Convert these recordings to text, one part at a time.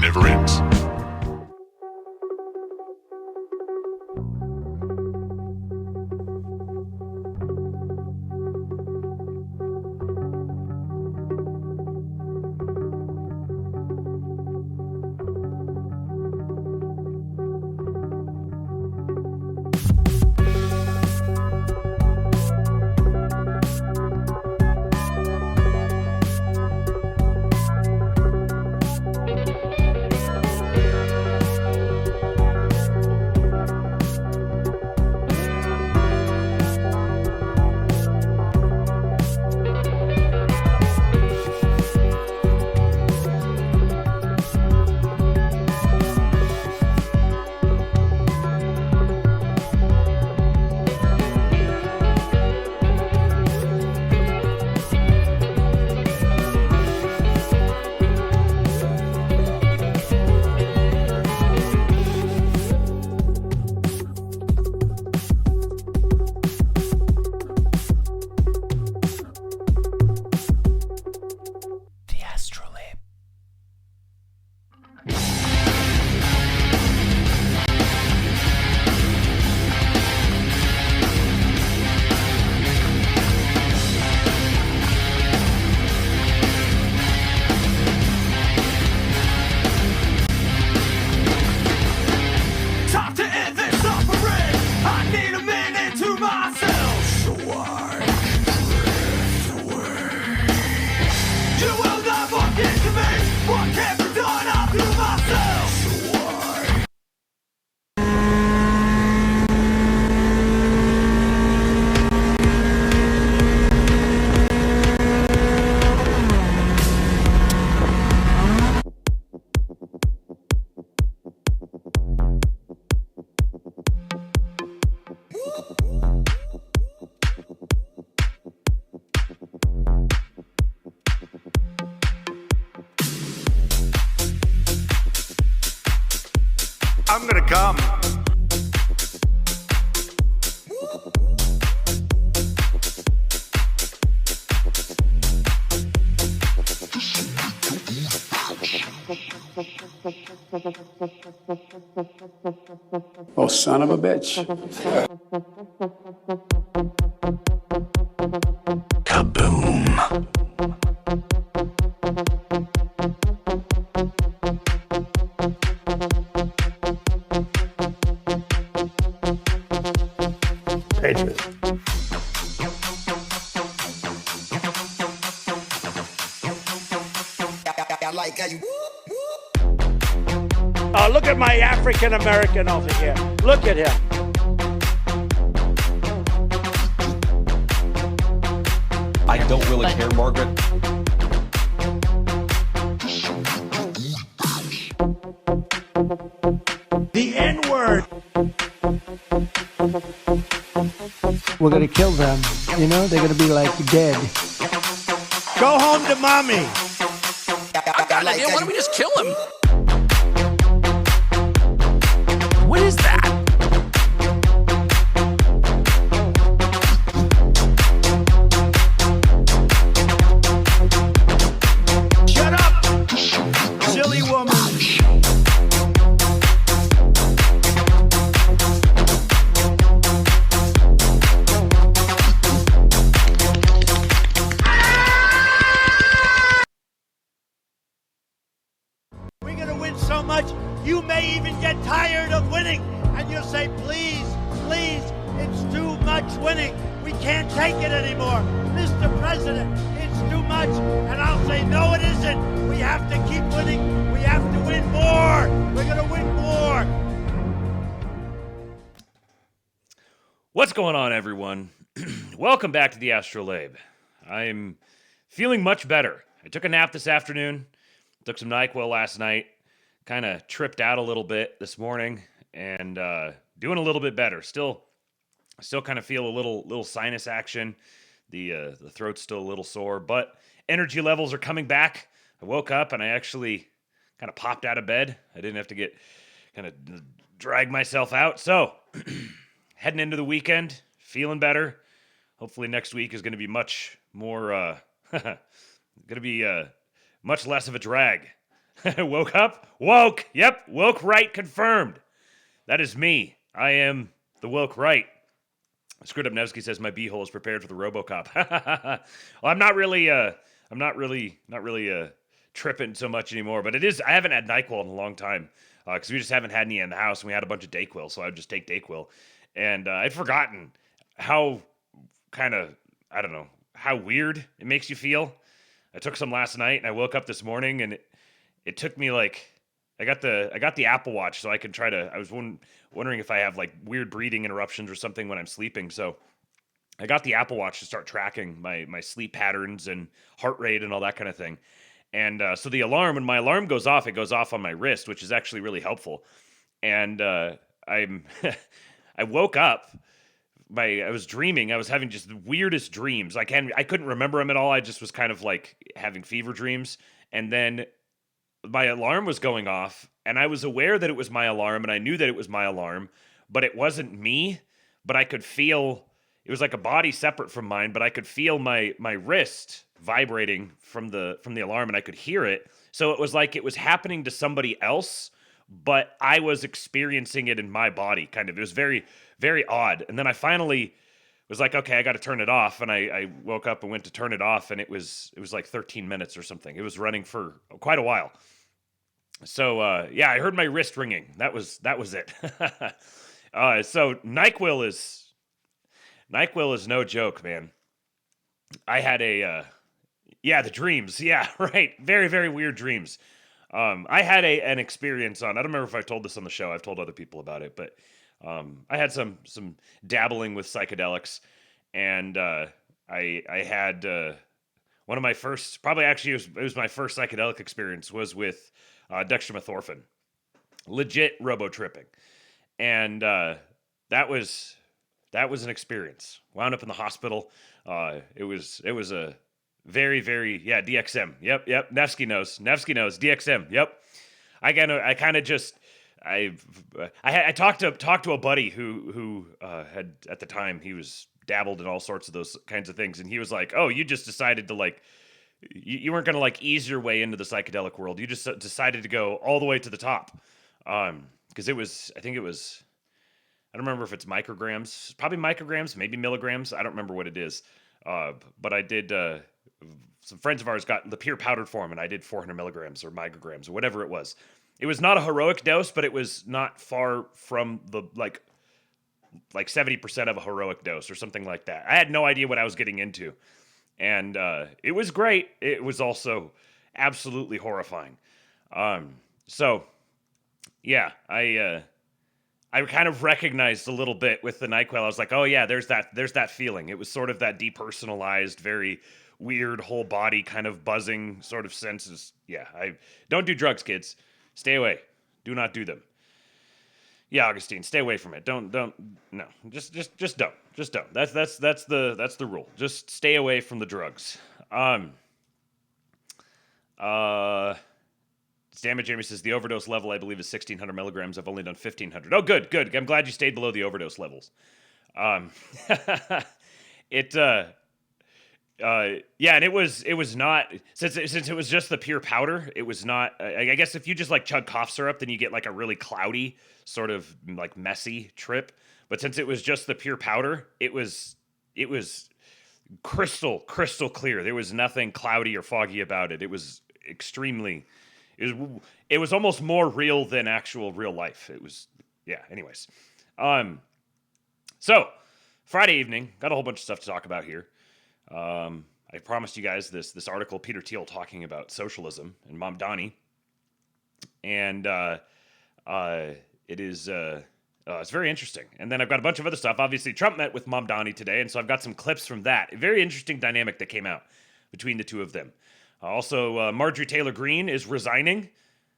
never ends. I'm gonna come. Oh, son of a bitch. Kaboom. Patriots. Oh, look at my African American over here. Look at him. I don't really care, Margaret. The N-word. We're gonna kill them. You know, they're gonna be like dead. Go home to mommy. I got an idea. Why don't we just kill him? What is that? Shut up, silly woman. We're gonna win so much, you may even get tired of winning, and you'll say, please, please, it's too much winning. We can't take it anymore. Mr. President, it's too much. And I'll say, no, it isn't. We have to keep winning. We have to win more. We're gonna win more. What's going on, everyone? Welcome back to the ASTROLABE. I'm feeling much better. I took a nap this afternoon, took some NyQuil last night, kind of tripped out a little bit this morning, and doing a little bit better. Still kind of feel a little sinus action. The throat's still a little sore, but energy levels are coming back. I woke up and I actually kind of popped out of bed. I didn't have to get kind of drag myself out. So heading into the weekend, feeling better. Hopefully next week is going to be much more, going to be much less of a drag. Woke up? Woke! Yep, woke right confirmed. That is me. I am the woke right. Screwed Up Nevsky says my beehole is prepared for the RoboCop. Well, I'm not really tripping so much anymore. But it is. I haven't had NyQuil in a long time because we just haven't had any in the house, and we had a bunch of Dayquil, so I would just take Dayquil. And I'd forgotten how kind of, I don't know, how weird it makes you feel. I took some last night, and I woke up this morning, and it took me like. I got the Apple Watch, so I can try to. I was wondering if I have like weird breathing interruptions or something when I'm sleeping. So I got the Apple Watch to start tracking my sleep patterns and heart rate and all that kind of thing. And so the alarm, when my alarm goes off, it goes off on my wrist, which is actually really helpful. And I'm I woke up. I was dreaming. I was having just the weirdest dreams. I couldn't remember them at all. I just was kind of like having fever dreams, and then my alarm was going off, and I was aware that it was my alarm, and I knew that it was my alarm, but it wasn't me. But I could feel it was like a body separate from mine, but I could feel my wrist vibrating from the alarm, and I could hear it. So it was like it was happening to somebody else, but I was experiencing it in my body. Kind of, it was very, very odd. And then I finally was like, okay, I got to turn it off. And I woke up and went to turn it off, and it was like 13 minutes or something. It was running for quite a while. So yeah, I heard my wrist ringing. That was it. So NyQuil is no joke, man. I had the dreams. Yeah, right. Very, very weird dreams. I had an experience on. I don't remember if I told this on the show. I've told other people about it, but I had some dabbling with psychedelics, and I had one of my first. Probably actually it was my first psychedelic experience was with dextromethorphan, legit robo tripping, and that was an experience. Wound up in the hospital. It was a very, very, DXM. Yep. Nevsky knows DXM. Yep. I talked to a buddy who had at the time he was dabbled in all sorts of those kinds of things, and he was like, "Oh, you just decided to like." You weren't going to like ease your way into the psychedelic world. You just decided to go all the way to the top. Because I think it was, I don't remember if it's micrograms, probably micrograms, maybe milligrams. I don't remember what it is. But I did, some friends of ours got the pure powdered form, and I did 400 milligrams or micrograms or whatever it was. It was not a heroic dose, but it was not far from the like 70% of a heroic dose or something like that. I had no idea what I was getting into. And it was great. It was also absolutely horrifying. So, yeah, I kind of recognized a little bit with the NyQuil. I was like, oh yeah, there's that feeling. It was sort of that depersonalized, very weird whole body kind of buzzing sort of senses. Yeah, I don't do drugs, kids. Stay away. Do not do them. Yeah, Augustine, stay away from it. Don't no. Just don't. Just don't. That's the rule. Just stay away from the drugs. Damage Jamie says the overdose level I believe is 1,600 milligrams. I've only done 1,500. Oh, good. I'm glad you stayed below the overdose levels. Yeah, and it was not since it was just the pure powder. It was not. I guess if you just like chug cough syrup, then you get like a really cloudy, sort of like messy trip. But since it was just the pure powder, it was crystal clear. There was nothing cloudy or foggy about it. It was extremely. It was almost more real than actual real life. It was Anyways, so Friday evening, got a whole bunch of stuff to talk about here. I promised you guys this article, Peter Thiel talking about socialism and MAMDANI, and it is it's very interesting. And then I've got a bunch of other stuff. Obviously, Trump met with MAMDANI today, and so I've got some clips from that. A very interesting dynamic that came out between the two of them. Also, Marjorie Taylor Greene is resigning.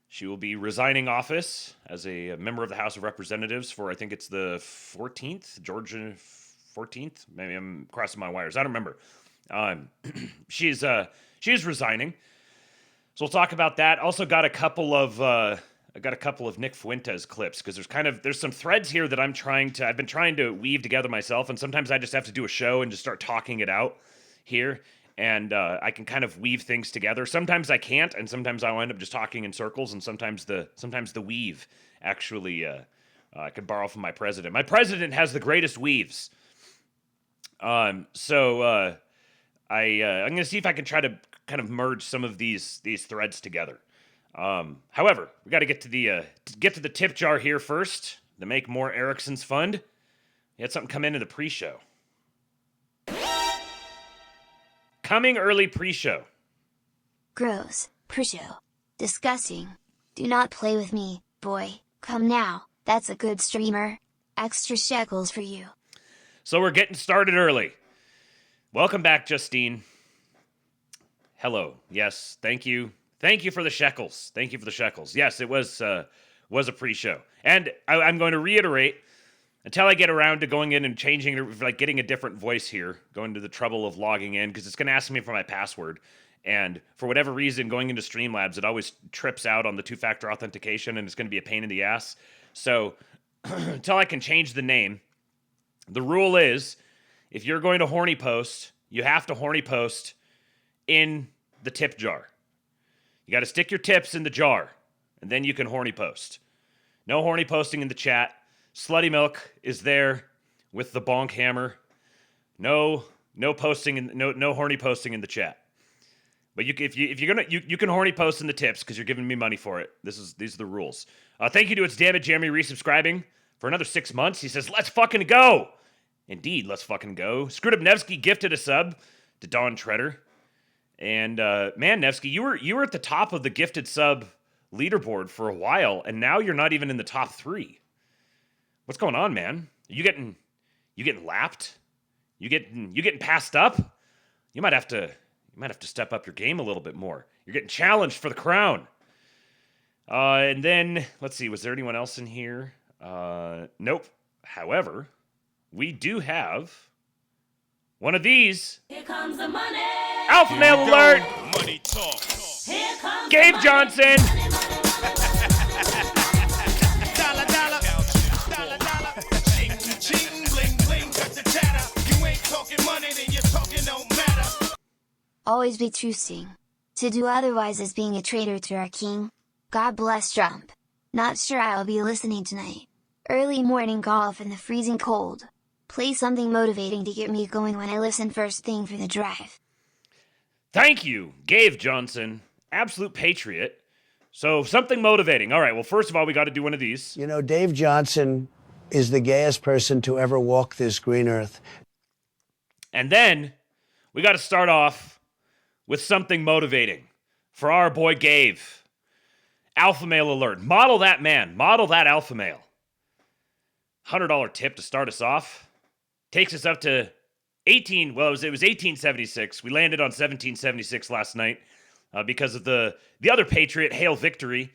She will be resigning office as a member of the House of Representatives for, I think it's the 14th, Georgia 14th. Maybe I'm crossing my wires. I don't remember. She's resigning. So we'll talk about that. Also got a couple of Nick Fuentes clips because there's some threads here that I've been trying to weave together myself, and sometimes I just have to do a show and just start talking it out here. and I can kind of weave things together. Sometimes I can't, and sometimes I'll end up just talking in circles, and sometimes the weave actually I could borrow from my president. My president has the greatest weaves. I'm going to see if I can try to kind of merge some of these threads together. However, we got to get to the tip jar here first to make more Erickson's Fund. We had something come in the pre-show. Coming early pre-show. Gross. Pre-show. Disgusting. Do not play with me, boy. Come now. That's a good streamer. Extra shekels for you. So we're getting started early. Welcome back, Justine. Hello. Yes, thank you. Thank you for the shekels. Thank you for the shekels. Yes, it was a pre-show. And I'm going to reiterate, until I get around to going in and changing, like getting a different voice here, going to the trouble of logging in, because it's going to ask me for my password. And for whatever reason, going into Streamlabs, it always trips out on the two-factor authentication, and it's going to be a pain in the ass. So until I can change the name, the rule is, if you're going to horny post, you have to horny post in the tip jar. You got to stick your tips in the jar, and then you can horny post. No horny posting in the chat. Slutty Milk is there with the bonk hammer. No posting, no horny posting in the chat. But if you're gonna you can horny post in the tips because you're giving me money for it. These are the rules. Thank you to It's Damn It Jeremy resubscribing for another 6 months. He says, "Let's fucking go." Indeed, let's fucking go. Screwed Up Nevsky gifted a sub to Don Treader. And man, Nevsky, you were at the top of the gifted sub leaderboard for a while, and now you're not even in the top 3. What's going on, man? You getting lapped? You getting passed up? You might have to step up your game a little bit more. You're getting challenged for the crown. And then let's see, was there anyone else in here? Nope. However, we do have one of these. Here comes the money. Alpha Male Alert! Money talk. Here comes Gabe the Johnson! Dollar, dollar. Dollar, dollar. Ching, ching, bling, bling. Cut the chatter. You ain't talking money, then you're talking no matter. Always be trusting. To do otherwise is being a traitor to our king. God bless Trump. Not sure I'll be listening tonight. Early morning golf in the freezing cold. Play something motivating to get me going when I listen first thing for the drive. Thank you, Gabe Johnson. Absolute patriot. So, something motivating. All right, well, first of all, we got to do one of these. You know, Dave Johnson is the gayest person to ever walk this green earth. And then, we got to start off with something motivating for our boy Gabe. Alpha Male Alert. Model that man. Model that alpha male. $100 tip to start us off. Takes us up to it was 1876. We landed on 1776 last night because of the other Patriot, Hail Victory.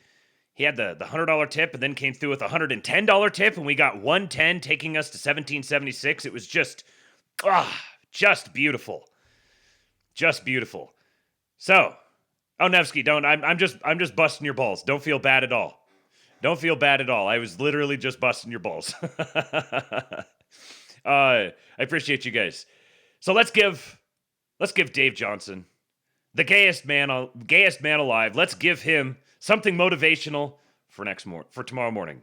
He had the $100 tip and then came through with a $110 tip, and we got 110 taking us to 1776. It was just beautiful. Just beautiful. So, Nevsky, I'm just busting your balls. Don't feel bad at all. Don't feel bad at all. I was literally just busting your balls. I appreciate you guys. So let's give Dave Johnson, the gayest man alive. Let's give him something motivational for tomorrow morning.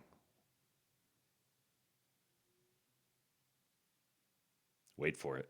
Wait for it.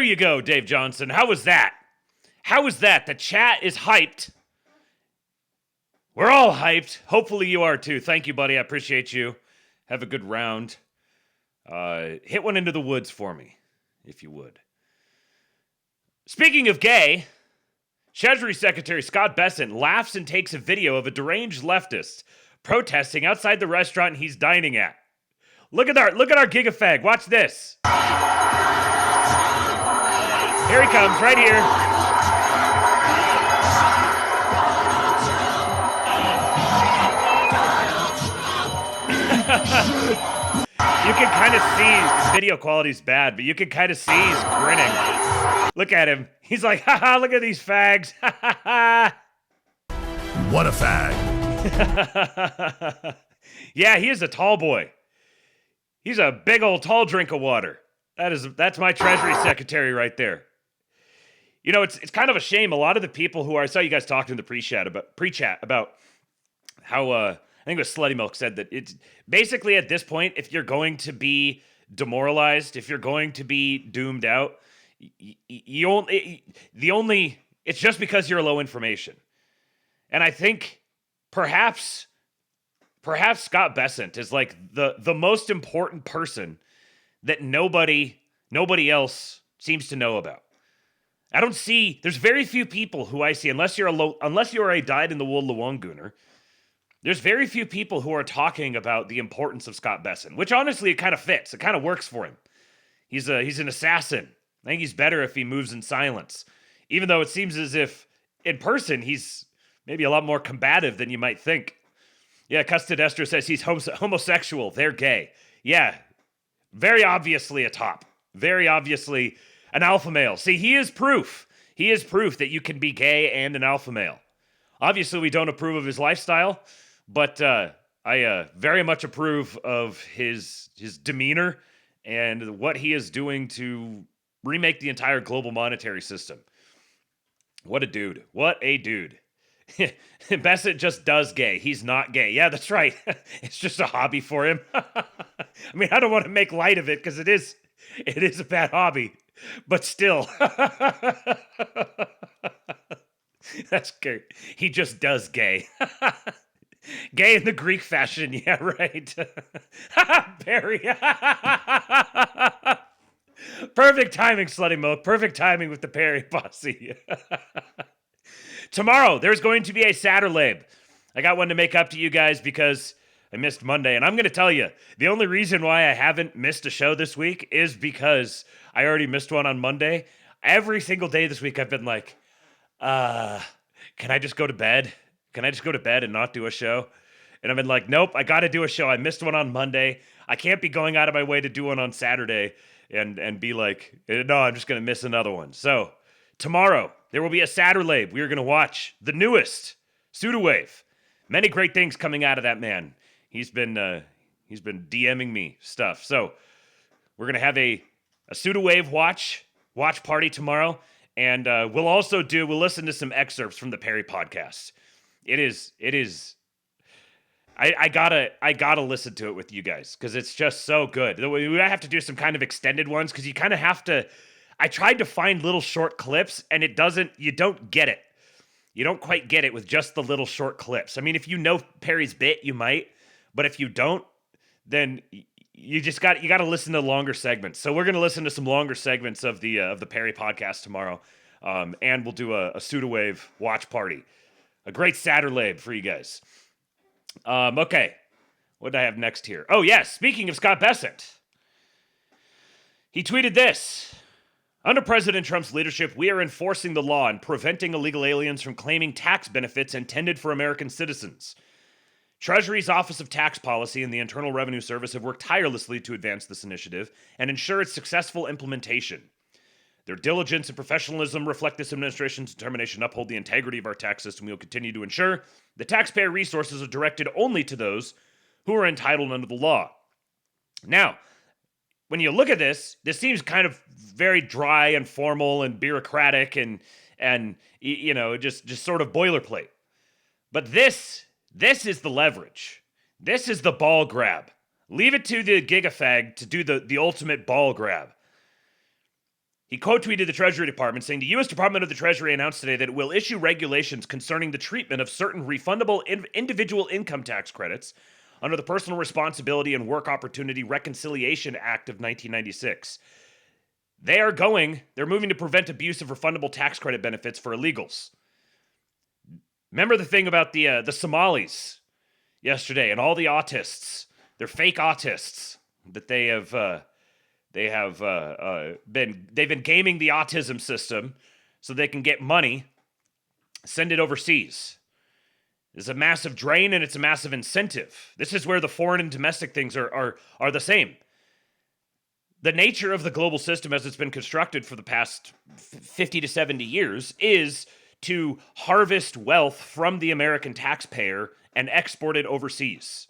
you go, Dave Johnson. How was that? How was that? The chat is hyped. We're all hyped. Hopefully you are too. Thank you, buddy. I appreciate you. Have a good round. Hit one into the woods for me, if you would. Speaking of gay, Treasury Secretary Scott Bessent laughs and takes a video of a deranged leftist protesting outside the restaurant he's dining at. Look at our gigafag. Watch this. Here he comes, right here. You can kind of see video quality's bad, but you can kind of see he's grinning. Look at him. He's like, haha, look at these fags. What a fag. Yeah, he is a tall boy. He's a big old tall drink of water. That's my Treasury Secretary right there. You know, it's kind of a shame. A lot of the people who are, I saw you guys talking in the pre-chat about how I think it was Slutty Milk said that it's basically at this point, if you're going to be demoralized, if you're going to be doomed out, it's just because you're low information. And I think perhaps Scott Bessent is like the most important person that nobody else seems to know about. There's very few people who I see, unless you're a dyed-in-the-wool Lawangooner, there's very few people who are talking about the importance of Scott Bessent, which honestly, it kind of fits. It kind of works for him. He's an assassin. I think he's better if he moves in silence, even though it seems as if in person he's maybe a lot more combative than you might think. Yeah, Custod Esther says he's homosexual. They're gay. Yeah, very obviously a top. Very obviously an alpha male. See, he is proof. He is proof that you can be gay and an alpha male. Obviously, we don't approve of his lifestyle, but I very much approve of his demeanor and what he is doing to remake the entire global monetary system. What a dude. What a dude. Bessent just does gay. He's not gay. Yeah, that's right. It's just a hobby for him. I mean, I don't want to make light of it because it is a bad hobby, but still. That's great. He just does gay. Gay in the Greek fashion. Yeah, right. Barry. Perfect timing, Slutty Milk. Perfect timing with the Perry posse. Tomorrow, there's going to be a Saturlabe. I got one to make up to you guys because I missed Monday. And I'm going to tell you, the only reason why I haven't missed a show this week is because I already missed one on Monday. Every single day this week, I've been like, can I just go to bed? Can I just go to bed and not do a show? And I've been like, nope, I got to do a show. I missed one on Monday. I can't be going out of my way to do one on Saturday and be like, no, I'm just going to miss another one. So tomorrow, there will be a Saturlabe. We are going to watch the newest Sudowave. Many great things coming out of that man. He's been DMing me stuff. So we're going to have a Sudowave watch party tomorrow. And we'll listen to some excerpts from the Perry podcast. It is. I gotta listen to it with you guys because it's just so good. We have to do some kind of extended ones because you kind of have to. I tried to find little short clips and you don't get it. You don't quite get it with just the little short clips. I mean, if you know Perry's bit, you might, but if you don't, then you got to listen to longer segments. So we're going to listen to some longer segments of the Perry podcast tomorrow. And we'll do a Sudowave watch party. A great Saturlabe for you guys. Okay. What do I have next here? Oh, yes. Speaking of Scott Bessent, he tweeted this. Under President Trump's leadership, we are enforcing the law and preventing illegal aliens from claiming tax benefits intended for American citizens. Treasury's Office of Tax Policy and the Internal Revenue Service have worked tirelessly to advance this initiative and ensure its successful implementation. Their diligence and professionalism reflect this administration's determination to uphold the integrity of our tax system. We will continue to ensure the taxpayer resources are directed only to those who are entitled under the law. Now, when you look at this seems kind of very dry and formal and bureaucratic and you know, just sort of boilerplate. But this is the leverage. This is the ball grab. Leave it to the gigafag to do the ultimate ball grab. He quote-tweeted the Treasury Department saying, the U.S. Department of the Treasury announced today that it will issue regulations concerning the treatment of certain refundable individual income tax credits under the Personal Responsibility and Work Opportunity Reconciliation Act of 1996. They're moving to prevent abuse of refundable tax credit benefits for illegals. Remember the thing about the Somalis yesterday and all the autists? They're fake autists that they've been gaming the autism system so they can get money, send it overseas. It's a massive drain and it's a massive incentive. This is where the foreign and domestic things are the same. The nature of the global system as it's been constructed for the past 50 to 70 years is to harvest wealth from the American taxpayer and export it overseas.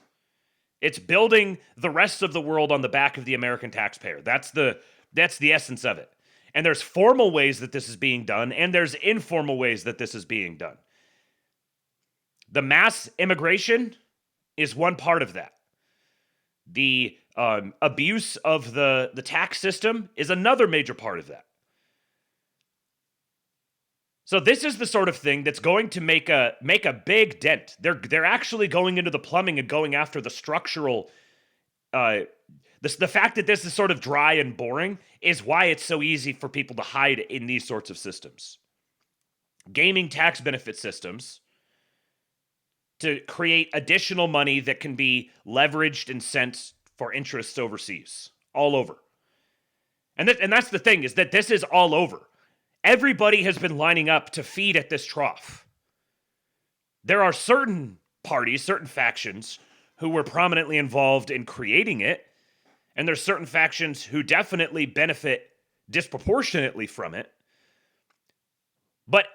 It's building the rest of the world on the back of the American taxpayer. That's the essence of it. And there's formal ways that this is being done, and there's informal ways that this is being done. The mass immigration is one part of that. The abuse of the tax system is another major part of that. So this is the sort of thing that's going to make a big dent. They're actually going into the plumbing and going after the structural. The fact that this is sort of dry and boring is why it's so easy for people to hide in these sorts of systems. Gaming tax benefit systems to create additional money that can be leveraged and sent for interests overseas, all over. And that's the thing, is that this is all over. Everybody has been lining up to feed at this trough. There are certain parties, certain factions, who were prominently involved in creating it, and there's certain factions who definitely benefit disproportionately from it. But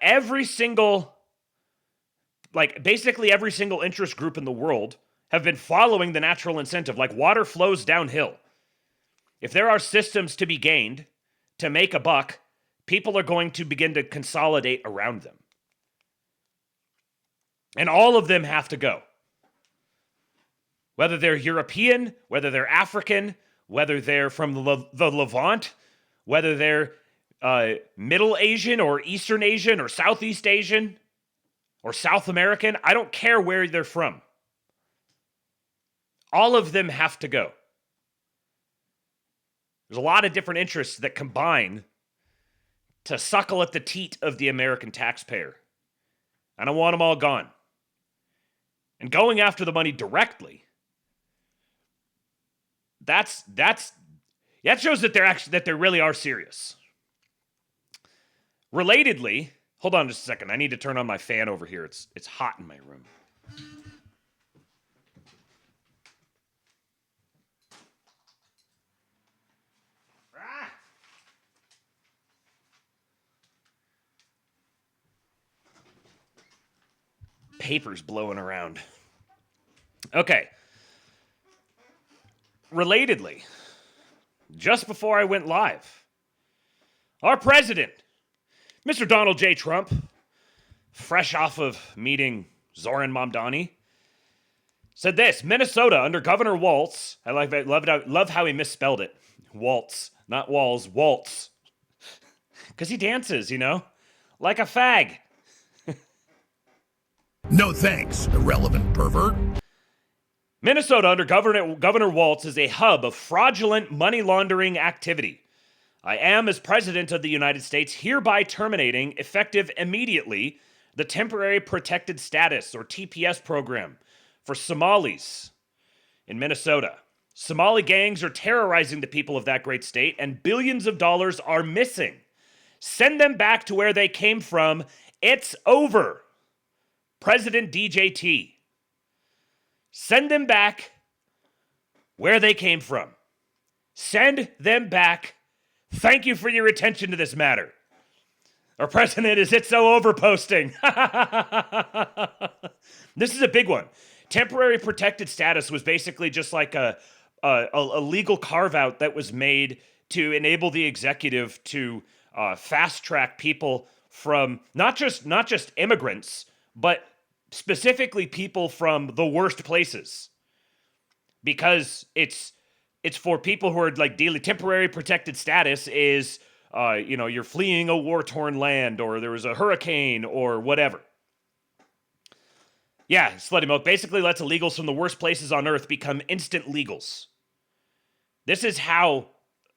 basically every single interest group in the world have been following the natural incentive. Like water flows downhill. If there are systems to be gained to make a buck, people are going to begin to consolidate around them. And all of them have to go. Whether they're European, whether they're African, whether they're from the Levant, whether they're Middle Asian or Eastern Asian or Southeast Asian or South American, I don't care where they're from. All of them have to go. There's a lot of different interests that combine to suckle at the teat of the American taxpayer. And I want them all gone. And going after the money directly, that shows that they really are serious. Relatedly, hold on just a second. I need to turn on my fan over here. It's hot in my room. Paper's blowing around. Okay. Relatedly, just before I went live, our president, Mr. Donald J. Trump, fresh off of meeting Zoran MAMDANI, said this: Minnesota under Governor Waltz. Love how he misspelled it. Waltz, not Walls, Waltz. Because he dances, like a fag. No thanks, irrelevant pervert. Minnesota under Governor Waltz is a hub of fraudulent money laundering activity. I am, as President of the United States, hereby terminating, effective immediately, the Temporary Protected Status, or TPS program, for Somalis in Minnesota. Somali gangs are terrorizing the people of that great state, and billions of dollars are missing. Send them back to where they came from. It's over. President DJT. Send them back where they came from. Send them back. Thank you for your attention to this matter. Our president is "It's so over" posting. This is a big one. Temporary protected status was basically just like a legal carve-out that was made to enable the executive to fast-track people from not just immigrants, but specifically people from the worst places, because it's for people who are like daily. Temporary protected status is you're fleeing a war-torn land, or there was a hurricane, or whatever. Yeah, Slutty Milk basically lets illegals from the worst places on earth become instant legals. This is how,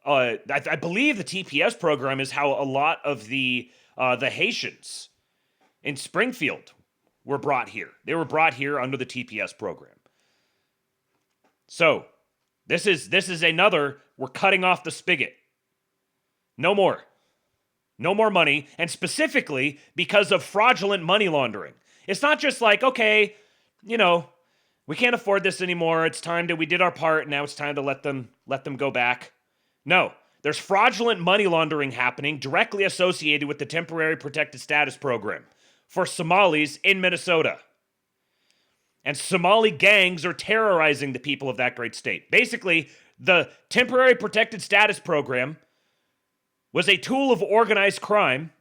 I believe the TPS program is how a lot of the Haitians in Springfield were brought here. They were brought here under the TPS program. So, this is another, we're cutting off the spigot. No more. No more money, and specifically because of fraudulent money laundering. It's not just like, okay, we can't afford this anymore. It's time we did our part. Now it's time to let them go back. No, there's fraudulent money laundering happening directly associated with the Temporary Protected Status Program for Somalis in Minnesota. And Somali gangs are terrorizing the people of that great state. Basically, the Temporary Protected Status Program was a tool of organized crime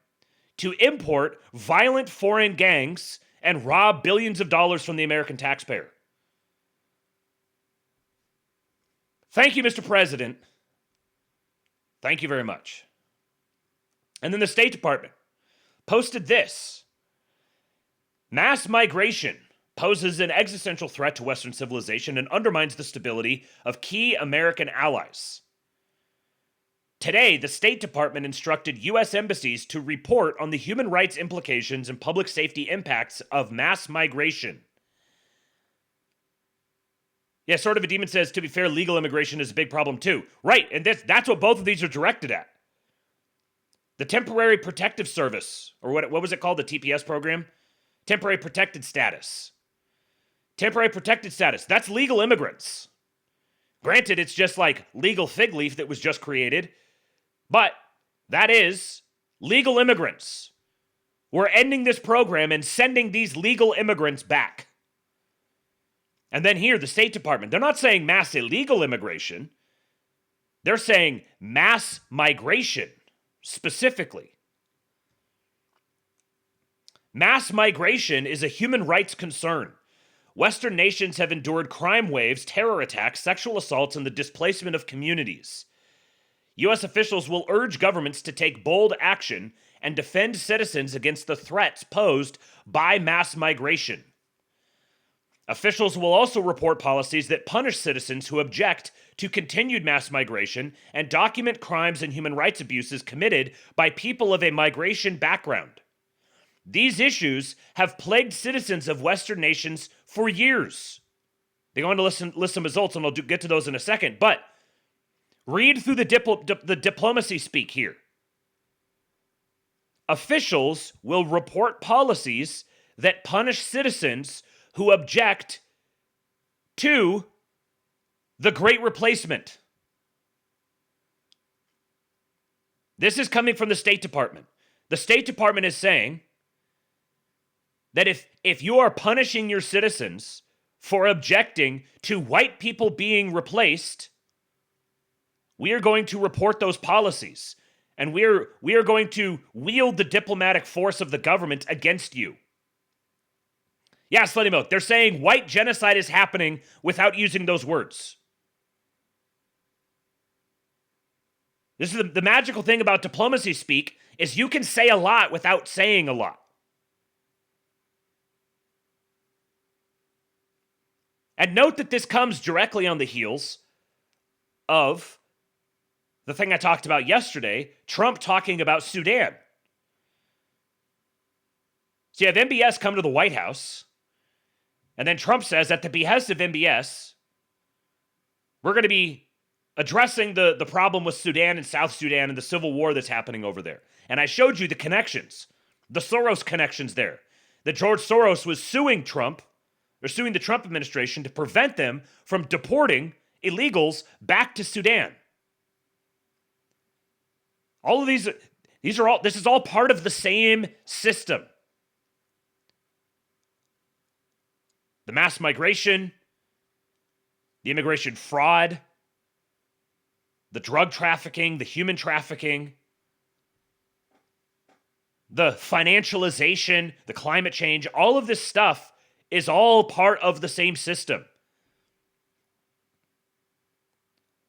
to import violent foreign gangs and rob billions of dollars from the American taxpayer. Thank you, Mr. President. Thank you very much. And then the State Department posted this. Mass migration poses an existential threat to Western civilization and undermines the stability of key American allies. Today, the State Department instructed U.S. embassies to report on the human rights implications and public safety impacts of mass migration. Yeah, Sort of a Demon says, to be fair, legal immigration is a big problem too. Right, and that's what both of these are directed at. The Temporary Protective Service, or what was it called, the TPS program? Temporary Protected Status. Temporary Protected Status, that's legal immigrants. Granted, it's just like legal fig leaf that was just created, but that is legal immigrants. We're ending this program and sending these legal immigrants back. And then here, the State Department, they're not saying mass illegal immigration. They're saying mass migration, specifically. Mass migration is a human rights concern. Western nations have endured crime waves, terror attacks, sexual assaults, and the displacement of communities. U.S. officials will urge governments to take bold action and defend citizens against the threats posed by mass migration. Officials will also report policies that punish citizens who object to continued mass migration and document crimes and human rights abuses committed by people of a migration background. These issues have plagued citizens of Western nations for years. They go on to list some results, and I'll get to those in a second, but read through the diplomacy speak here. Officials will report policies that punish citizens who object to the Great Replacement. This is coming from the State Department. The State Department is saying that if you are punishing your citizens for objecting to white people being replaced, we are going to report those policies, and we are going to wield the diplomatic force of the government against you. Yeah, Slutty Milk, they're saying white genocide is happening without using those words. This is the magical thing about diplomacy speak, is you can say a lot without saying a lot. And note that this comes directly on the heels of the thing I talked about yesterday, Trump talking about Sudan. So you have MBS come to the White House, and then Trump says, at the behest of MBS, we're going to be addressing the problem with Sudan and South Sudan and the civil war that's happening over there. And I showed you the connections, the Soros connections there. That George Soros was suing Trump, or suing the Trump administration to prevent them from deporting illegals back to Sudan. All of this is all part of the same system. The mass migration, the immigration fraud, the drug trafficking, the human trafficking, the financialization, the climate change, all of this stuff is all part of the same system.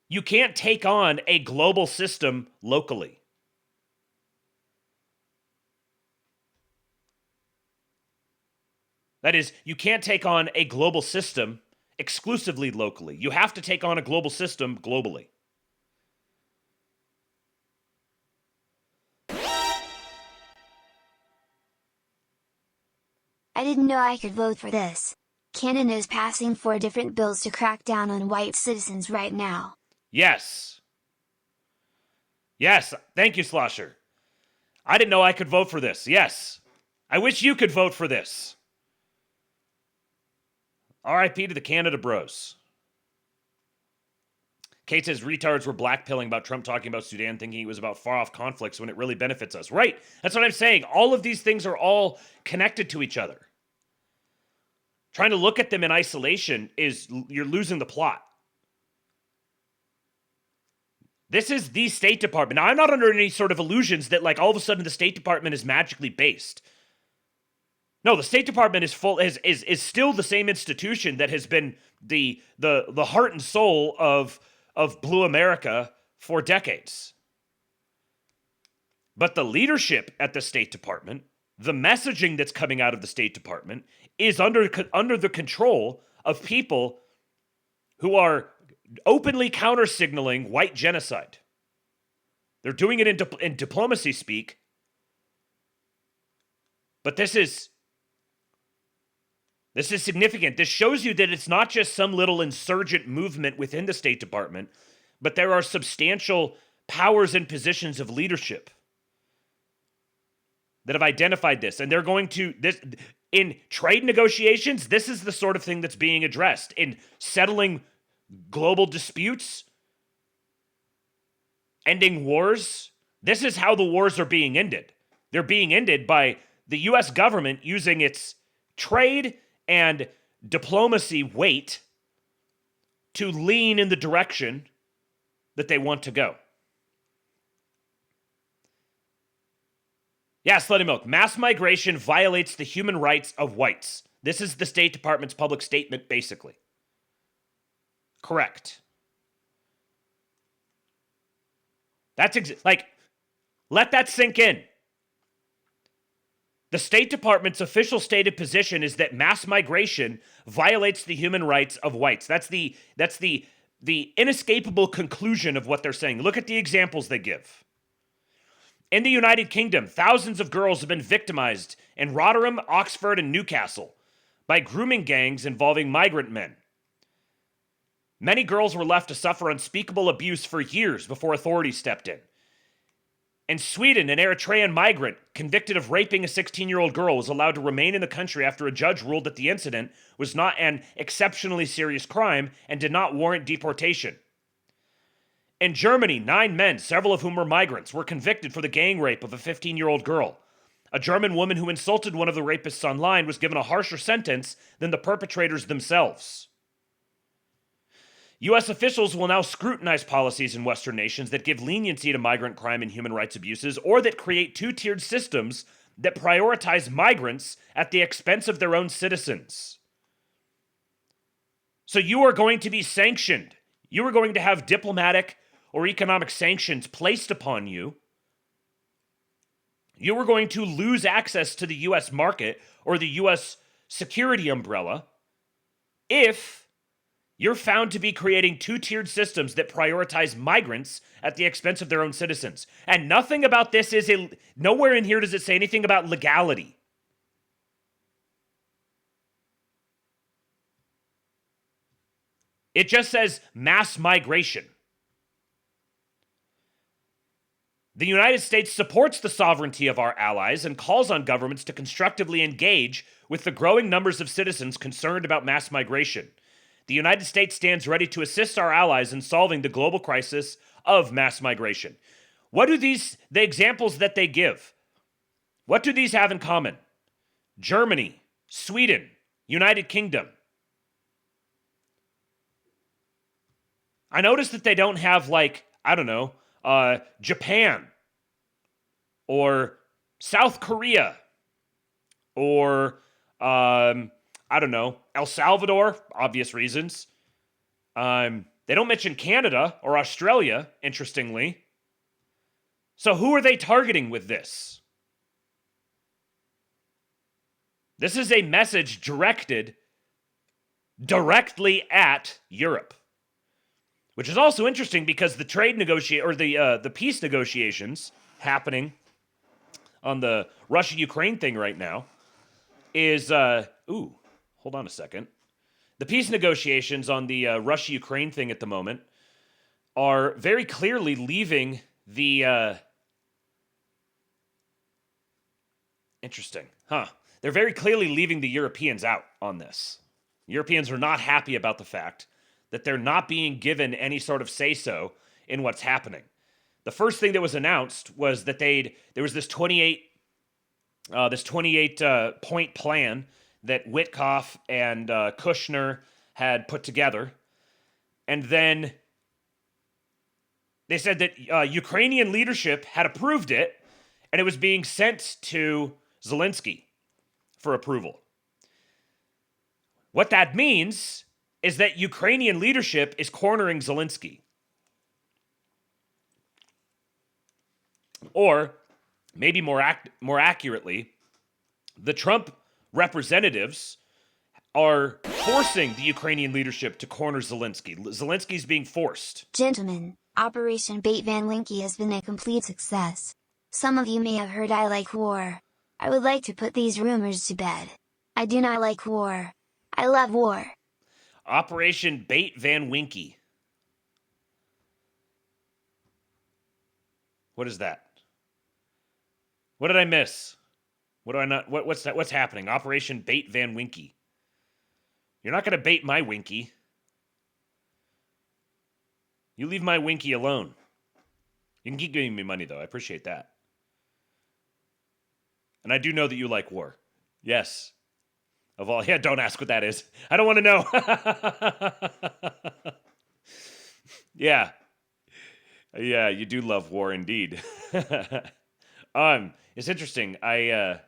You can't take on a global system locally. That is, you can't take on a global system exclusively locally. You have to take on a global system globally. I didn't know I could vote for this. Canada is passing 4 different bills to crack down on white citizens right now. Yes. Yes, thank you, Slosher. I didn't know I could vote for this. Yes. I wish you could vote for this. RIP to the Canada bros. Kate says retards were blackpilling about Trump talking about Sudan, thinking it was about far-off conflicts when it really benefits us. Right. That's what I'm saying. All of these things are all connected to each other. Trying to look at them in isolation is, you're losing the plot. This is the State Department. Now, I'm not under any sort of illusions that, like, all of a sudden the State Department is magically based. No, the State Department is still the same institution that has been the heart and soul of Blue America for decades. But the leadership at the State Department, the messaging that's coming out of the State Department, is under the control of people who are openly counter-signaling white genocide. They're doing it in diplomacy speak. But this is significant. This shows you that it's not just some little insurgent movement within the State Department, but there are substantial powers and positions of leadership that have identified this. And they're going to, in trade negotiations, this is the sort of thing that's being addressed. In settling global disputes, ending wars, this is how the wars are being ended. They're being ended by the U.S. government using its trade and diplomacy weight to lean in the direction that they want to go. Yeah, Slutty Milk. Mass migration violates the human rights of whites. This is the State Department's public statement, basically. Correct. That's let that sink in. The State Department's official stated position is that mass migration violates the human rights of whites. That's the inescapable conclusion of what they're saying. Look at the examples they give. In the United Kingdom, thousands of girls have been victimized in Rotherham, Oxford, and Newcastle by grooming gangs involving migrant men. Many girls were left to suffer unspeakable abuse for years before authorities stepped in. In Sweden, an Eritrean migrant convicted of raping a 16-year-old girl was allowed to remain in the country after a judge ruled that the incident was not an exceptionally serious crime and did not warrant deportation. In Germany, 9 men, several of whom were migrants, were convicted for the gang rape of a 15-year-old girl. A German woman who insulted one of the rapists online was given a harsher sentence than the perpetrators themselves. U.S. officials will now scrutinize policies in Western nations that give leniency to migrant crime and human rights abuses, or that create two-tiered systems that prioritize migrants at the expense of their own citizens. So you are going to be sanctioned. You are going to have diplomatic or economic sanctions placed upon you. You are going to lose access to the U.S. market or the U.S. security umbrella if you're found to be creating two-tiered systems that prioritize migrants at the expense of their own citizens. And nothing about this nowhere in here does it say anything about legality. It just says mass migration. The United States supports the sovereignty of our allies and calls on governments to constructively engage with the growing numbers of citizens concerned about mass migration. The United States stands ready to assist our allies in solving the global crisis of mass migration. What do the examples that they give, what do these have in common? Germany, Sweden, United Kingdom. I noticed that they don't have, Japan or South Korea or, El Salvador, obvious reasons. They don't mention Canada or Australia, interestingly. So who are they targeting with this? This is a message directed directly at Europe, which is also interesting because the the peace negotiations happening on the Russia-Ukraine thing right now is hold on a second. The peace negotiations on the Russia-Ukraine thing at the moment are very clearly leaving the interesting, huh? They're very clearly leaving the Europeans out on this. Europeans are not happy about the fact that they're not being given any sort of say-so in what's happening. The first thing that was announced was that there was this 28 point plan that Witkoff and Kushner had put together, and then they said that Ukrainian leadership had approved it, and it was being sent to Zelensky for approval. What that means is that Ukrainian leadership is cornering Zelensky. Or, maybe more accurately, the Trump representatives are forcing the Ukrainian leadership to corner Zelensky. Zelensky's being forced. Gentlemen, Operation Bait Van Linky has been a complete success. Some of you may have heard I like war. I would like to put these rumors to bed. I do not like war. I love war. Operation Bait Van Winky. What is that? What did I miss? What do I not? What's that? What's happening? Operation Bait Van Winky. You're not going to bait my Winky. You leave my Winky alone. You can keep giving me money, though. I appreciate that. And I do know that you like war. Yes. Of all, yeah, don't ask what that is. I don't want to know. Yeah. Yeah, you do love war indeed. It's interesting. I'm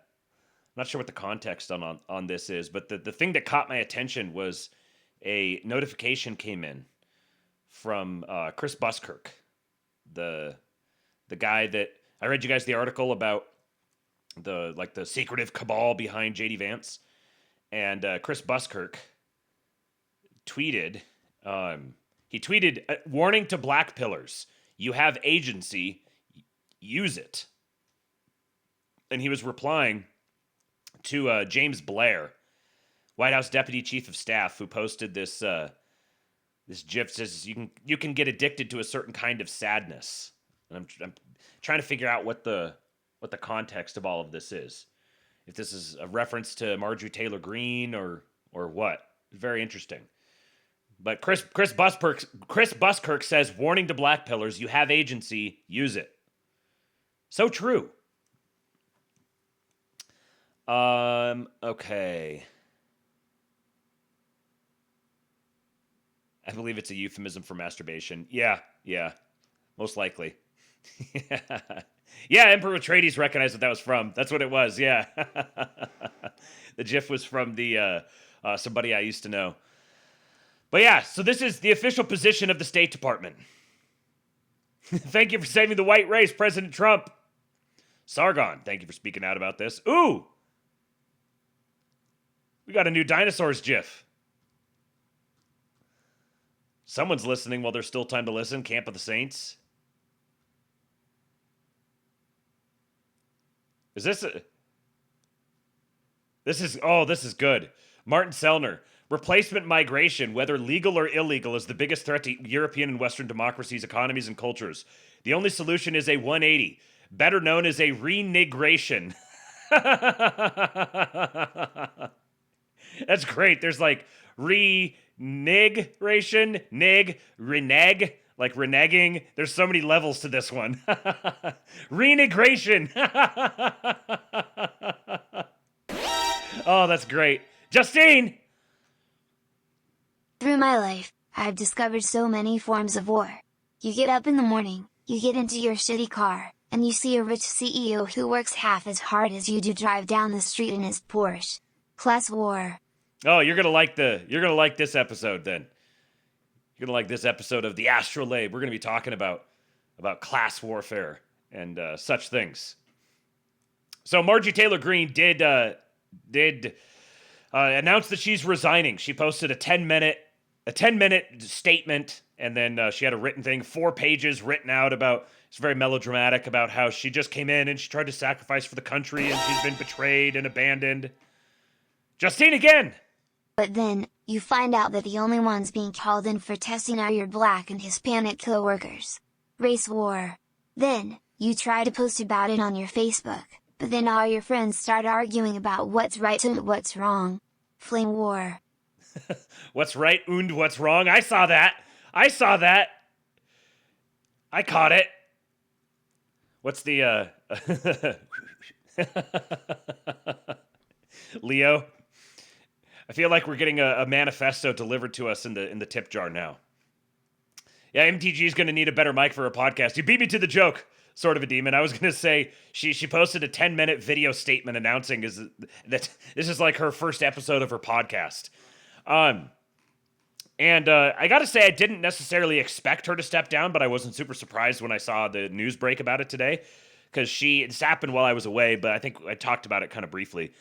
not sure what the context on this is, but the thing that caught my attention was a notification came in from Chris Buskirk, the guy that I read you guys the article about the secretive cabal behind JD Vance, and Chris Buskirk tweeted. He tweeted, "Warning to black pillars: you have agency, use it." And he was replying to James Blair, White House Deputy Chief of Staff, who posted this this GIF. Says you can get addicted to a certain kind of sadness. And I'm trying to figure out what the context of all of this is. If this is a reference to Marjorie Taylor Greene or what. Very interesting. But Chris Buskirk says, "Warning to black pillars: you have agency, use it." So true. Okay. I believe it's a euphemism for masturbation. Yeah, most likely. Yeah, Emperor Atreides recognized what that was from. That's what it was, yeah. The GIF was from the somebody I used to know. But yeah, so this is the official position of the State Department. Thank you for saving the white race, President Trump. Sargon, thank you for speaking out about this. Ooh! We got a new dinosaurs GIF. Someone's listening while there's still time to listen. Camp of the Saints. Is this a... This is good. Martin Sellner. Replacement migration, whether legal or illegal, is the biggest threat to European and Western democracies, economies, and cultures. The only solution is a 180, better known as a renegration. That's great. There's like renegration, renege, like reneging. There's so many levels to this one. Renegration. Oh, that's great. Justine! Through my life, I've discovered so many forms of war. You get up in the morning, you get into your shitty car, and you see a rich CEO who works half as hard as you do drive down the street in his Porsche. Class war. Oh, you're gonna like this episode then. You're gonna like this episode of the Astrolabe. We're gonna be talking about class warfare and such things. So Marjorie Taylor Greene did did announce that she's resigning. She posted a 10-minute statement, and then she had a written thing, 4 pages written out about, it's very melodramatic, about how she just came in and she tried to sacrifice for the country and she's been betrayed and abandoned. Justine again! But then, you find out that the only ones being called in for testing are your Black and Hispanic co-workers. Race war. Then, you try to post about it on your Facebook, but then all your friends start arguing about what's right and what's wrong. Flame war. What's right and what's wrong? I saw that! I caught it! What's the, Leo? I feel like we're getting a manifesto delivered to us in the tip jar now. Yeah, MTG is going to need a better mic for a podcast. You beat me to the joke, sort of a demon. I was going to say she posted a 10-minute video statement announcing that this is like her first episode of her podcast. And I got to say, I didn't necessarily expect her to step down, but I wasn't super surprised when I saw the news break about it today, because this happened while I was away, but I think I talked about it kind of briefly.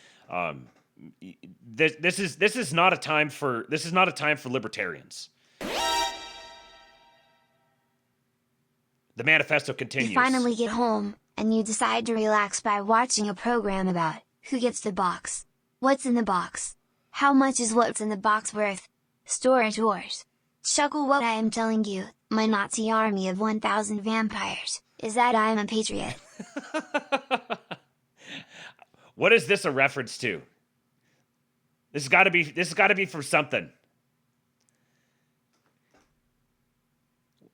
This is not a time for libertarians. The manifesto continues. You finally get home, and you decide to relax by watching a program about who gets the box, what's in the box, how much is what's in the box worth, storage wars. Chuckle what I am telling you, my Nazi army of 1,000 vampires, is that I am a patriot. What is this a reference to? This has got to be from something.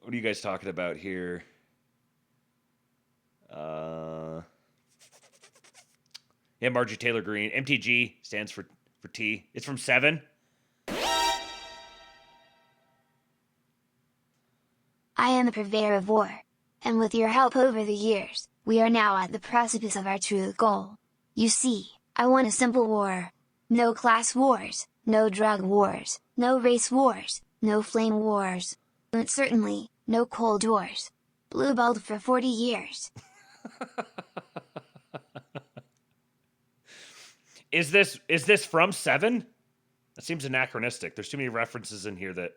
What are you guys talking about here? Yeah, Marjorie Taylor Greene. MTG stands for T. It's from 7. I am a purveyor of war, and with your help over the years, we are now at the precipice of our true goal. You see, I want a simple war. No class wars, no drug wars, no race wars, no flame wars, and certainly, no Cold Wars. Blue balled for 40 years. Is this from 7? That seems anachronistic. There's too many references in here that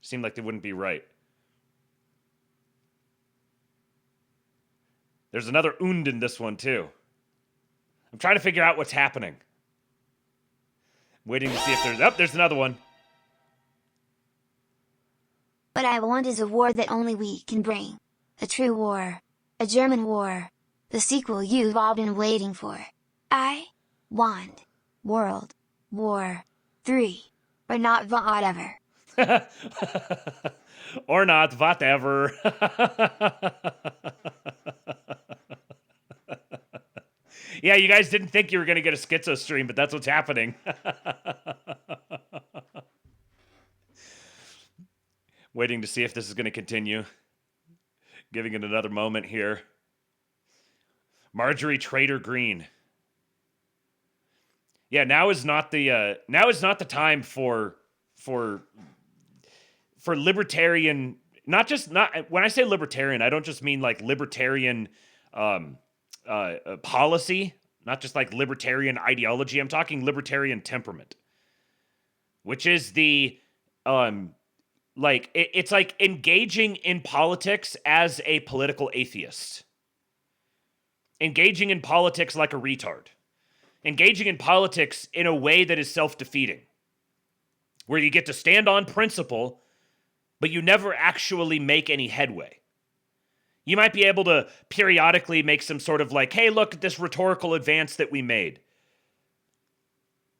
seem like they wouldn't be right. There's another und in this one too. I'm trying to figure out what's happening. Waiting to see if there's another one. What I want is a war that only we can bring. A true war. A German war. The sequel you've all been waiting for. I want World War 3. Or not whatever. Or not whatever. Yeah, you guys didn't think you were going to get a schizo stream, but that's what's happening. Waiting to see if this is going to continue. Giving it another moment here. Marjorie Taylor Greene. Yeah, now is not the time for libertarian. Not when I say libertarian, I don't just mean like libertarian policy, not just like libertarian ideology. I'm talking libertarian temperament, which is the it's like engaging in politics as a political atheist, engaging in politics like a retard, engaging in politics in a way that is self-defeating, where you get to stand on principle, but you never actually make any headway. You might be able to periodically make some sort of like, hey, look at this rhetorical advance that we made.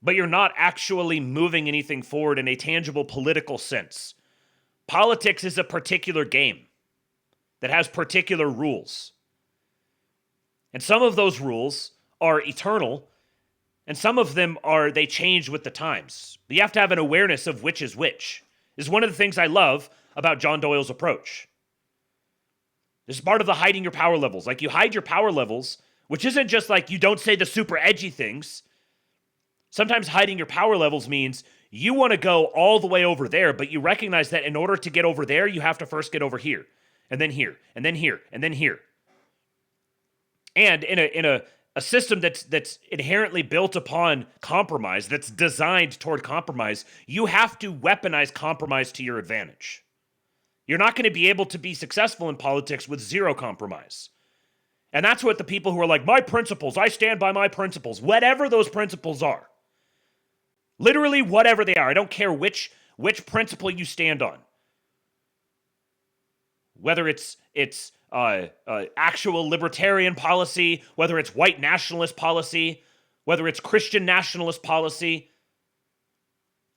But you're not actually moving anything forward in a tangible political sense. Politics is a particular game that has particular rules. And some of those rules are eternal, and some of them they change with the times. But you have to have an awareness of which is which. This is one of the things I love about John Doyle's approach. This is part of the hiding your power levels. Like, you hide your power levels, which isn't just like you don't say the super edgy things. Sometimes hiding your power levels means you want to go all the way over there, but you recognize that in order to get over there, you have to first get over here, and then here, and then here, and then here. And in a system that's inherently built upon compromise, that's designed toward compromise, you have to weaponize compromise to your advantage. You're not going to be able to be successful in politics with zero compromise. And that's what the people who are like, my principles, I stand by my principles, whatever those principles are. Literally whatever they are. I don't care which principle you stand on. Whether it's actual libertarian policy, whether it's white nationalist policy, whether it's Christian nationalist policy.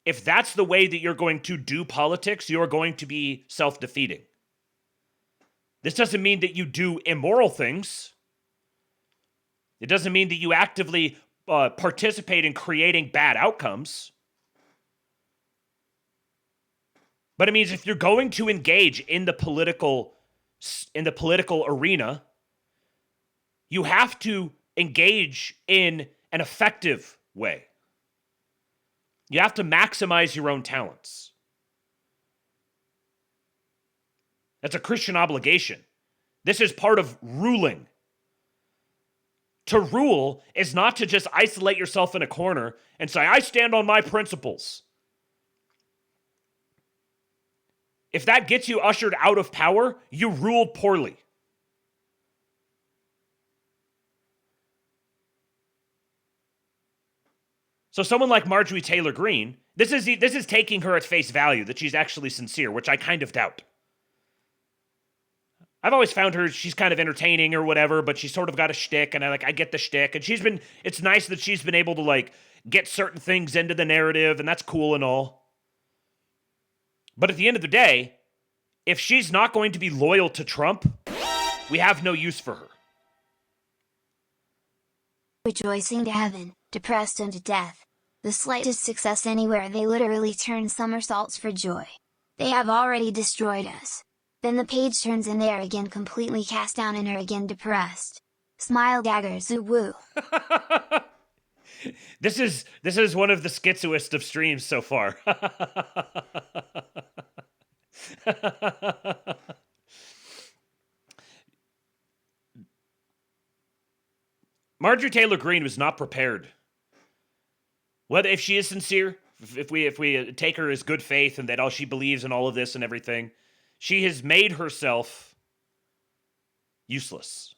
If that's the way that you're going to do politics, you're going to be self-defeating. This doesn't mean that you do immoral things. It doesn't mean that you actively participate in creating bad outcomes. But it means if you're going to engage in the political arena, you have to engage in an effective way. You have to maximize your own talents. That's a Christian obligation. This is part of ruling. To rule is not to just isolate yourself in a corner and say, I stand on my principles. If that gets you ushered out of power, you ruled poorly. So someone like Marjorie Taylor Greene, this is taking her at face value that she's actually sincere, which I kind of doubt. I've always found her, she's kind of entertaining or whatever, but she's sort of got a shtick, and I get the shtick, and it's nice that she's been able to get certain things into the narrative, and that's cool and all. But at the end of the day, if she's not going to be loyal to Trump, we have no use for her. Rejoicing to heaven, depressed unto death. The slightest success anywhere, they literally turn somersaults for joy. They have already destroyed us. Then the page turns and they are again completely cast down and are again depressed. Smile daggers, ooh woo. This is one of the schizoist of streams so far. Marjorie Taylor Greene was not prepared. Whether if she is sincere, if we take her as good faith and that all she believes in all of this and everything, she has made herself useless.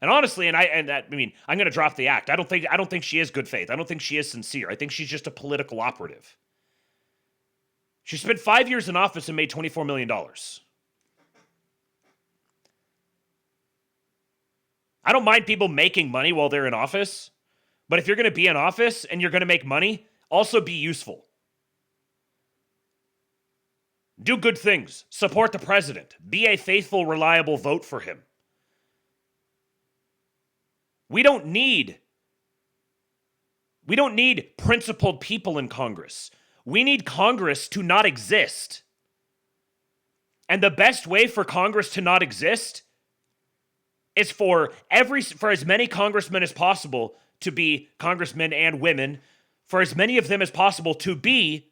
And honestly, I'm going to drop the act. I don't think she is good faith. I don't think she is sincere. I think she's just a political operative. She spent 5 years in office and made $24 million. I don't mind people making money while they're in office, but if you're going to be in office and you're going to make money, also be useful. Do good things. Support the president. Be a faithful, reliable vote for him. We don't need principled people in Congress. We need Congress to not exist. And the best way for Congress to not exist is for as many congressmen as possible to be congressmen and women, for as many of them as possible to be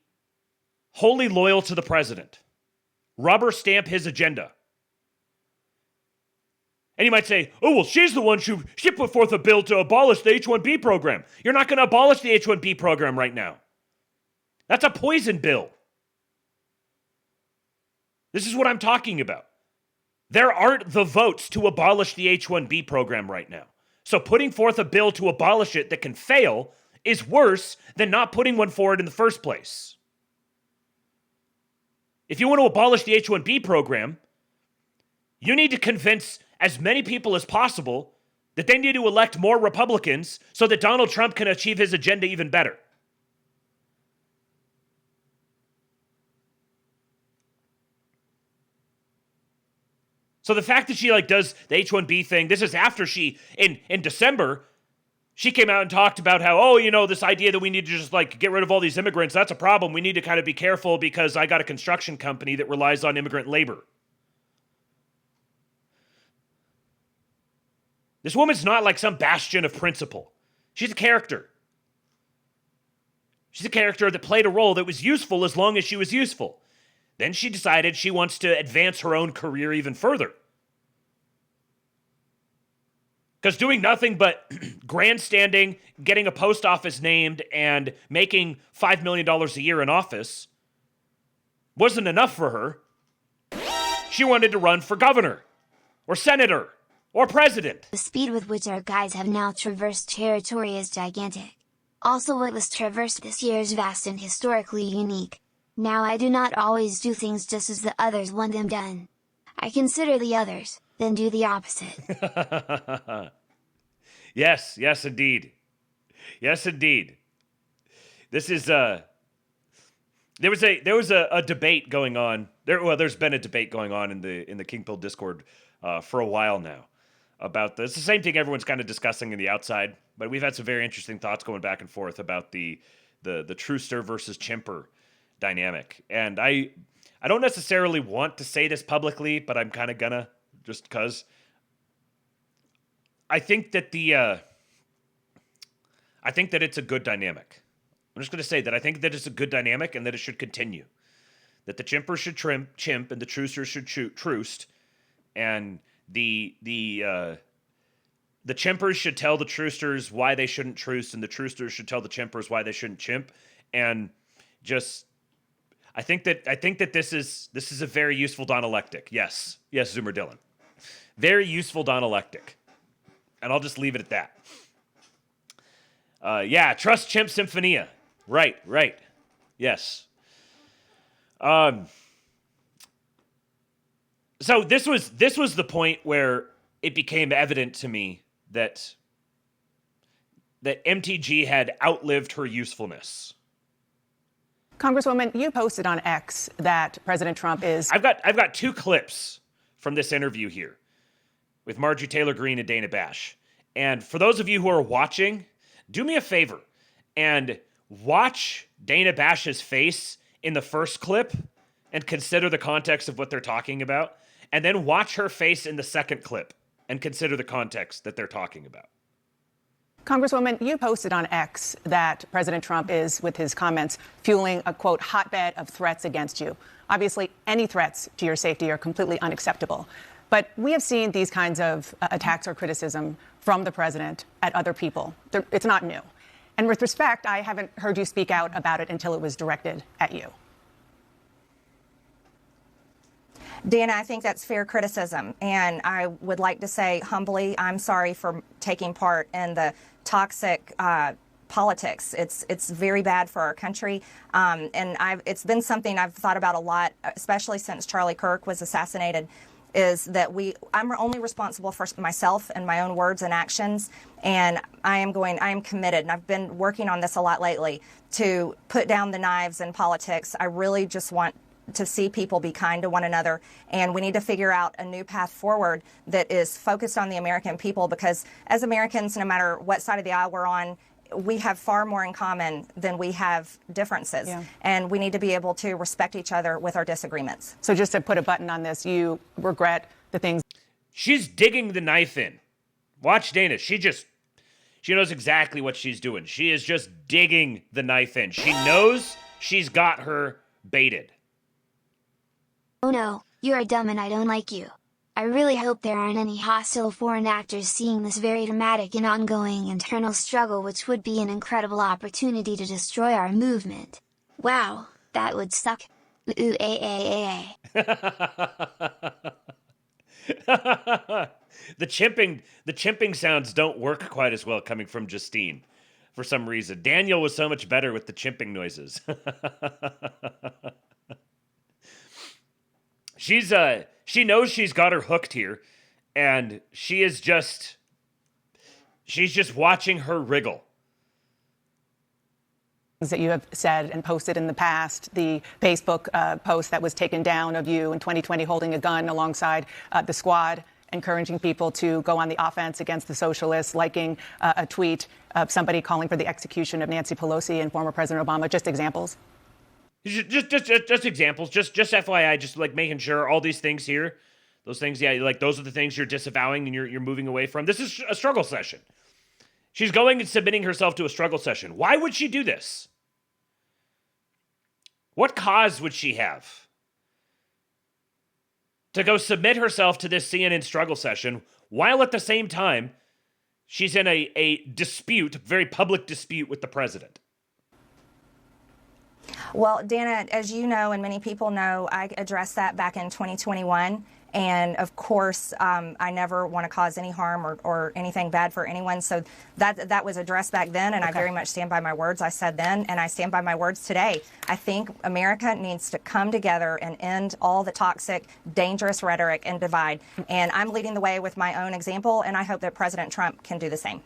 wholly loyal to the president. Rubber stamp his agenda. And you might say, oh, well, she's the one she put forth a bill to abolish the H-1B program. You're not going to abolish the H-1B program right now. That's a poison bill. This is what I'm talking about. There aren't the votes to abolish the H-1B program right now. So putting forth a bill to abolish it that can fail is worse than not putting one forward in the first place. If you want to abolish the H-1B program, you need to convince as many people as possible that they need to elect more Republicans so that Donald Trump can achieve his agenda even better. So the fact that she does the H-1B thing, this is after she, in December, she came out and talked about how, this idea that we need to just get rid of all these immigrants, that's a problem. We need to kind of be careful because I got a construction company that relies on immigrant labor. This woman's not like some bastion of principle. She's a character. She's a character that played a role that was useful as long as she was useful. Then she decided she wants to advance her own career even further. Because doing nothing but grandstanding, getting a post office named, and making $5 million a year in office wasn't enough for her. She wanted to run for governor, or senator, or president. The speed with which our guys have now traversed territory is gigantic. Also, what was traversed this year is vast and historically unique. Now I do not always do things just as the others want them done. I consider the others, then do the opposite. Yes, yes, indeed. Yes, indeed. This is there was a debate going on. There's been a debate going on in the King Pill Discord for a while now about this. It's the same thing everyone's kind of discussing in the outside, but we've had some very interesting thoughts going back and forth about the Truster versus Chimper dynamic. And I don't necessarily want to say this publicly, but I'm kind of gonna, just because I think that it's a good dynamic. I'm just going to say that I think that it's a good dynamic and that it should continue. That the Chimpers should chimp and the Trucers should truce, and the Chimpers should tell the Trucers why they shouldn't truce, and the Trucers should tell the Chimpers why they shouldn't chimp. And just, I think that this is a very useful dialectic. Yes, Zoomer Dylan, very useful dialectic. And I'll just leave it at that. Yeah, trust Chimp Symphonia. Right. Yes. So this was the point where it became evident to me that MTG had outlived her usefulness. Congresswoman, you posted on X that President Trump is... I've got two clips from this interview here with Marjorie Taylor Greene and Dana Bash. And for those of you who are watching, do me a favor and watch Dana Bash's face in the first clip and consider the context of what they're talking about. And then watch her face in the second clip and consider the context that they're talking about. Congresswoman, you posted on X that President Trump is, with his comments, fueling a, quote, hotbed of threats against you. Obviously, any threats to your safety are completely unacceptable. But we have seen these kinds of attacks or criticism from the president at other people. It's not new. And with respect, I haven't heard you speak out about it until it was directed at you. Dana, I think that's fair criticism. And I would like to say humbly, I'm sorry for taking part in the toxic politics. It's very bad for our country. And it's been something I've thought about a lot, especially since Charlie Kirk was assassinated, is that I'm only responsible for myself and my own words and actions. And I am committed, and I've been working on this a lot lately, to put down the knives in politics. I really just want to see people be kind to one another, and we need to figure out a new path forward that is focused on the American people, because as Americans, no matter what side of the aisle we're on, we have far more in common than we have differences. Yeah. And we need to be able to respect each other with our disagreements. So just to put a button on this, you regret the things... She's digging the knife in. Watch Dana. She knows exactly what she's doing. She is just digging the knife in. She knows she's got her baited. Oh no, you are dumb and I don't like you. I really hope there aren't any hostile foreign actors seeing this very dramatic and ongoing internal struggle, which would be an incredible opportunity to destroy our movement. Wow, that would suck. Ooh, The chimping sounds don't work quite as well coming from Justine for some reason. Daniel was so much better with the chimping noises. She knows she's got her hooked here, and she's just watching her wriggle. That you have said and posted in the past, the Facebook post that was taken down of you in 2020 holding a gun alongside the squad, encouraging people to go on the offense against the socialists, liking a tweet of somebody calling for the execution of Nancy Pelosi and former President Obama. Just examples. Just examples. Just FYI, just like making sure all these things here, those things, yeah, like those are the things you're disavowing and you're moving away from. This is a struggle session. She's going and submitting herself to a struggle session. Why would she do this? What cause would she have to go submit herself to this CNN struggle session while at the same time She's in a dispute, very public dispute with the president. Well, Dana, as you know, and many people know, I addressed that back in 2021. And of course, I never want to cause any harm or anything bad for anyone. So that was addressed back then, and I very much stand by my words I said then, and I stand by my words today. I think America needs to come together and end all the toxic, dangerous rhetoric and divide. And I'm leading the way with my own example, and I hope that President Trump can do the same.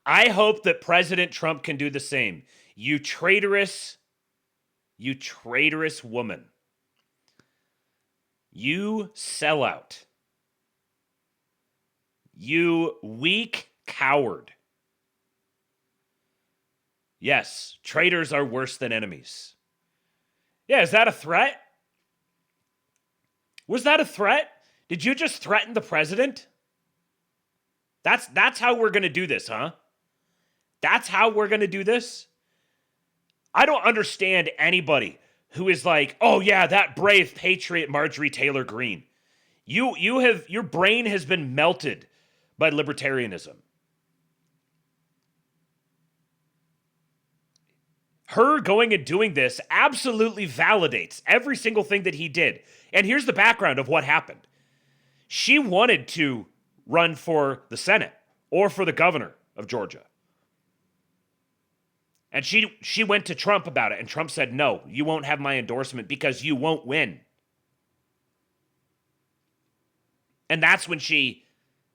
I hope that President Trump can do the same. You traitorous woman. You sellout. You weak coward. Yes, traitors are worse than enemies. Yeah, is that a threat? Was that a threat? Did you just threaten the president? That's how we're going to do this, huh? That's how we're going to do this? I don't understand anybody who is like, oh yeah, that brave patriot Marjorie Taylor Greene. Your brain has been melted by libertarianism. Her going and doing this absolutely validates every single thing that he did. And here's the background of what happened. She wanted to run for the Senate or for the governor of Georgia. And she went to Trump about it, and Trump said, no, you won't have my endorsement because you won't win. And that's when she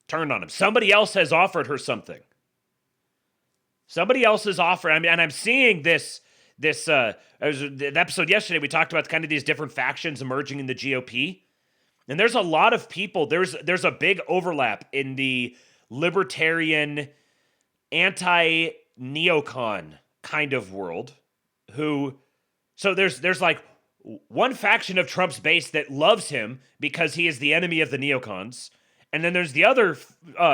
turned on him. Somebody else has offered her something. Somebody else has offered, and I'm seeing this the episode yesterday, we talked about kind of these different factions emerging in the GOP. And there's a lot of people, there's a big overlap in the libertarian, anti-neocon kind of world so there's like one faction of Trump's base that loves him because he is the enemy of the neocons. And then there's the other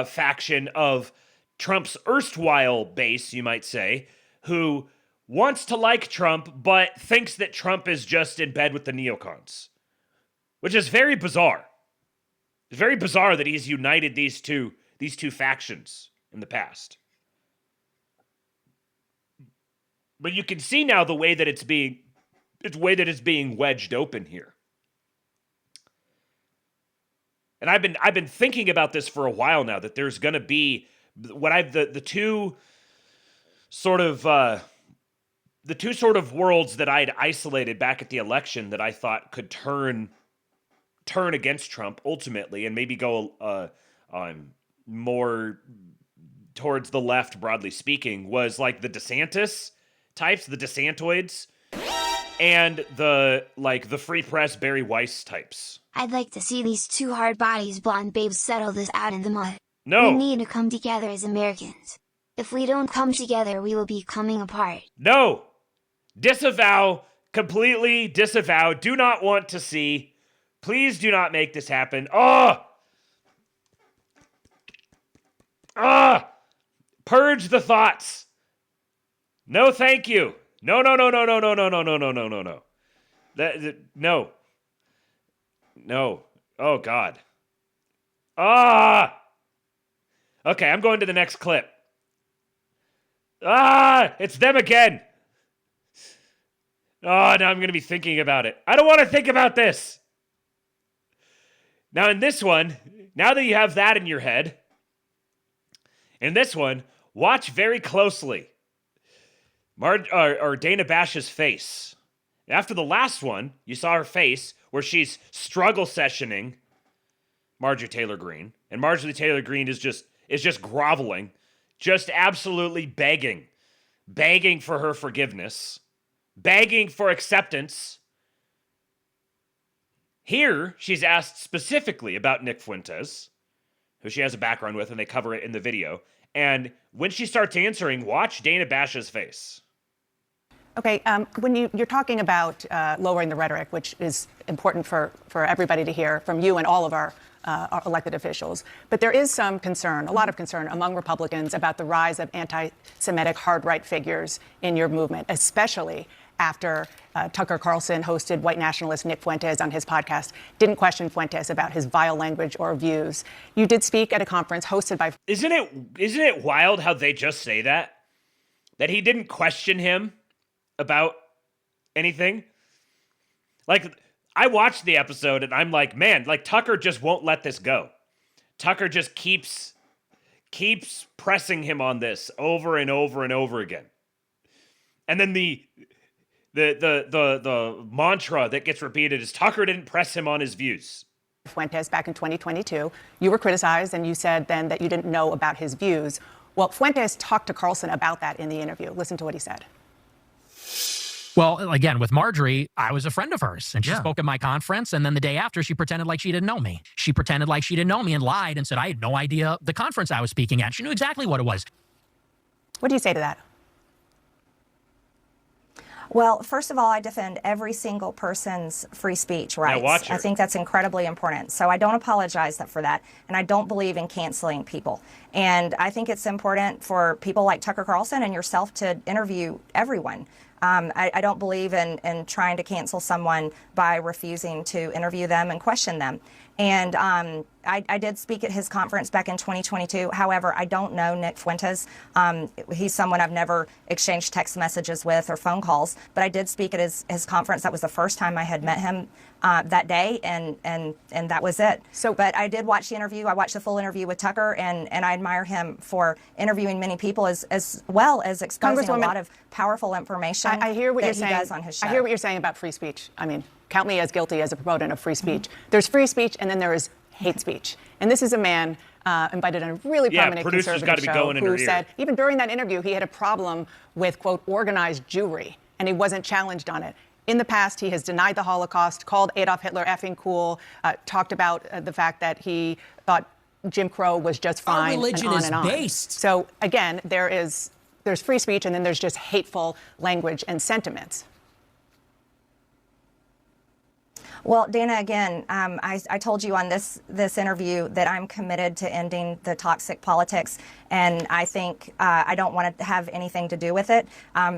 faction of Trump's erstwhile base, you might say, who wants to like Trump, but thinks that Trump is just in bed with the neocons, which is very bizarre. It's very bizarre that he's united these two factions in the past. But you can see now the way that it's being wedged open here. And I've been thinking about this for a while now, that there's going to be the two sort of worlds that I'd isolated back at the election that I thought could turn against Trump ultimately, and maybe go more towards the left, broadly speaking, was like the DeSantis types, the DeSantoids, and the Free Press Barry Weiss types. I'd like to see these two hard bodies blonde babes settle this out in the mud. No. We need to come together as Americans. If we don't come together, we will be coming apart. No. Disavow. Completely disavow. Do not want to see. Please do not make this happen. Purge the thoughts. No, thank you. No. No. No. Oh, God. Okay, I'm going to the next clip. It's them again. Now I'm going to be thinking about it. I don't want to think about this. Now, in this one, now that you have that in your head, in this one, watch very closely Dana Bash's face. After the last one, you saw her face where she's struggle sessioning Marjorie Taylor Greene, and Marjorie Taylor Greene is just groveling, just absolutely begging for her forgiveness, begging for acceptance. Here, she's asked specifically about Nick Fuentes, who she has a background with, and they cover it in the video. And when she starts answering, watch Dana Bash's face. Okay, when you're talking about lowering the rhetoric, which is important for everybody to hear from you and all of our elected officials, but there is some concern, a lot of concern among Republicans about the rise of anti-Semitic hard-right figures in your movement, especially after Tucker Carlson hosted white nationalist Nick Fuentes on his podcast, didn't question Fuentes about his vile language or views. You did speak at a conference hosted by... Isn't it wild how they just say that? That he didn't question him about anything? Like, I watched the episode and I'm like, man, like Tucker just won't let this go. Tucker just keeps pressing him on this over and over and over again. And then the mantra that gets repeated is Tucker didn't press him on his views. Fuentes back in 2022, you were criticized and you said then that you didn't know about his views. Well, Fuentes talked to Carlson about that in the interview. Listen to what he said. Well, again, with Marjorie, I was a friend of hers, and she spoke at my conference, and then the day after, she pretended like she didn't know me. She pretended like she didn't know me and lied and said I had no idea the conference I was speaking at. She knew exactly what it was. What do you say to that? Well, first of all, I defend every single person's free speech rights. I think that's incredibly important. So I don't apologize for that. And I don't believe in canceling people. And I think it's important for people like Tucker Carlson and yourself to interview everyone. I don't believe in trying to cancel someone by refusing to interview them and question them. And I did speak at his conference back in 2022. However, I don't know Nick Fuentes. He's someone I've never exchanged text messages with or phone calls. But I did speak at his conference. That was the first time I had met him that day, and that was it. But I did watch the interview. I watched the full interview with Tucker, and I admire him for interviewing many people as well as exposing a lot of powerful information I hear what that you're he saying. does on his show. I hear what you're saying about free speech. I mean, count me as guilty as a proponent of free speech. There's free speech, and then there is hate speech. And this is a man invited on a really prominent conservative show who said, even during that interview, he had a problem with, quote, organized Jewry, and he wasn't challenged on it. In the past, he has denied the Holocaust, called Adolf Hitler effing cool, talked about the fact that he thought Jim Crow was just fine. Our religion and on is and on. based. So again, there's free speech, and then there's just hateful language and sentiments. Well, Dana, again, I told you on this interview that I'm committed to ending the toxic politics, and I think I don't want to have anything to do with it.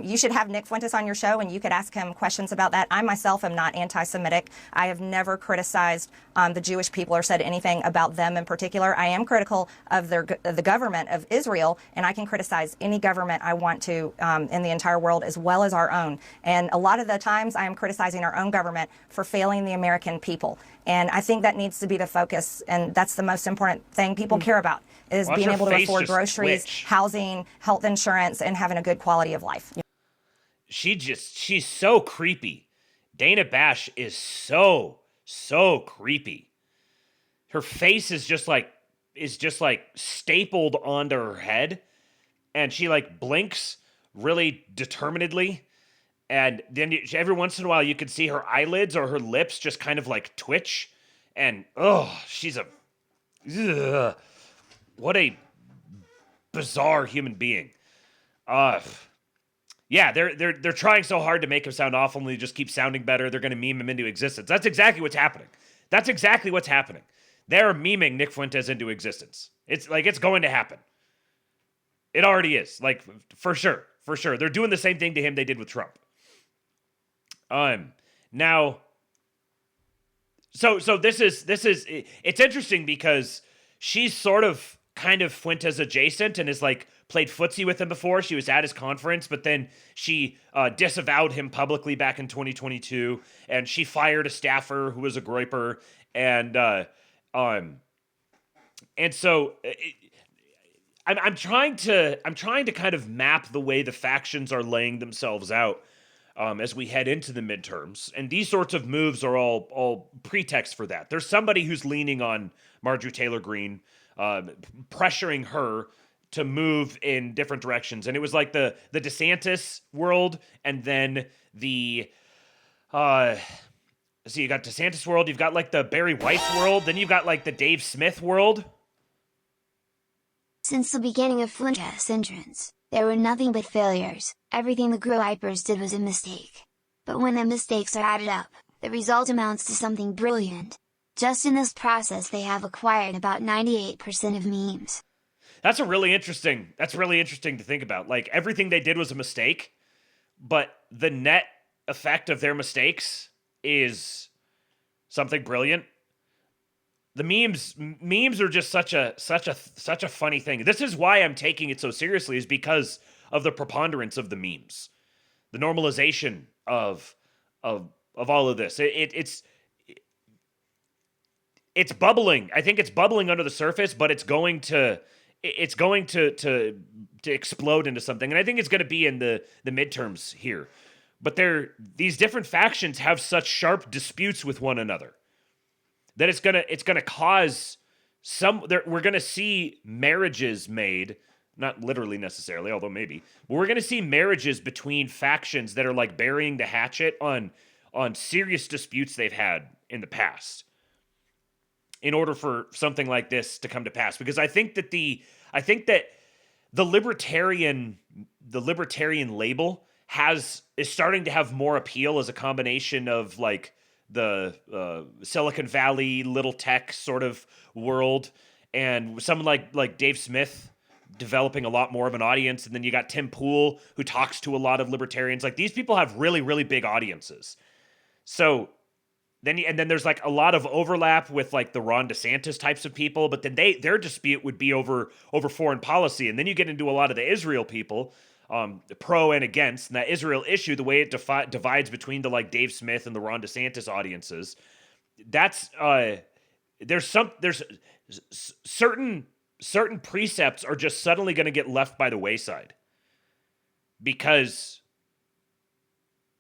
You should have Nick Fuentes on your show, and you could ask him questions about that. I myself am not anti-Semitic. I have never criticized the Jewish people or said anything about them in particular. I am critical of the government of Israel, and I can criticize any government I want to in the entire world as well as our own. And a lot of the times I am criticizing our own government for failing the American people. And I think that needs to be the focus, and that's the most important thing people care about, is being able to afford groceries, housing, health insurance, and having a good quality of life. She's so creepy. Dana Bash is so creepy. Her face is just like stapled onto her head, and she like blinks really determinedly. And then every once in a while, you could see her eyelids or her lips just kind of like twitch. And, she's what a bizarre human being. Yeah, they're trying so hard to make him sound awful, and they just keep sounding better. They're going to meme him into existence. That's exactly what's happening. They're memeing Nick Fuentes into existence. It's going to happen. It already is, like, for sure. They're doing the same thing to him they did with Trump. Now, so this is it's interesting because she's sort of kind of Fuentes adjacent and is like played footsie with him before. She was at his conference, but then she disavowed him publicly back in 2022, and she fired a staffer who was a groiper, and so I'm trying to kind of map the way the factions are laying themselves out as we head into the midterms. And these sorts of moves are all pretext for that. There's somebody who's leaning on Marjorie Taylor Greene, pressuring her to move in different directions. And it was like the DeSantis world, and then the so you got DeSantis world, you've got like the Barry Weiss world, then you've got like the Dave Smith world. Since the beginning of Fuentes' entrance, there were nothing but failures. Everything the Groypers did was a mistake. But when the mistakes are added up, the result amounts to something brilliant. Just in this process, they have acquired about 98% of memes. That's really interesting to think about. Like, everything they did was a mistake, but the net effect of their mistakes is something brilliant. The memes are just such a funny thing. This is why I'm taking it so seriously, is because of the preponderance of the memes, the normalization of all of this. It's bubbling. I think it's bubbling under the surface, but it's going to explode into something. And I think it's going to be in the midterms here. But these different factions have such sharp disputes with one another that it's gonna cause we're gonna see marriages made, not literally necessarily, although maybe, but we're gonna see marriages between factions that are like burying the hatchet on serious disputes they've had in the past, in order for something like this to come to pass. Because I think that the libertarian label is starting to have more appeal as a combination of like the Silicon Valley little tech sort of world, and someone like Dave Smith developing a lot more of an audience, and then you got Tim Pool, who talks to a lot of libertarians. Like, these people have really, really big audiences. So then there's like a lot of overlap with like the Ron DeSantis types of people, but then their dispute would be over foreign policy. And then you get into a lot of the Israel people, pro and against, and that Israel issue, the way it divides between the like Dave Smith and the Ron DeSantis audiences. That's there's certain precepts are just suddenly going to get left by the wayside, because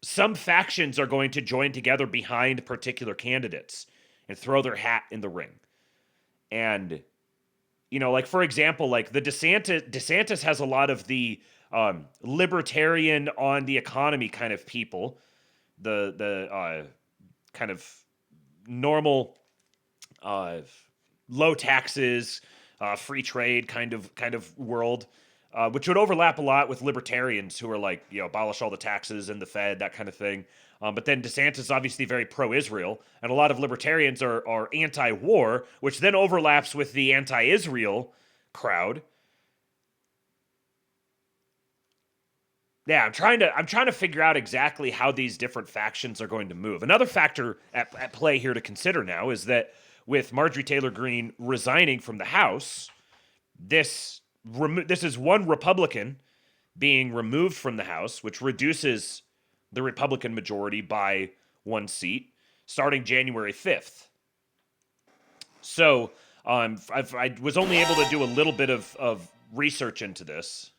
some factions are going to join together behind particular candidates and throw their hat in the ring. And, you know, like, for example, like the DeSantis has a lot of the libertarian on the economy kind of people, the kind of normal low taxes, free trade kind of world, which would overlap a lot with libertarians who are like, you know, abolish all the taxes and the Fed, that kind of thing. But then DeSantis is obviously very pro-Israel, and a lot of libertarians are anti-war, which then overlaps with the anti-Israel crowd. Yeah, I'm trying to figure out exactly how these different factions are going to move. Another factor at play here to consider now is that with Marjorie Taylor Greene resigning from the House, this is one Republican being removed from the House, which reduces the Republican majority by 1 seat, starting January 5th. So I was only able to do a little bit of research into this.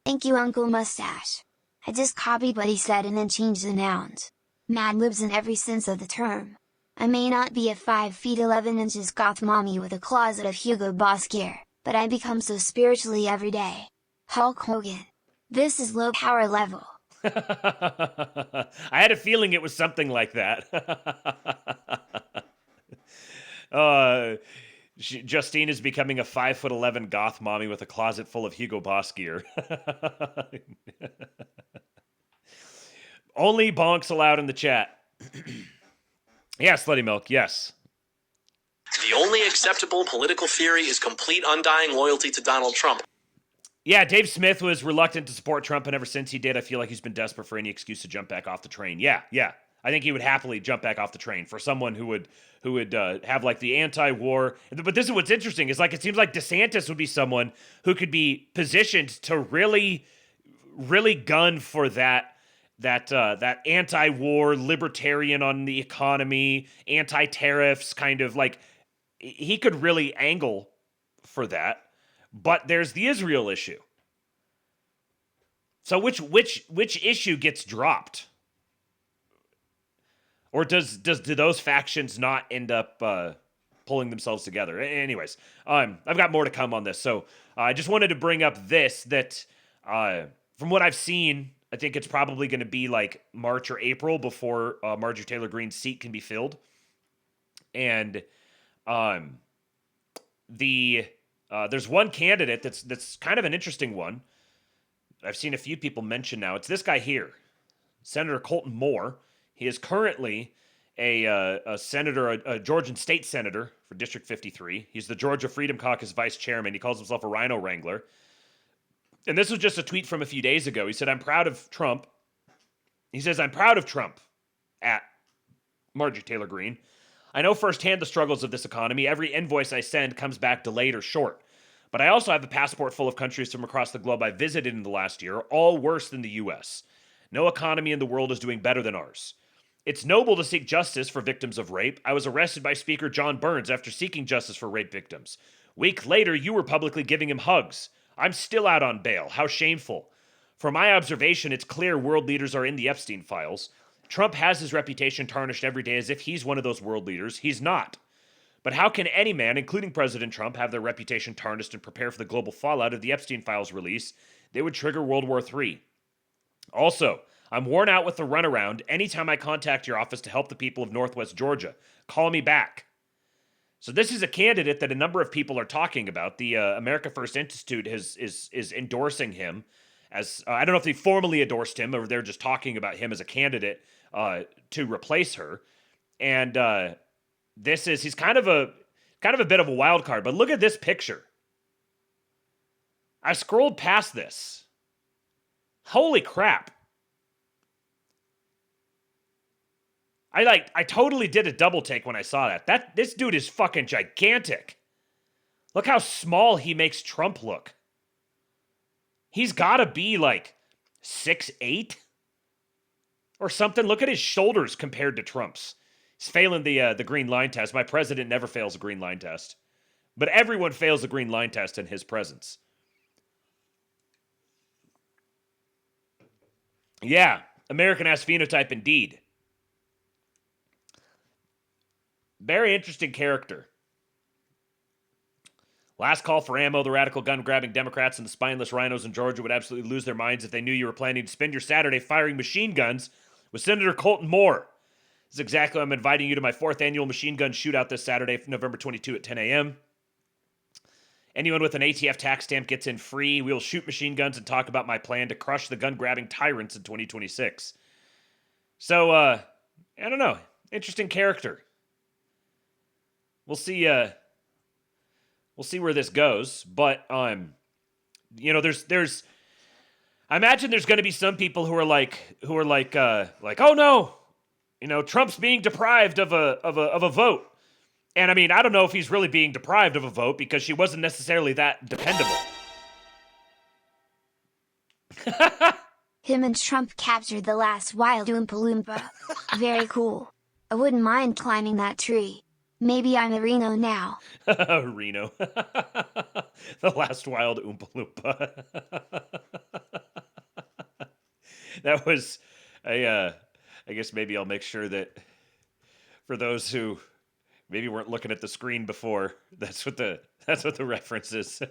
Thank you, Uncle Mustache. I just copied what he said and then changed the nouns. Mad libs in every sense of the term. I may not be a 5 feet 11 inches goth mommy with a closet of Hugo Boss gear, but I become so spiritually every day. Hulk Hogan. This is low power level. I had a feeling it was something like that. Justine is becoming a 5'11" goth mommy with a closet full of Hugo Boss gear. Only bonks allowed in the chat. Yes, Slutty Milk, yes. The only acceptable political theory is complete undying loyalty to Donald Trump. Yeah, Dave Smith was reluctant to support Trump, and ever since he did, I feel like he's been desperate for any excuse to jump back off the train. Yeah. I think he would happily jump back off the train for someone who would have like the anti-war. But this is what's interesting, is like it seems like DeSantis would be someone who could be positioned to really, really gun for that anti-war, libertarian on the economy, anti-tariffs kind of, like, he could really angle for that. But there's the Israel issue. So which issue gets dropped? Or do those factions not end up pulling themselves together? Anyways, I've got more to come on this. So I just wanted to bring up this, that from what I've seen, I think it's probably going to be like March or April before Marjorie Taylor Greene's seat can be filled. And there's one candidate that's kind of an interesting one. I've seen a few people mention now. It's this guy here, Senator Colton Moore. He is currently a senator, a Georgian state senator for District 53. He's the Georgia Freedom Caucus vice chairman. He calls himself a rhino wrangler. And this was just a tweet from a few days ago. He said, "I'm proud of Trump. He says, I'm proud of Trump, at Marjorie Taylor Greene. I know firsthand the struggles of this economy. Every invoice I send comes back delayed or short. But I also have a passport full of countries from across the globe I visited in the last year, all worse than the U.S. No economy in the world is doing better than ours. It's noble to seek justice for victims of rape. I was arrested by Speaker John Burns after seeking justice for rape victims. Week later, you were publicly giving him hugs. I'm still out on bail. How shameful. From my observation, it's clear world leaders are in the Epstein files. Trump has his reputation tarnished every day as if he's one of those world leaders. He's not. But how can any man, including President Trump, have their reputation tarnished and prepare for the global fallout of the Epstein files release? They would trigger World War III. Also, I'm worn out with the runaround. Anytime I contact your office to help the people of Northwest Georgia, call me back. So this is a candidate that a number of people are talking about. The America First Institute is endorsing him as I don't know if they formally endorsed him or they're just talking about him as a candidate to replace her. And he's kind of a bit of a wild card. But look at this picture. I scrolled past this. Holy crap. I totally did a double take when I saw that. This dude is fucking gigantic. Look how small he makes Trump look. He's got to be like 6'8" or something. Look at his shoulders compared to Trump's. He's failing the green line test. My president never fails a green line test. But everyone fails a green line test in his presence. Yeah, American-ass phenotype indeed. Very interesting character. Last call for ammo. The radical gun-grabbing Democrats and the spineless rhinos in Georgia would absolutely lose their minds if they knew you were planning to spend your Saturday firing machine guns with Senator Colton Moore. This is exactly why I'm inviting you to my 4th annual machine gun shootout this Saturday, November 22 at 10 a.m. Anyone with an ATF tax stamp gets in free. We will shoot machine guns and talk about my plan to crush the gun-grabbing tyrants in 2026. So, I don't know. Interesting character. We'll see. We'll see where this goes. But there's. I imagine there's going to be some people who are like, oh no, Trump's being deprived of a vote. And I mean, I don't know if he's really being deprived of a vote because she wasn't necessarily that dependable. Him and Trump captured the last wild Oompa Loompa. Very cool. I wouldn't mind climbing that tree. Maybe I'm a Reno now. Reno. The last wild Oompa Loompa. That was, I guess maybe I'll make sure that for those who maybe weren't looking at the screen before, that's what the reference is.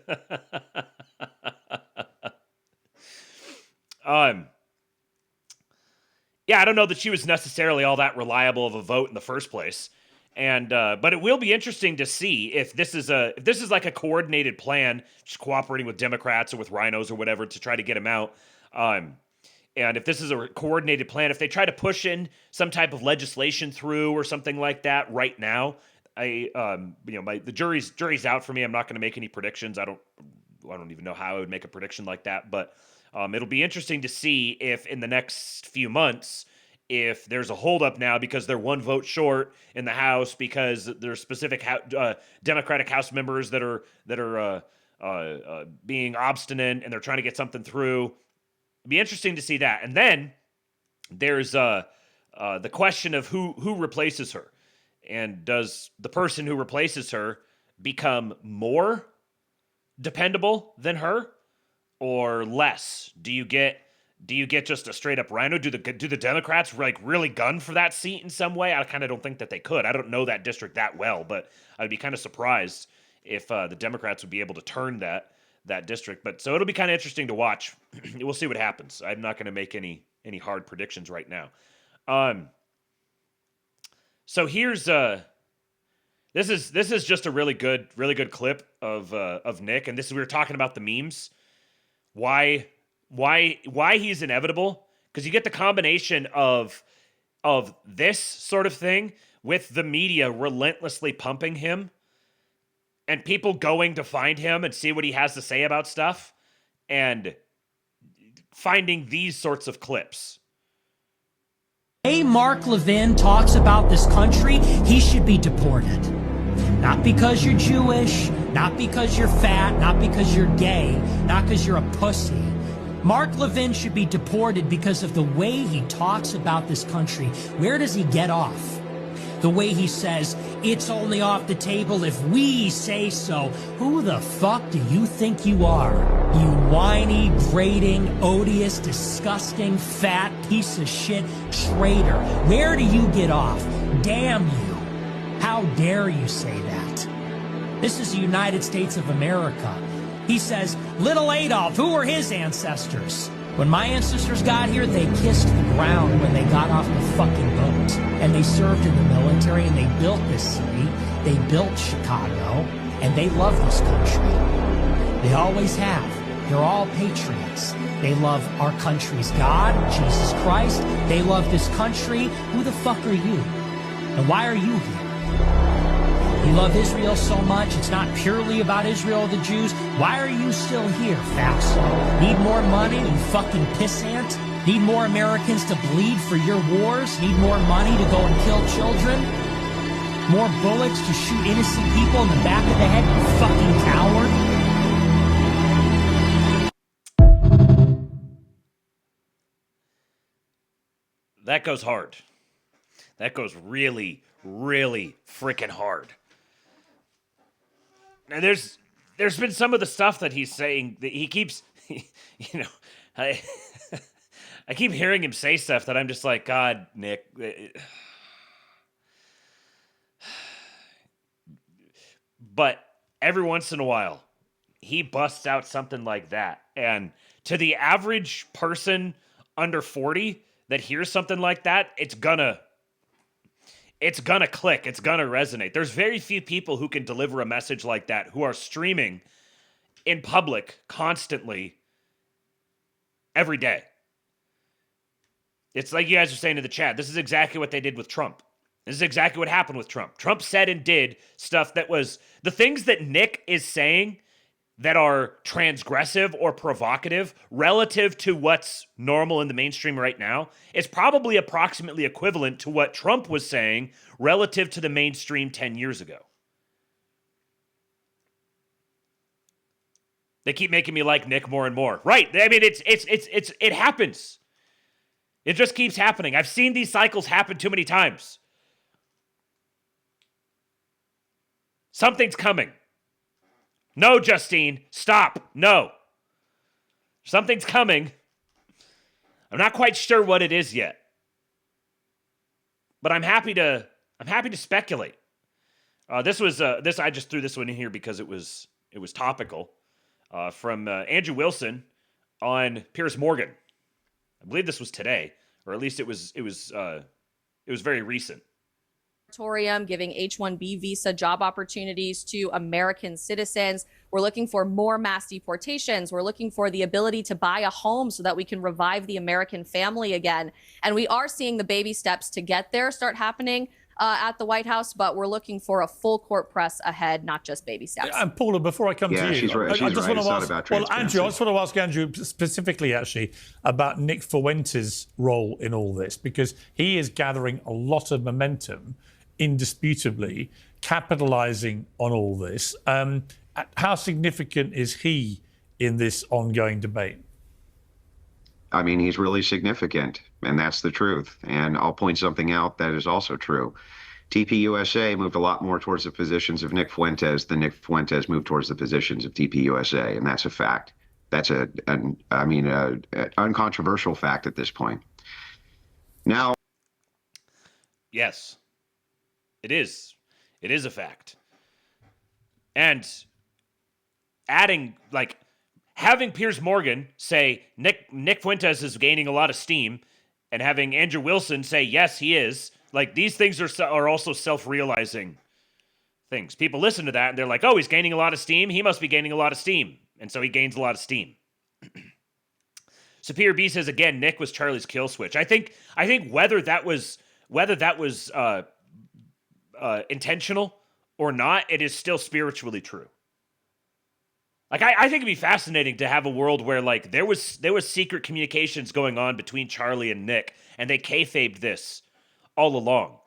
Yeah, I don't know that she was necessarily all that reliable of a vote in the first place. And but it will be interesting to see if this is like a coordinated plan, just cooperating with Democrats or with rhinos or whatever to try to get him out. And if this is a coordinated plan, if they try to push in some type of legislation through or something like that right now, the jury's out for me. I'm not going to make any predictions. I don't even know how I would make a prediction like that. But it'll be interesting to see if in the next few months, if there's a holdup now because they're one vote short in the House because there's specific Democratic House members that are being obstinate and they're trying to get something through. It'd be interesting to see that. And then there's the question of who replaces her, and does the person who replaces her become more dependable than her or less? Do you get just a straight up rhino? Do the Democrats like really gun for that seat in some way? I kind of don't think that they could. I don't know that district that well, but I'd be kind of surprised if the Democrats would be able to turn that district. But so it'll be kind of interesting to watch. We'll see what happens. I'm not going to make any hard predictions right now. So here's this is just a really good clip of Nick, and we were talking about the memes. Why he's inevitable? Because you get the combination of this sort of thing with the media relentlessly pumping him and people going to find him and see what he has to say about stuff and finding these sorts of clips. way Mark Levin talks about this country, he should be deported. Not because you're Jewish, not because you're fat, not because you're gay, not because you're a pussy. Mark Levin should be deported because of the way he talks about this country. Where does he get off? The way he says, it's only off the table if we say so. Who the fuck do you think you are? You whiny, grating, odious, disgusting, fat piece of shit traitor. Where do you get off? Damn you. How dare you say that? This is the United States of America. He says, little Adolf, who were his ancestors? When my ancestors got here, they kissed the ground when they got off the fucking boat. And they served in the military, and they built this city. They built Chicago, and they love this country. They always have. They're all patriots. They love our country's God, Jesus Christ. They love this country. Who the fuck are you? And why are you here? You love Israel so much, it's not purely about Israel or the Jews. Why are you still here, Fatso? Need more money, you fucking pissant? Need more Americans to bleed for your wars? Need more money to go and kill children? More bullets to shoot innocent people in the back of the head, you fucking coward? That goes hard. That goes really, really freaking hard. And there's been some of the stuff that he's saying that he keeps, I keep hearing him say stuff that I'm just like, God, Nick. But every once in a while, he busts out something like that. And to the average person under 40 that hears something like that, it's gonna click. It's gonna resonate. There's very few people who can deliver a message like that, who are streaming in public constantly every day. It's like you guys are saying in the chat. This is exactly what they did with Trump. This is exactly what happened with Trump. Trump said and did stuff that was the things that Nick is saying that are transgressive or provocative relative to what's normal in the mainstream right now is probably approximately equivalent to what Trump was saying relative to the mainstream 10 years ago. They keep making me like Nick more and more. Right. I mean, it happens. It just keeps happening. I've seen these cycles happen too many times. Something's coming. No, Justine, stop. No. Something's coming. I'm not quite sure what it is yet. But I'm happy to speculate. I just threw this one in here because it was topical. From Andrew Wilson on Piers Morgan. I believe this was today, or at least it was very recent. Giving H-1B visa job opportunities to American citizens. We're looking for more mass deportations. We're looking for the ability to buy a home so that we can revive the American family again. And we are seeing the baby steps to get there start happening at the White House, but we're looking for a full court press ahead, not just baby steps. And Paula, before I come to you, she's right. I just want to ask, Andrew, I just want to ask Andrew specifically, actually, about Nick Fuentes' role in all this, because he is gathering a lot of momentum, indisputably, capitalizing on all this. How significant is he in this ongoing debate? I mean, he's really significant, and that's the truth. And I'll point something out that is also true. TPUSA moved a lot more towards the positions of Nick Fuentes than Nick Fuentes moved towards the positions of TPUSA, and that's a fact. That's an uncontroversial fact at this point. Now, yes, it is. It is a fact. And adding, having Piers Morgan say Nick Fuentes is gaining a lot of steam, and having Andrew Wilson say yes, he is. These things are also self-realizing things. People listen to that and they're like, "Oh, he's gaining a lot of steam. He must be gaining a lot of steam," and so he gains a lot of steam. Superior B says again, Nick was Charlie's kill switch. I think whether that was intentional or not, it is still spiritually true. Like, I think it'd be fascinating to have a world where, like, there was secret communications going on between Charlie and Nick, and they kayfabed this all along,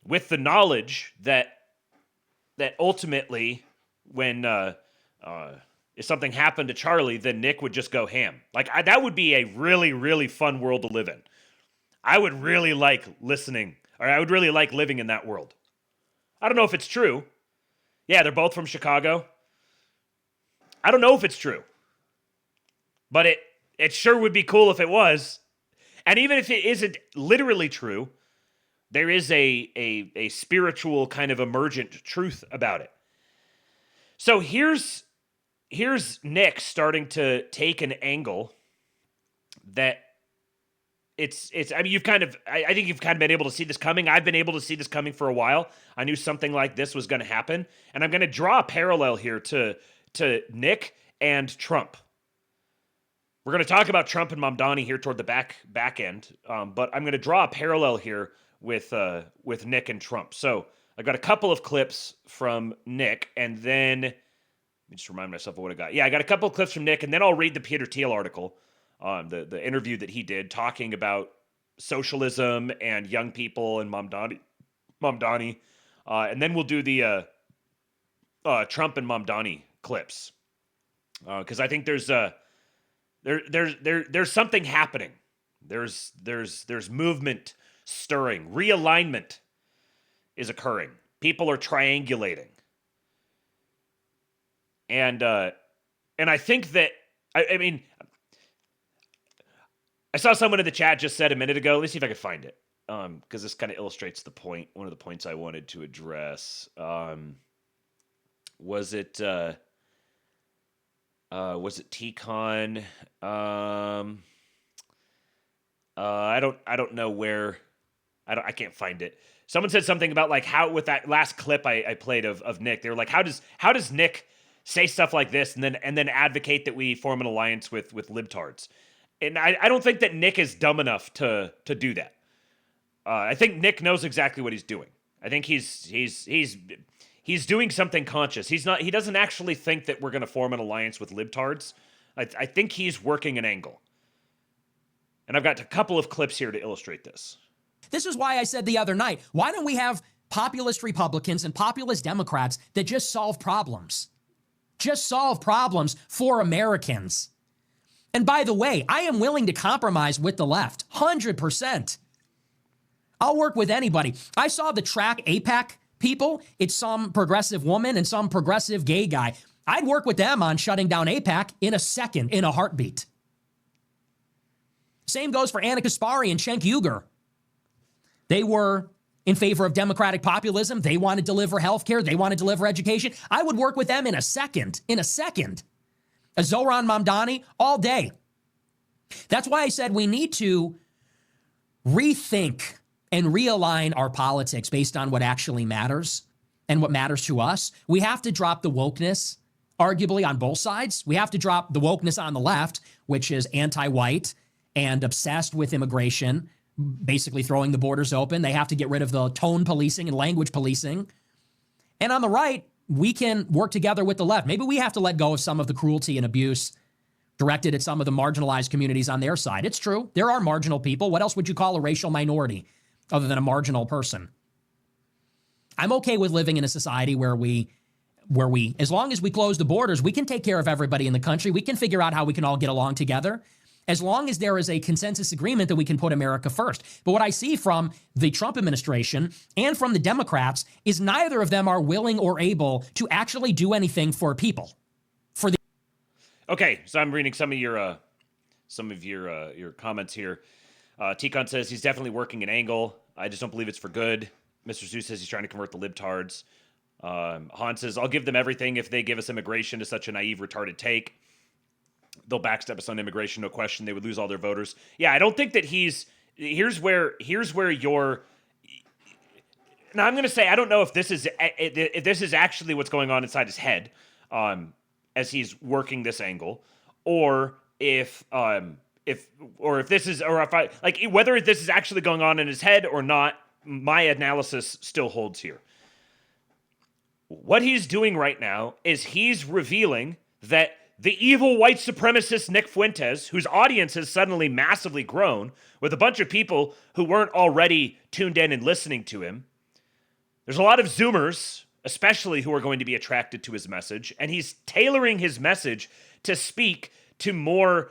with the knowledge that ultimately, when if something happened to Charlie, then Nick would just go ham. Like, that would be a really, really fun world to live in. I would really like listening, or I would really like living in that world. I don't know if it's true. Yeah, they're both from Chicago. I don't know if it's true. But it sure would be cool if it was. And even if it isn't literally true, there is a spiritual kind of emergent truth about it. So here's Nick starting to take an angle that it's I mean, I think you've kind of been able to see this coming. I've been able to see this coming for a while. I knew something like this was going to happen, and I'm going to draw a parallel here to Nick and Trump. We're going to talk about Trump and MAMDANI here toward the back end, but I'm going to draw a parallel here with Nick and Trump. So I've got a couple of clips from Nick, and then let me just remind myself of what I got. Yeah, I got a couple of clips from Nick, and then I'll read the Peter Thiel article, the interview that he did talking about socialism and young people and MAMDANI, and then we'll do the Trump and MAMDANI clips, because I think there's something happening. There's movement stirring. Realignment is occurring. People are triangulating, and I think that I mean, I saw someone in the chat just said a minute ago. Let me see if I can find it, because this kind of illustrates the point. One of the points I wanted to address. Was it T-Con? I don't know where. I can't find it. Someone said something about like how with that last clip I played of Nick. They were like, how does Nick say stuff like this and then advocate that we form an alliance with libtards? And I don't think that Nick is dumb enough to do that. I think Nick knows exactly what he's doing. I think he's doing something conscious. He doesn't actually think that we're going to form an alliance with libtards. I think he's working an angle. And I've got a couple of clips here to illustrate this. This is why I said the other night, why don't we have populist Republicans and populist Democrats that just solve problems? Just solve problems for Americans. And by the way, I am willing to compromise with the left, 100%. I'll work with anybody. I saw the track AIPAC people. It's some progressive woman and some progressive gay guy. I'd work with them on shutting down AIPAC in a second, in a heartbeat. Same goes for Anna Kaspari and Cenk Uygur. They were in favor of democratic populism. They want to deliver healthcare. They want to deliver education. I would work with them in a second. A Zohran Mamdani all day. That's why I said we need to rethink and realign our politics based on what actually matters and what matters to us. We have to drop the wokeness, arguably on both sides. We have to drop the wokeness on the left, which is anti-white and obsessed with immigration, basically throwing the borders open. They have to get rid of the tone policing and language policing. And on the right, we can work together with the left. Maybe we have to let go of some of the cruelty and abuse directed at some of the marginalized communities on their side. It's true. There are marginal people. What else would you call a racial minority other than a marginal person? I'm okay with living in a society where we, as long as we close the borders, we can take care of everybody in the country. We can figure out how we can all get along together, as long as there is a consensus agreement that we can put America first. But what I see from the Trump administration and from the Democrats is neither of them are willing or able to actually do anything for people. Okay, so I'm reading some of your comments here. T-Con says he's definitely working an angle. I just don't believe it's for good. Mr. Zeus says he's trying to convert the libtards. Han says, I'll give them everything if they give us immigration to such a naive, retarded take. They'll backstep us on immigration, no question. They would lose all their voters. Yeah, I don't think that here's where you're. Now I'm going to say I don't know if this is actually what's going on inside his head, as he's working this angle, or if this is, or if I like whether this is actually going on in his head or not. My analysis still holds here. What he's doing right now is he's revealing that the evil white supremacist Nick Fuentes, whose audience has suddenly massively grown with a bunch of people who weren't already tuned in and listening to him, there's a lot of Zoomers, especially, who are going to be attracted to his message, and he's tailoring his message to speak to more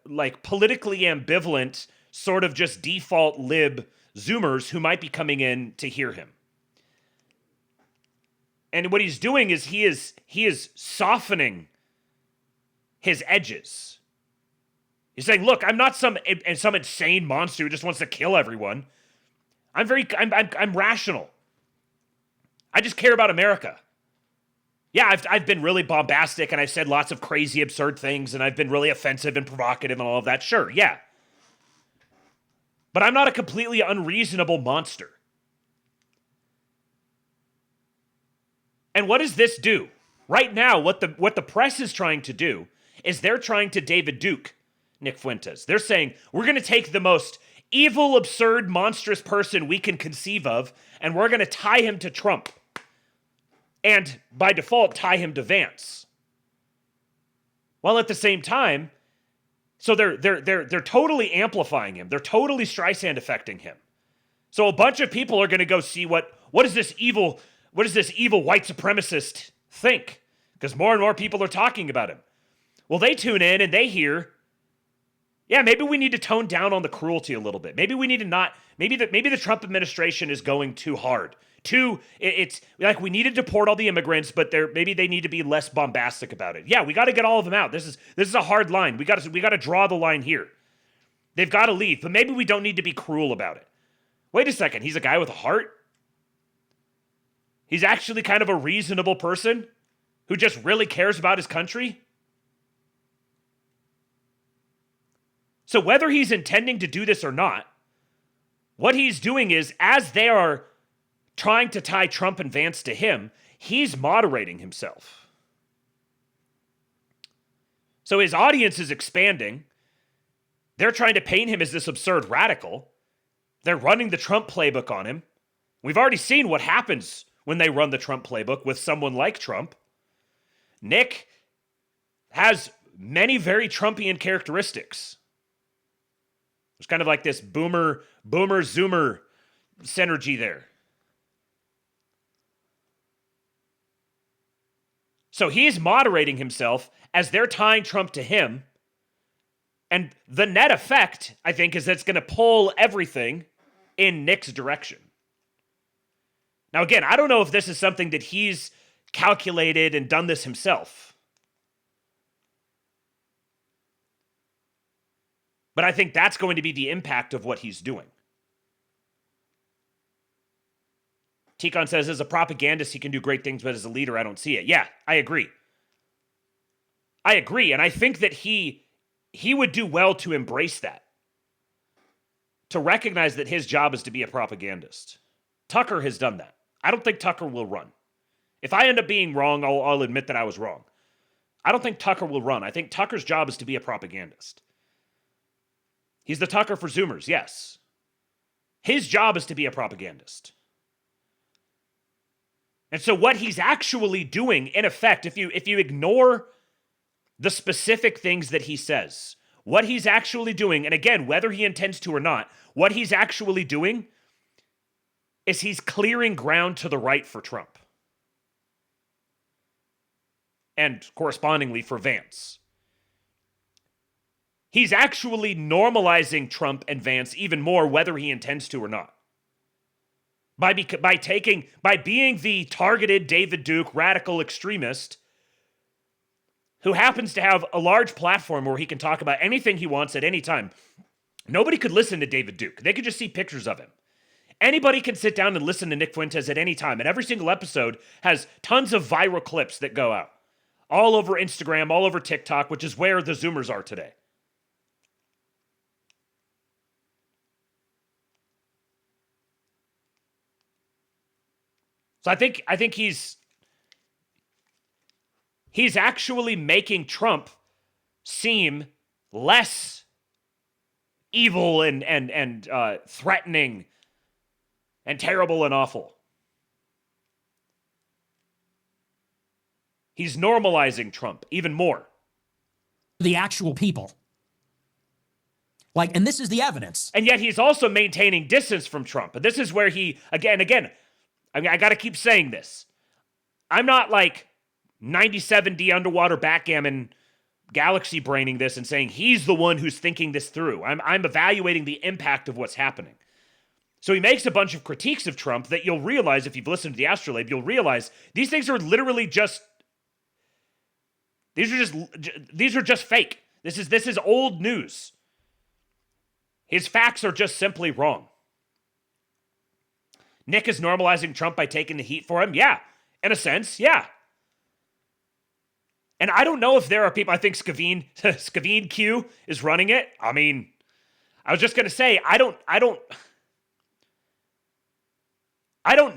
like politically ambivalent, sort of just default lib Zoomers who might be coming in to hear him. And what he's doing is he is softening his edges. He's saying, "Look, I'm not some insane monster who just wants to kill everyone. I'm rational. I just care about America. Yeah, I've been really bombastic and I've said lots of crazy, absurd things and I've been really offensive and provocative and all of that. Sure, yeah. But I'm not a completely unreasonable monster." And what does this do? Right now, what the press is trying to do is they're trying to David Duke Nick Fuentes. They're saying, we're going to take the most evil, absurd, monstrous person we can conceive of, and we're going to tie him to Trump. And by default, tie him to Vance. While at the same time, so they're totally amplifying him. They're totally Streisand affecting him. So a bunch of people are going to go see what does this evil white supremacist think? Because more and more people are talking about him. Well, they tune in and they hear, yeah, maybe we need to tone down on the cruelty a little bit. Maybe we need to not, maybe the Trump administration is going too hard. It's like we need to deport all the immigrants, but maybe they need to be less bombastic about it. Yeah, we got to get all of them out. This is a hard line. We got to draw the line here. They've got to leave, but maybe we don't need to be cruel about it. Wait a second, he's a guy with a heart? He's actually kind of a reasonable person who just really cares about his country? So whether he's intending to do this or not, what he's doing is, as they are trying to tie Trump and Vance to him, he's moderating himself. So his audience is expanding. They're trying to paint him as this absurd radical. They're running the Trump playbook on him. We've already seen what happens when they run the Trump playbook with someone like Trump. Nick has many very Trumpian characteristics. There's kind of like this boomer zoomer synergy there. So he's moderating himself as they're tying Trump to him. And the net effect, I think, is that it's going to pull everything in Nick's direction. Now, again, I don't know if this is something that he's calculated and done this himself. But I think that's going to be the impact of what he's doing. Tikon says, as a propagandist, he can do great things, but as a leader, I don't see it. Yeah, I agree. And I think that he would do well to embrace that. To recognize that his job is to be a propagandist. Tucker has done that. I don't think Tucker will run. If I end up being wrong, I'll admit that I was wrong. I don't think Tucker will run. I think Tucker's job is to be a propagandist. He's the Tucker for Zoomers, yes. His job is to be a propagandist. And so what he's actually doing, in effect, if you ignore the specific things that he says, what he's actually doing, and again, whether he intends to or not, what he's actually doing is he's clearing ground to the right for Trump. And correspondingly for Vance. He's actually normalizing Trump and Vance even more, whether he intends to or not. By being the targeted David Duke radical extremist who happens to have a large platform where he can talk about anything he wants at any time. Nobody could listen to David Duke. They could just see pictures of him. Anybody can sit down and listen to Nick Fuentes at any time, and every single episode has tons of viral clips that go out. All over Instagram, all over TikTok, which is where the Zoomers are today. So I think he's actually making Trump seem less evil and threatening and terrible and awful. He's normalizing Trump even more. The actual people. Like, and this is the evidence. And yet he's also maintaining distance from Trump. But this is where he, again, I got to keep saying this. I'm not like 97D underwater backgammon galaxy braining this and saying he's the one who's thinking this through. I'm evaluating the impact of what's happening. So he makes a bunch of critiques of Trump that you'll realize, if you've listened to the Astrolabe, you'll realize these things are literally just, these are just fake. This is old news. His facts are just simply wrong. Nick is normalizing Trump by taking the heat for him. Yeah, in a sense, yeah. And I don't know if there are people, I think Scavine Q is running it. I mean, I was just going to say, I don't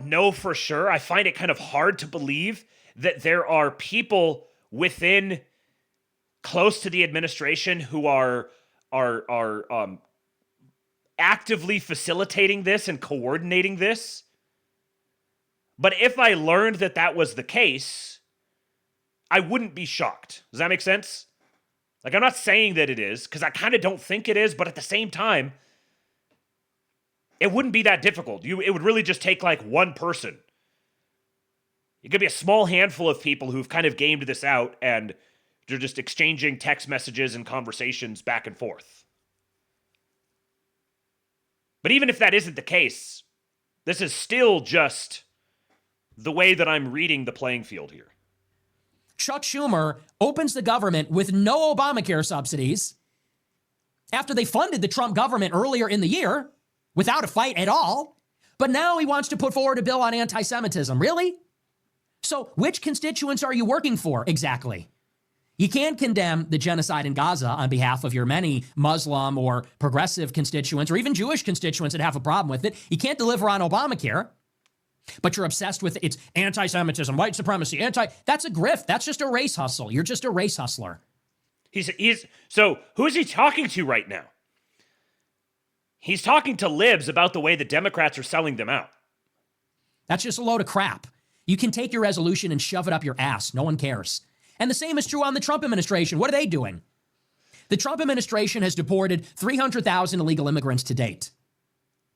know for sure. I find it kind of hard to believe that there are people within close to the administration who are actively facilitating this and coordinating this. But if I learned that that was the case, I wouldn't be shocked. Does that make sense? Like, I'm not saying that it is, because I kind of don't think it is, but at the same time, it wouldn't be that difficult. It would really just take like one person. It could be a small handful of people who've kind of gamed this out and they're just exchanging text messages and conversations back and forth. But even if that isn't the case, this is still just the way that I'm reading the playing field here. Chuck Schumer opens the government with no Obamacare subsidies after they funded the Trump government earlier in the year without a fight at all. But now he wants to put forward a bill on anti-Semitism. Really? So which constituents are you working for exactly? You can't condemn the genocide in Gaza on behalf of your many Muslim or progressive constituents or even Jewish constituents that have a problem with it. You can't deliver on Obamacare, but you're obsessed with it's anti-Semitism, white supremacy, that's a grift. That's just a race hustle. You're just a race hustler. So who is he talking to right now? He's talking to libs about the way the Democrats are selling them out. That's just a load of crap. You can take your resolution and shove it up your ass. No one cares. And the same is true on the Trump administration. What are they doing? The Trump administration has deported 300,000 illegal immigrants to date.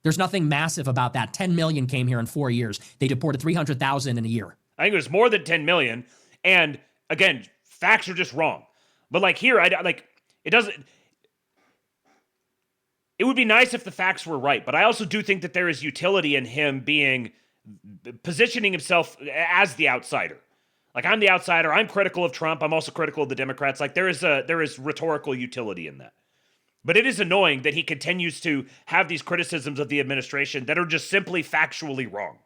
There's nothing massive about that. 10 million came here in 4 years. They deported 300,000 in a year. I think it was more than 10 million. And again, facts are just wrong. But like here, it doesn't. It would be nice if the facts were right, but I also do think that there is utility in him positioning himself as the outsider. Like, I'm the outsider. I'm critical of Trump. I'm also critical of the Democrats. Like, there is rhetorical utility in that. But it is annoying that he continues to have these criticisms of the administration that are just simply factually wrong.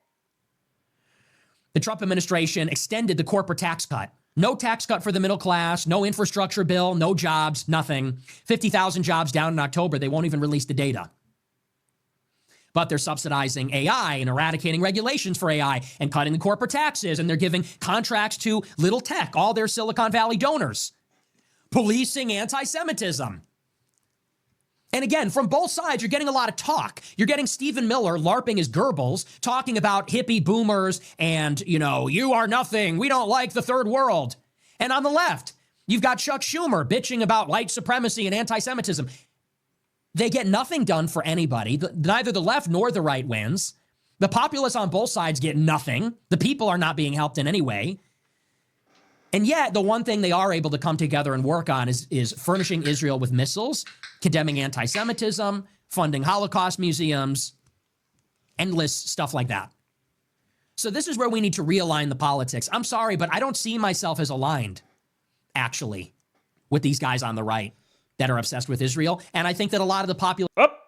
The Trump administration extended the corporate tax cut. No tax cut for the middle class, no infrastructure bill, no jobs, nothing. 50,000 jobs down in October. They won't even release the data. But they're subsidizing AI and eradicating regulations for AI and cutting the corporate taxes. And they're giving contracts to little tech, all their Silicon Valley donors, policing anti-Semitism. And again, from both sides, you're getting a lot of talk. You're getting Stephen Miller LARPing his Goebbels, talking about hippie boomers and, you are nothing. We don't like the third world. And on the left, you've got Chuck Schumer bitching about white supremacy and anti-Semitism. They get nothing done for anybody. Neither the left nor the right wins. The populists on both sides get nothing. The people are not being helped in any way. And yet, the one thing they are able to come together and work on is furnishing Israel with missiles, condemning anti-Semitism, funding Holocaust museums, endless stuff like that. So this is where we need to realign the politics. I'm sorry, but I don't see myself as aligned, actually, with these guys on the right that are obsessed with Israel. And I think that a lot of the popular... Up!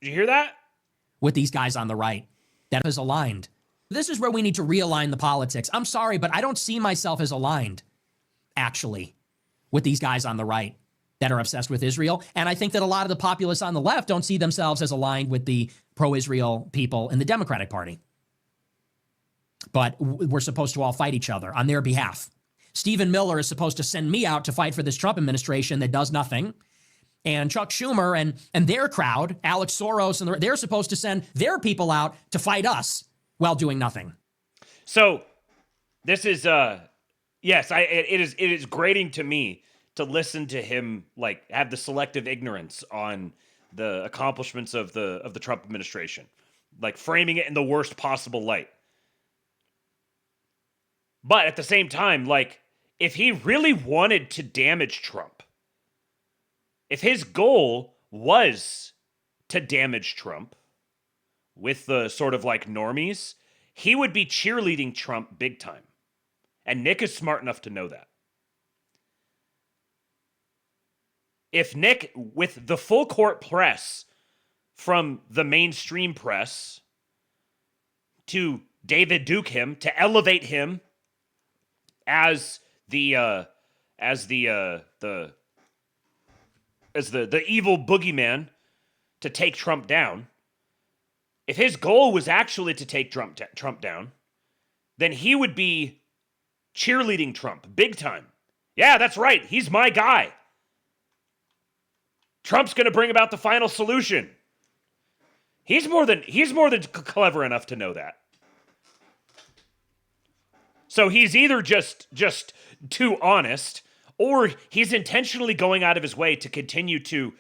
Did you hear that? With these guys on the right that is aligned. This is where we need to realign the politics. I'm sorry, but I don't see myself as aligned, actually, with these guys on the right that are obsessed with Israel. And I think that a lot of the populists on the left don't see themselves as aligned with the pro-Israel people in the Democratic Party. But we're supposed to all fight each other on their behalf. Stephen Miller is supposed to send me out to fight for this Trump administration that does nothing. And Chuck Schumer and their crowd, Alex Soros, they're supposed to send their people out to fight us while doing nothing. So This is yes, it is grating to me to listen to him like have the selective ignorance on the accomplishments of the Trump administration, like framing it in the worst possible light. But at the same time, like if he really wanted to damage Trump, if his goal was to damage Trump with the sort of like normies, he would be cheerleading Trump big time. And Nick is smart enough to know that. If Nick, with the full court press from the mainstream press to David Duke him, to elevate him as the evil boogeyman to take Trump down, if his goal was actually to take Trump down, then he would be cheerleading Trump big time. Yeah, that's right. He's my guy. Trump's going to bring about the final solution. He's more than clever enough to know that. So he's either just too honest, or he's intentionally going out of his way to continue to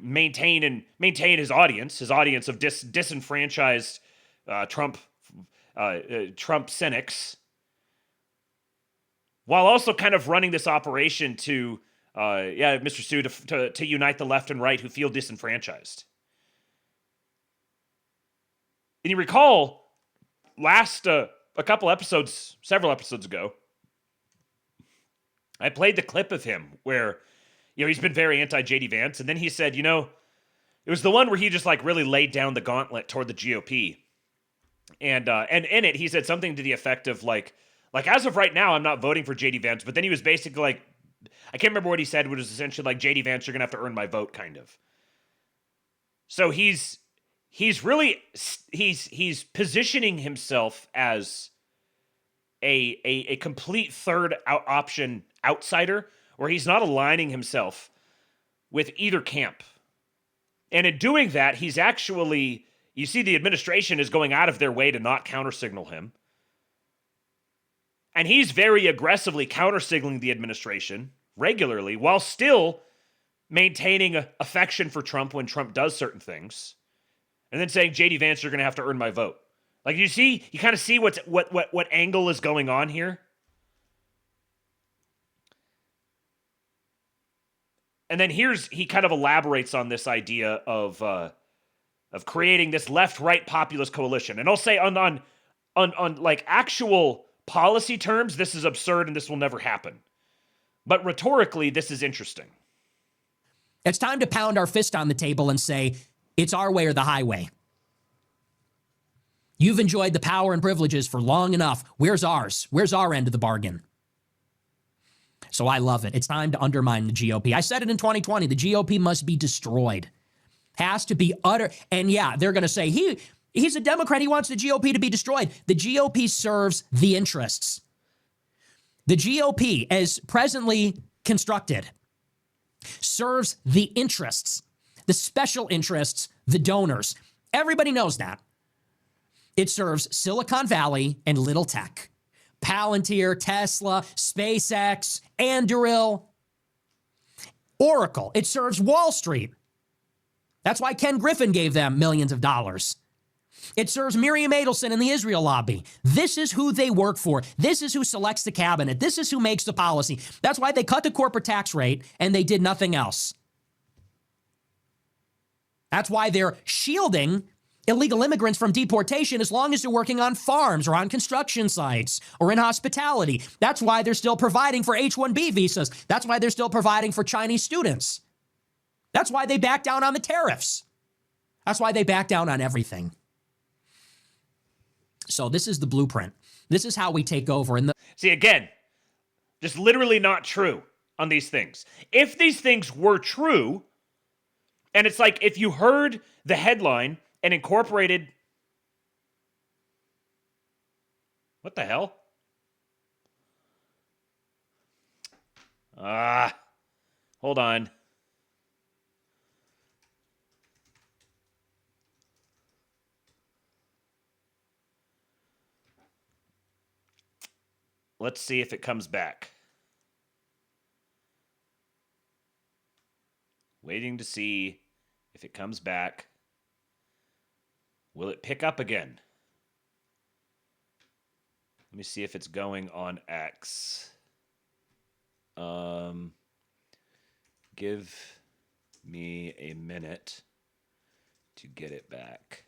maintain his audience of disenfranchised Trump cynics, while also kind of running this operation to Mr. Sue, to unite the left and right who feel disenfranchised. And you recall several episodes ago, I played the clip of him where, he's been very anti-JD Vance, and then he said, it was the one where he just like really laid down the gauntlet toward the GOP. And in it, he said something to the effect of like as of right now, I'm not voting for JD Vance, but then he was basically like, I can't remember what he said, but it was essentially like, JD Vance, you're going to have to earn my vote, kind of. So he's positioning himself as a complete third option outsider, where he's not aligning himself with either camp. And in doing that, he's actually, you see the administration is going out of their way to not countersignal him. And he's very aggressively countersignaling the administration regularly, while still maintaining affection for Trump when Trump does certain things. And then saying, JD Vance, you're going to have to earn my vote. Like, you kind of see what angle is going on here. And then he kind of elaborates on this idea of creating this left-right populist coalition. And I'll say on like actual policy terms, this is absurd and this will never happen. But rhetorically, this is interesting. It's time to pound our fist on the table and say, it's our way or the highway. You've enjoyed the power and privileges for long enough. Where's ours? Where's our end of the bargain? So I love it. It's time to undermine the GOP. I said it in 2020. The GOP must be destroyed. Has to be utter. And yeah, they're going to say, he's a Democrat. He wants the GOP to be destroyed. The GOP serves the interests. The GOP, as presently constructed, serves the interests, the special interests, the donors. Everybody knows that. It serves Silicon Valley and little tech. Palantir, Tesla, SpaceX, Anduril, Oracle. It serves Wall Street. That's why Ken Griffin gave them millions of dollars. It serves Miriam Adelson and the Israel lobby. This is who they work for. This is who selects the cabinet. This is who makes the policy. That's why they cut the corporate tax rate and they did nothing else. That's why they're shielding illegal immigrants from deportation as long as they're working on farms or on construction sites or in hospitality. That's why they're still providing for H-1B visas. That's why they're still providing for Chinese students. That's why they back down on the tariffs. That's why they back down on everything. So this is the blueprint. This is how we take over. See, again, just literally not true on these things. If these things were true, and it's like if you heard the headline and incorporated... What the hell? Hold on. Let's see if it comes back. Waiting to see if it comes back. Will it pick up again? Let me see if it's going on X. Give me a minute to get it back.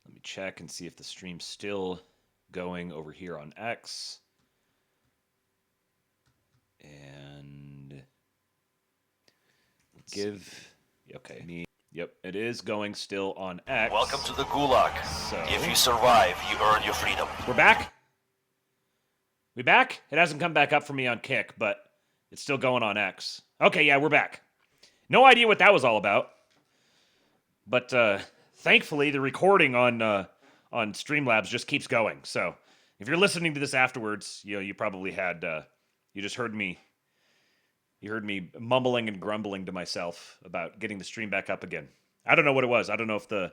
Let me check and see if the stream's still going over here on X. And give, okay, me. Yep, it is going still on X. Welcome to the Gulag. So, if you survive, you earn your freedom. We're back? We back? It hasn't come back up for me on Kick, but it's still going on X. Okay, yeah, we're back. No idea what that was all about. But thankfully, the recording on Streamlabs just keeps going. So if you're listening to this afterwards, you probably had, you just heard me. You heard me mumbling and grumbling to myself about getting the stream back up again. I don't know what it was. I don't know if I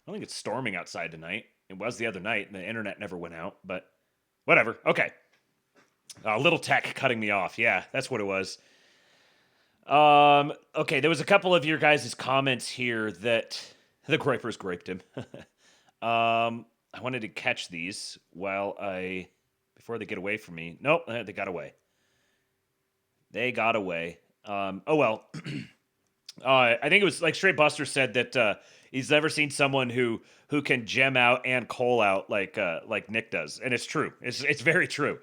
don't think it's storming outside tonight. It was the other night, and the internet never went out, but whatever. Okay. A little tech cutting me off. Yeah, that's what it was. Okay, there was a couple of your guys' comments here that the Groypers graped him. I wanted to catch these before they get away from me. Nope, they got away. They got away. Oh, well. I think it was like Straight Buster said that he's never seen someone who can gem out and coal out like Nick does. And it's true. It's very true.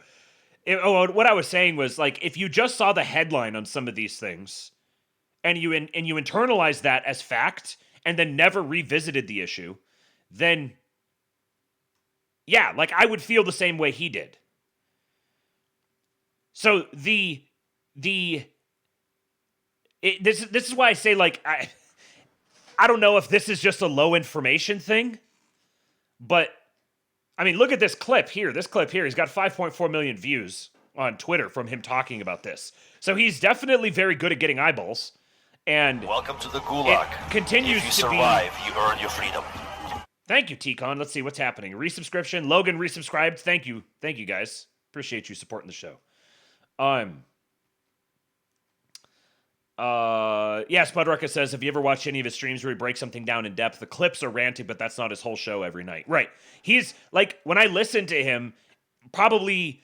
What I was saying was, like, if you just saw the headline on some of these things and you internalize that as fact and then never revisited the issue, then, yeah, like, I would feel the same way he did. So this is why I say, like, I don't know if this is just a low information thing, but I mean, look at this clip here. This clip here, he's got 5.4 million views on Twitter from him talking about this. So he's definitely very good at getting eyeballs. And welcome to the Gulag. It continues if you to survive, you earn your freedom. Thank you, T-Con. Let's see what's happening. Resubscription. Logan resubscribed. Thank you. Thank you, guys. Appreciate you supporting the show. Yeah, Spudrucka says, have you ever watched any of his streams where he breaks something down in depth? The clips are ranting, but that's not his whole show every night. Right. He's, like, when I listen to him, probably,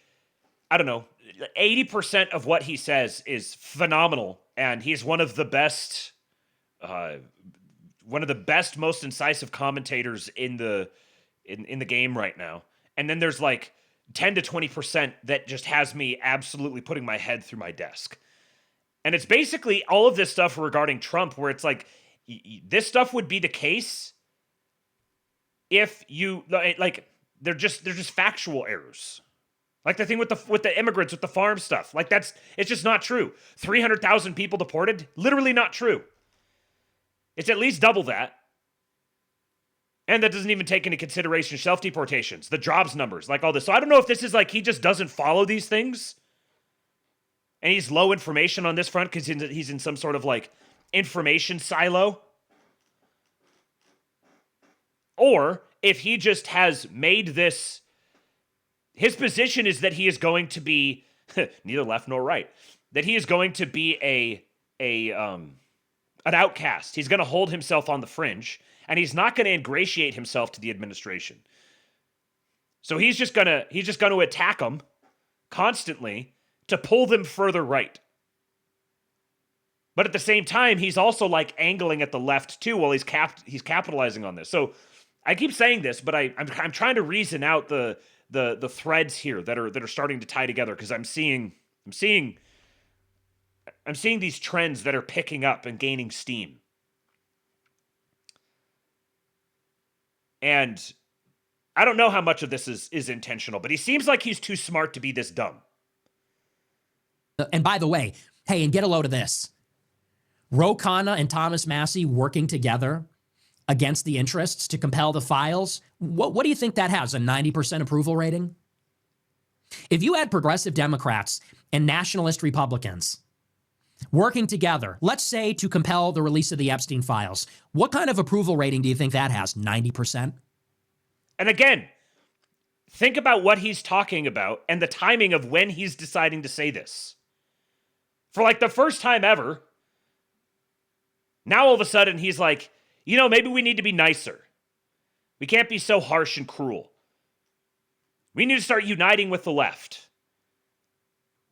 I don't know, 80% of what he says is phenomenal, and he's one of the best, most incisive commentators in the game right now. And then there's, like, 10 to 20% that just has me absolutely putting my head through my desk. And it's basically all of this stuff regarding Trump where it's like, this stuff would be the case if you, like, they're just factual errors. Like the thing with the immigrants, with the farm stuff. Like, it's just not true. 300,000 people deported? Literally not true. It's at least double that. And that doesn't even take into consideration self-deportations, the jobs numbers, like all this. So I don't know if this is like he just doesn't follow these things. And he's low information on this front because he's in some sort of, like, information silo. Or if he just has made this... His position is that he is going to be neither left nor right. That he is going to be an outcast. He's going to hold himself on the fringe. And he's not going to ingratiate himself to the administration. So he's just going to attack them constantly to pull them further right. But at the same time, he's also, like, angling at the left too while he's capitalizing on this. So I keep saying this, but I'm trying to reason out the threads here that are starting to tie together, because I'm seeing these trends that are picking up and gaining steam. And I don't know how much of this is intentional, but he seems like he's too smart to be this dumb. And by the way, hey, and get a load of this. Ro Khanna and Thomas Massie working together against the interests to compel the files. What do you think that has, a 90% approval rating? If you had progressive Democrats and nationalist Republicans working together, let's say to compel the release of the Epstein files, what kind of approval rating do you think that has? 90%? And again, Think about what he's talking about and the timing of when he's deciding to say this. For like the first time ever, now all of a sudden he's like, you know, maybe we need to be nicer. We can't be so harsh and cruel. We need to start uniting with the left.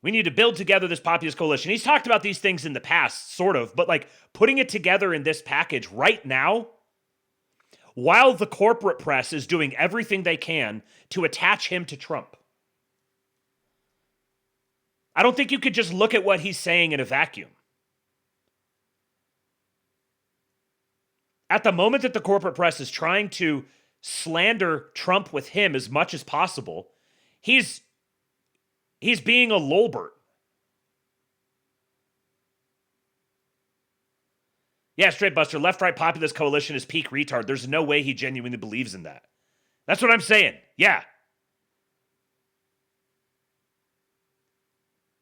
We need to build together this populist coalition. He's talked about these things in the past, sort of, but like putting it together in this package right now, while the corporate press is doing everything they can to attach him to Trump. I don't think you could just look at what he's saying in a vacuum. At the moment that the corporate press is trying to slander Trump with him as much as possible, he's being a lolbert. Yeah, Straight Buster, left-right populist coalition is peak retard. There's no way he genuinely believes in that. That's what I'm saying. Yeah.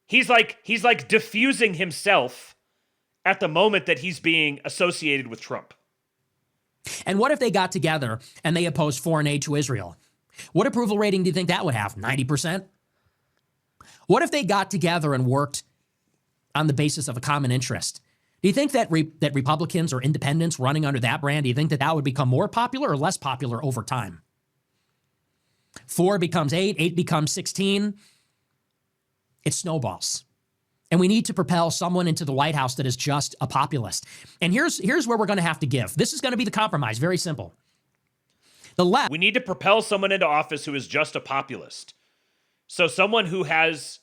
He's like diffusing himself at the moment that he's being associated with Trump. And what if they got together and they opposed foreign aid to Israel? What approval rating do you think that would have? 90%? What if they got together and worked on the basis of a common interest? Do you think that that Republicans or independents running under that brand, do you think that that would become more popular or less popular over time? 4 becomes 8, 8 becomes 16. It snowballs. And we need to propel someone into the White House that is just a populist. And here's where we're going to have to give. This is going to be the compromise. Very simple. The left. We need to propel someone into office who is just a populist. So someone who has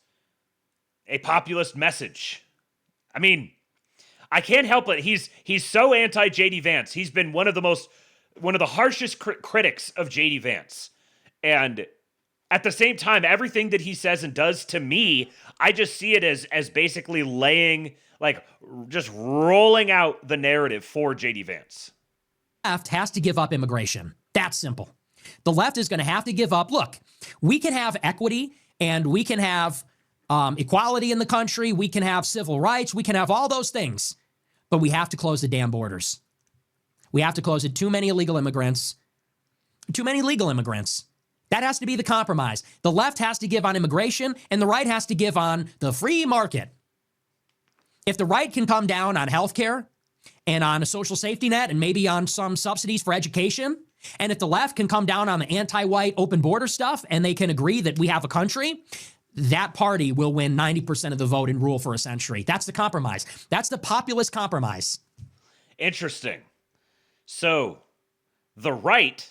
a populist message. I mean, I can't help it. He's so anti JD Vance. He's been one of the harshest critics of JD Vance. And at the same time, everything that he says and does to me, I just see it as basically laying, like, just rolling out the narrative for JD Vance. The left has to give up immigration. That's simple. The left is going to have to give up. Look, we can have equity and we can have equality in the country. We can have civil rights. We can have all those things. But we have to close the damn borders. We have to close it. Too many illegal immigrants. Too many legal immigrants. That has to be the compromise. The left has to give on immigration, and the right has to give on the free market. If the right can come down on healthcare and on a social safety net and maybe on some subsidies for education, and if the left can come down on the anti-white open border stuff and they can agree that we have a country, that party will win 90% of the vote and rule for a century. That's the compromise. That's the populist compromise. Interesting. So, the right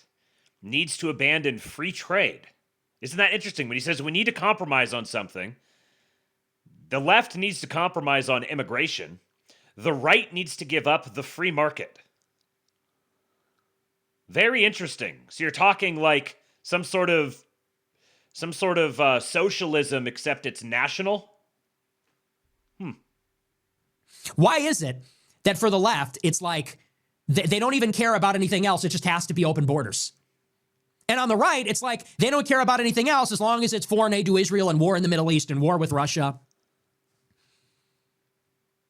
needs to abandon free trade. Isn't that interesting? When he says we need to compromise on something, the left needs to compromise on immigration. The right needs to give up the free market. Very interesting. So you're talking like some sort of socialism, except it's national? Why is it that for the left, it's like they don't even care about anything else. It just has to be open borders. And on the right, it's like they don't care about anything else as long as it's foreign aid to Israel and war in the Middle East and war with Russia.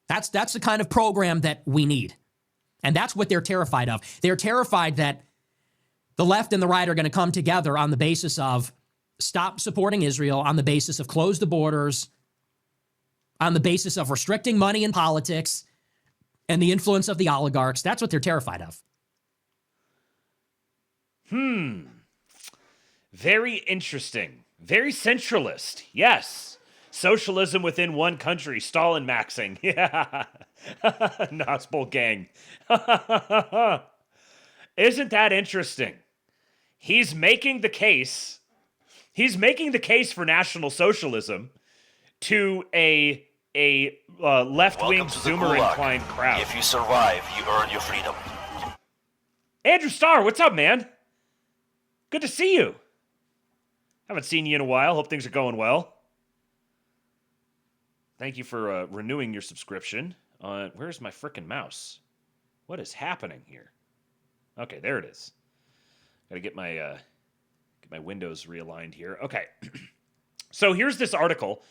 That's the kind of program that we need. And that's what they're terrified of. They're terrified that the left and the right are going to come together on the basis of stop supporting Israel, on the basis of close the borders, on the basis of restricting money in politics and the influence of the oligarchs. That's what they're terrified of. Very interesting. Very centralist. Yes. Socialism within one country. Stalin maxing. Yeah. Nazbol gang. Isn't that interesting? He's making the case. He's making the case for National Socialism to a left-wing Zoomer-inclined crowd. If you survive, you earn your freedom. Andrew Starr, what's up, man? Good to see you. Haven't seen you in a while. Hope things are going well. Thank you for renewing your subscription. Where's my frickin' mouse? What is happening here? Okay, there it is. Gotta get my windows realigned here. Okay. So here's this article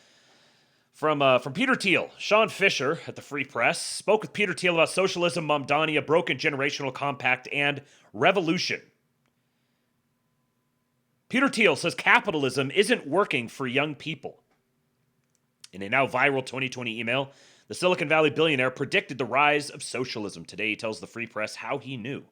from Peter Thiel. Sean Fisher at the Free Press spoke with Peter Thiel about socialism, MAMDANI, a broken generational compact, and revolution. Peter Thiel says capitalism isn't working for young people. In a now viral 2020 email, the Silicon Valley billionaire predicted the rise of socialism. Today, he tells the Free Press how he knew.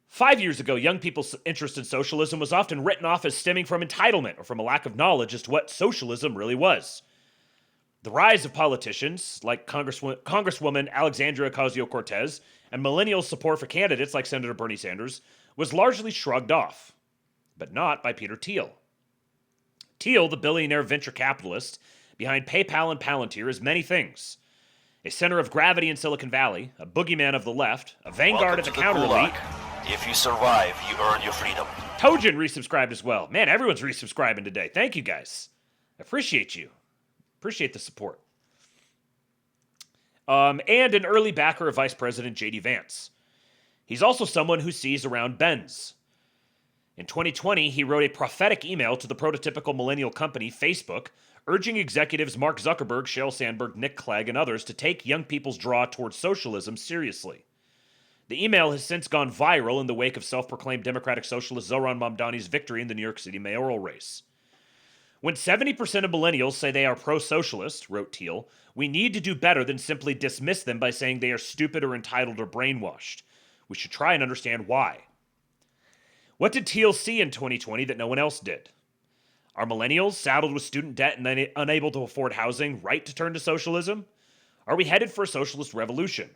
5 years ago, young people's interest in socialism was often written off as stemming from entitlement or from a lack of knowledge as to what socialism really was. The rise of politicians like Congresswoman Alexandria Ocasio-Cortez and millennial support for candidates like Senator Bernie Sanders was largely shrugged off, but not by Peter Thiel. Thiel, the billionaire venture capitalist behind PayPal and Palantir, is many things. A center of gravity in Silicon Valley, a boogeyman of the left, a vanguard of the counter-elite. If you survive, you earn your freedom. Tojin resubscribed as well. Man, everyone's resubscribing today. Thank you, guys. I appreciate you. Appreciate the support. And an early backer of Vice President J.D. Vance. He's also someone who sees around bends. In 2020, he wrote a prophetic email to the prototypical millennial company, Facebook, urging executives Mark Zuckerberg, Sheryl Sandberg, Nick Clegg, and others to take young people's draw towards socialism seriously. The email has since gone viral in the wake of self-proclaimed Democratic Socialist Zohran Mamdani's victory in the New York City mayoral race. When 70% of millennials say they are pro-socialist, wrote Thiel, we need to do better than simply dismiss them by saying they are stupid or entitled or brainwashed. We should try and understand why. What did Thiel see in 2020 that no one else did? Are millennials, saddled with student debt and unable to afford housing, right to turn to socialism? Are we headed for a socialist revolution?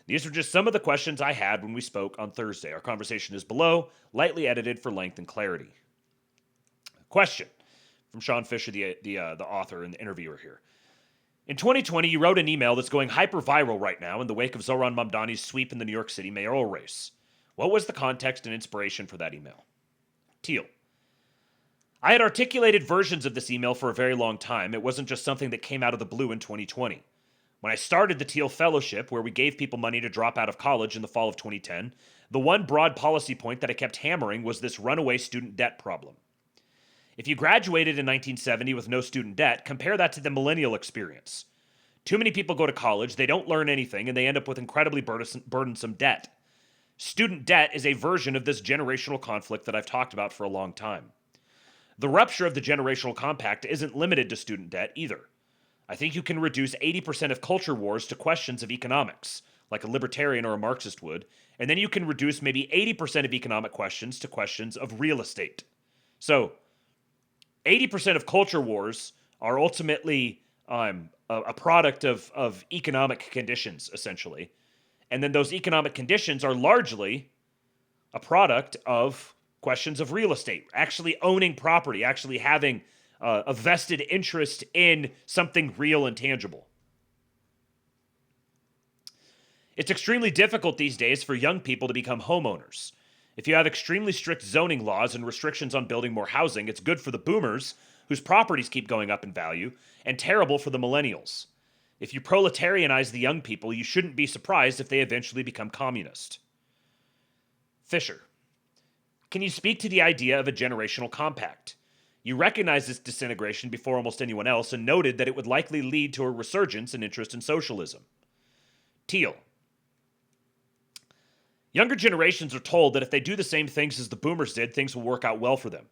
These are just some of the questions I had when we spoke on Thursday. Our conversation is below, lightly edited for length and clarity. Question from Sean Fisher, the author and the interviewer here. In 2020, you wrote an email that's going hyper-viral right now in the wake of Zohran Mamdani's sweep in the New York City mayoral race. What was the context and inspiration for that email? Thiel. I had articulated versions of this email for a very long time. It wasn't just something that came out of the blue in 2020. When I started the Thiel Fellowship, where we gave people money to drop out of college in the fall of 2010, the one broad policy point that I kept hammering was this runaway student debt problem. If you graduated in 1970 with no student debt, compare that to the millennial experience. Too many people go to college, they don't learn anything, and they end up with incredibly burdensome debt. Student debt is a version of this generational conflict that I've talked about for a long time. The rupture of the generational compact isn't limited to student debt either. I think you can reduce 80% of culture wars to questions of economics, like a libertarian or a Marxist would, and then you can reduce maybe 80% of economic questions to questions of real estate. So, 80% of culture wars are ultimately a product of economic conditions, essentially. And then those economic conditions are largely a product of questions of real estate, actually owning property, actually having a vested interest in something real and tangible. It's extremely difficult these days for young people to become homeowners. If you have extremely strict zoning laws and restrictions on building more housing, it's good for the boomers, whose properties keep going up in value, and terrible for the millennials. If you proletarianize the young people, you shouldn't be surprised if they eventually become communist. Fisher. Can you speak to the idea of a generational compact? You recognized this disintegration before almost anyone else and noted that it would likely lead to a resurgence in interest in socialism. Thiel. Younger generations are told that if they do the same things as the boomers did, things will work out well for them.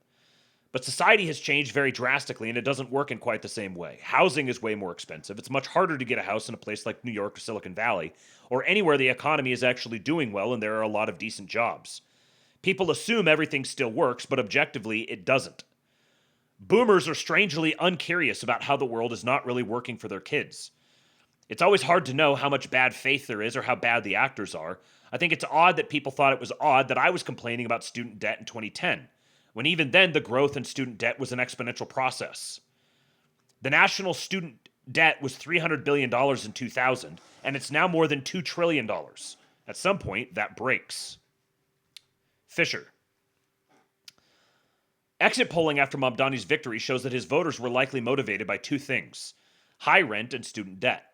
But society has changed very drastically, and it doesn't work in quite the same way. Housing is way more expensive. It's much harder to get a house in a place like New York or Silicon Valley, or anywhere the economy is actually doing well and there are a lot of decent jobs. People assume everything still works, but objectively, it doesn't. Boomers are strangely uncurious about how the world is not really working for their kids. It's always hard to know how much bad faith there is or how bad the actors are. I think it's odd that people thought it was odd that I was complaining about student debt in 2010, when even then the growth in student debt was an exponential process. The national student debt was $300 billion in 2000, and it's now more than $2 trillion. At some point, that breaks. Fisher. Exit polling after Mamdani's victory shows that his voters were likely motivated by two things: high rent and student debt.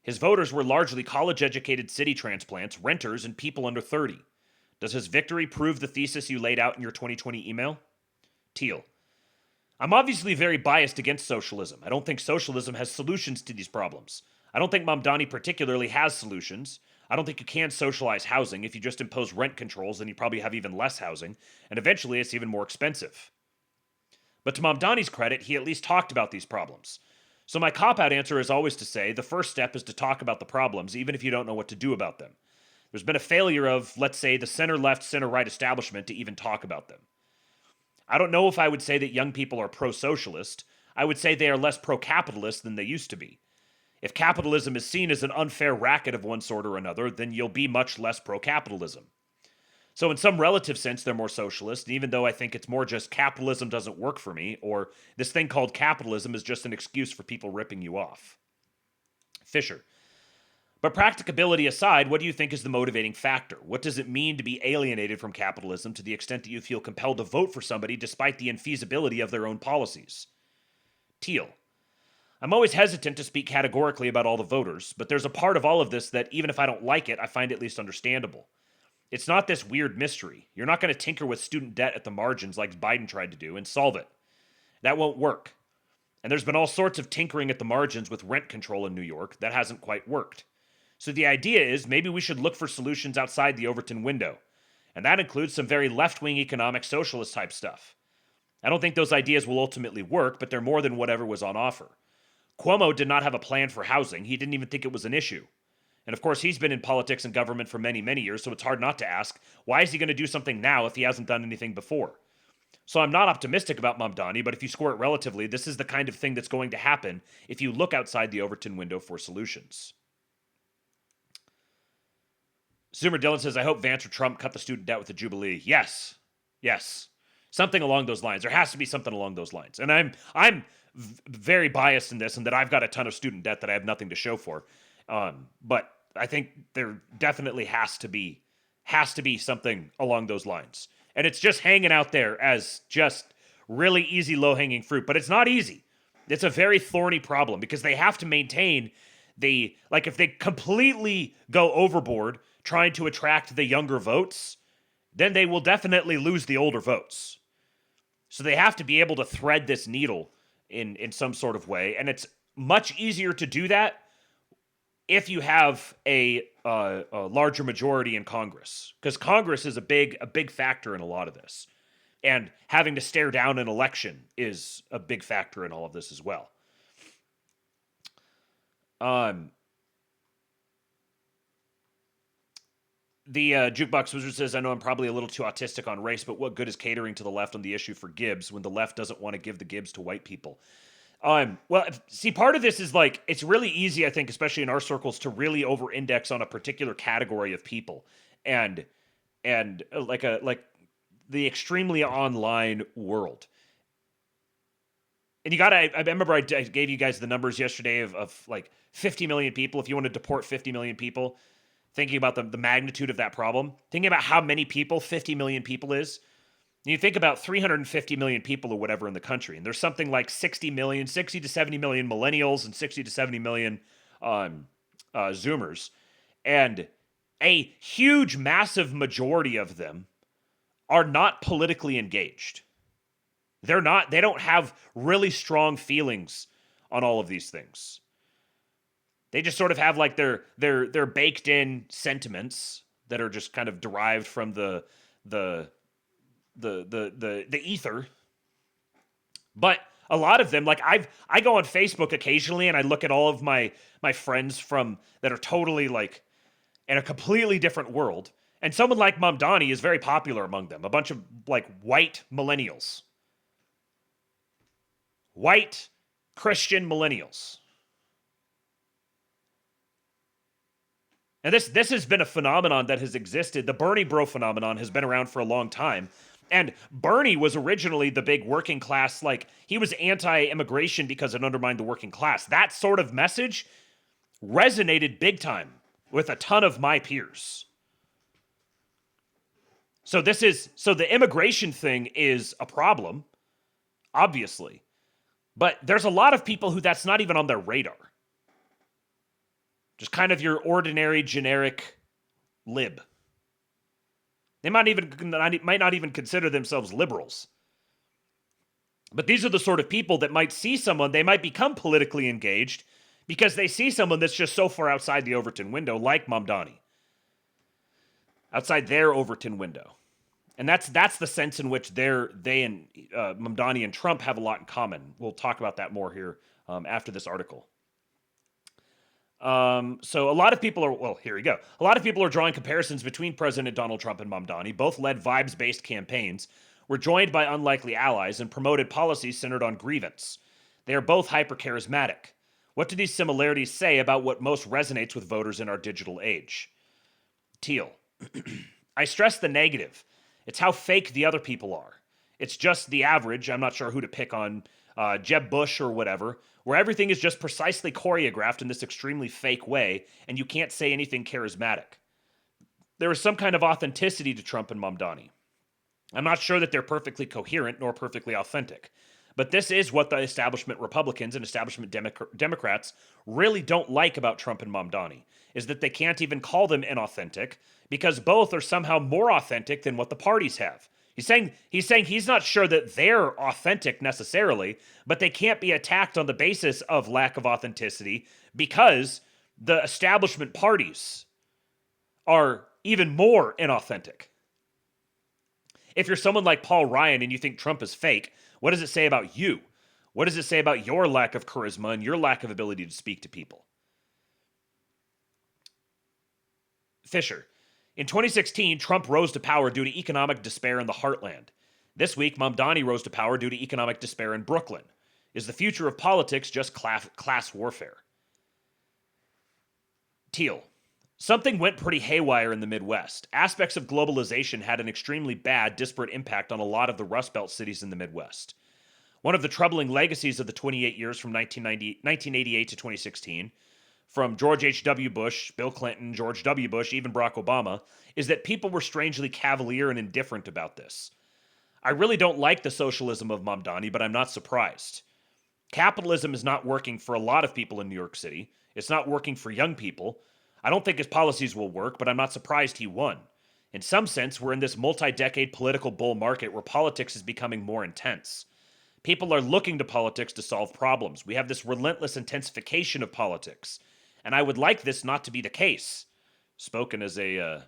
His voters were largely college-educated city transplants, renters, and people under 30. Does his victory prove the thesis you laid out in your 2020 email? Thiel. I'm obviously very biased against socialism. I don't think socialism has solutions to these problems. I don't think Mamdani particularly has solutions. I don't think you can socialize housing. If you just impose rent controls, then you probably have even less housing, and eventually it's even more expensive. But to MAMDANI's credit, he at least talked about these problems. So my cop-out answer is always to say the first step is to talk about the problems, even if you don't know what to do about them. There's been a failure of, let's say, the center-left, center-right establishment to even talk about them. I don't know if I would say that young people are pro-socialist. I would say they are less pro-capitalist than they used to be. If capitalism is seen as an unfair racket of one sort or another, then you'll be much less pro-capitalism. So in some relative sense, they're more socialist, and even though I think it's more just capitalism doesn't work for me, or this thing called capitalism is just an excuse for people ripping you off. Fisher. But practicability aside, what do you think is the motivating factor? What does it mean to be alienated from capitalism to the extent that you feel compelled to vote for somebody despite the infeasibility of their own policies? Thiel. I'm always hesitant to speak categorically about all the voters, but there's a part of all of this that even if I don't like it, I find at least understandable. It's not this weird mystery. You're not going to tinker with student debt at the margins like Biden tried to do and solve it. That won't work. And there's been all sorts of tinkering at the margins with rent control in New York that hasn't quite worked. So the idea is maybe we should look for solutions outside the Overton window. And that includes some very left-wing economic socialist type stuff. I don't think those ideas will ultimately work, but they're more than whatever was on offer. Cuomo did not have a plan for housing. He didn't even think it was an issue. And of course, he's been in politics and government for many, many years, so it's hard not to ask, why is he going to do something now if he hasn't done anything before? So I'm not optimistic about MAMDANI, but if you score it relatively, this is the kind of thing that's going to happen if you look outside the Overton window for solutions. Zoomer Dylan says, I hope Vance or Trump cut the student debt with the Jubilee. Yes. Yes. Something along those lines. There has to be something along those lines. And I'm very biased in this, and that I've got a ton of student debt that I have nothing to show for. But I think there definitely has to be something along those lines. And it's just hanging out there as just really easy low-hanging fruit. But it's not easy. It's a very thorny problem because they have to maintain if they completely go overboard trying to attract the younger votes, then they will definitely lose the older votes. So they have to be able to thread this needle in some sort of way. And it's much easier to do that if you have a larger majority in Congress, because Congress is a big factor in a lot of this, and having to stare down an election is a big factor in all of this as well. The Jukebox Wizard says, I know I'm probably a little too autistic on race, but what good is catering to the left on the issue for Gibbs when the left doesn't want to give the Gibbs to white people? Well, see, part of this is it's really easy, I think, especially in our circles, to really over-index on a particular category of people, and like the extremely online world. And I remember I gave you guys the numbers yesterday of 50 million people. If you want to deport 50 million people, thinking about the magnitude of that problem, thinking about how many people 50 million people is. You think about 350 million people or whatever in the country, and there's something like 60 to 70 million millennials and 60 to 70 million Zoomers. And a huge, massive majority of them are not politically engaged. They don't have really strong feelings on all of these things. They just sort of have their baked in sentiments that are just kind of derived from the ether. But a lot of them, I go on Facebook occasionally and I look at all of my friends that are totally in a completely different world. And someone like MAMDANI is very popular among them. A bunch of white millennials. White Christian millennials. And this has been a phenomenon that has existed. The Bernie bro phenomenon has been around for a long time. And Bernie was originally the big working class, he was anti-immigration because it undermined the working class. That sort of message resonated big time with a ton of my peers. So the immigration thing is a problem, obviously. But there's a lot of people who that's not even on their radar. Just kind of your ordinary, generic lib. They might not even consider themselves liberals. But these are the sort of people that might see someone, they might become politically engaged because they see someone that's just so far outside the Overton window, like MAMDANI. outside their Overton window. And that's the sense in which they and Mamdani and Trump have a lot in common. We'll talk about that more here after this article. So a lot of people are, well, here we go. A lot of people are drawing comparisons between President Donald Trump and Mamdani. Both led vibes-based campaigns, were joined by unlikely allies, and promoted policies centered on grievance. They are both hyper-charismatic. What do these similarities say about what most resonates with voters in our digital age? Thiel. I stress the negative. It's how fake the other people are. It's just the average, I'm not sure who to pick on, Jeb Bush or whatever, where everything is just precisely choreographed in this extremely fake way, and you can't say anything charismatic. There is some kind of authenticity to Trump and Mamdani. I'm not sure that they're perfectly coherent nor perfectly authentic, but this is what the establishment Republicans and establishment Democrats really don't like about Trump and Mamdani, is that they can't even call them inauthentic because both are somehow more authentic than what the parties have. He's saying he's not sure that they're authentic necessarily, but they can't be attacked on the basis of lack of authenticity because the establishment parties are even more inauthentic. If you're someone like Paul Ryan and you think Trump is fake, what does it say about you? What does it say about your lack of charisma and your lack of ability to speak to people? Fisher. In 2016, Trump rose to power due to economic despair in the heartland. This week, Mamdani rose to power due to economic despair in Brooklyn. Is the future of politics just class warfare? Thiel. Something went pretty haywire in the Midwest. Aspects of globalization had an extremely bad, disparate impact on a lot of the Rust Belt cities in the Midwest. One of the troubling legacies of the 28 years from 1988 to 2016, from George H.W. Bush, Bill Clinton, George W. Bush, even Barack Obama, is that people were strangely cavalier and indifferent about this. I really don't like the socialism of Mamdani, but I'm not surprised. Capitalism is not working for a lot of people in New York City. It's not working for young people. I don't think his policies will work, but I'm not surprised he won. In some sense, we're in this multi-decade political bull market where politics is becoming more intense. People are looking to politics to solve problems. We have this relentless intensification of politics. And I would like this not to be the case. Spoken as a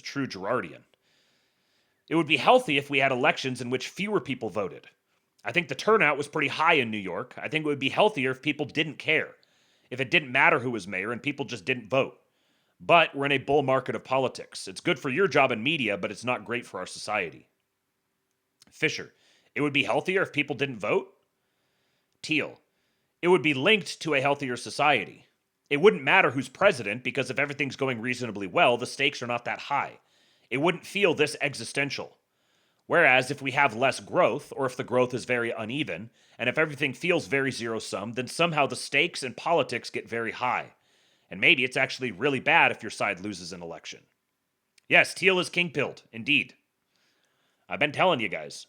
true Girardian. It would be healthy if we had elections in which fewer people voted. I think the turnout was pretty high in New York. I think it would be healthier if people didn't care. If it didn't matter who was mayor and people just didn't vote. But we're in a bull market of politics. It's good for your job in media, but it's not great for our society. Fisher. It would be healthier if people didn't vote? Thiel. It would be linked to a healthier society. It wouldn't matter who's president because if everything's going reasonably well, the stakes are not that high. It wouldn't feel this existential. Whereas if we have less growth, or if the growth is very uneven, and if everything feels very zero-sum, then somehow the stakes in politics get very high. And maybe it's actually really bad if your side loses an election. Yes, Thiel is king-pilled, indeed. I've been telling you guys.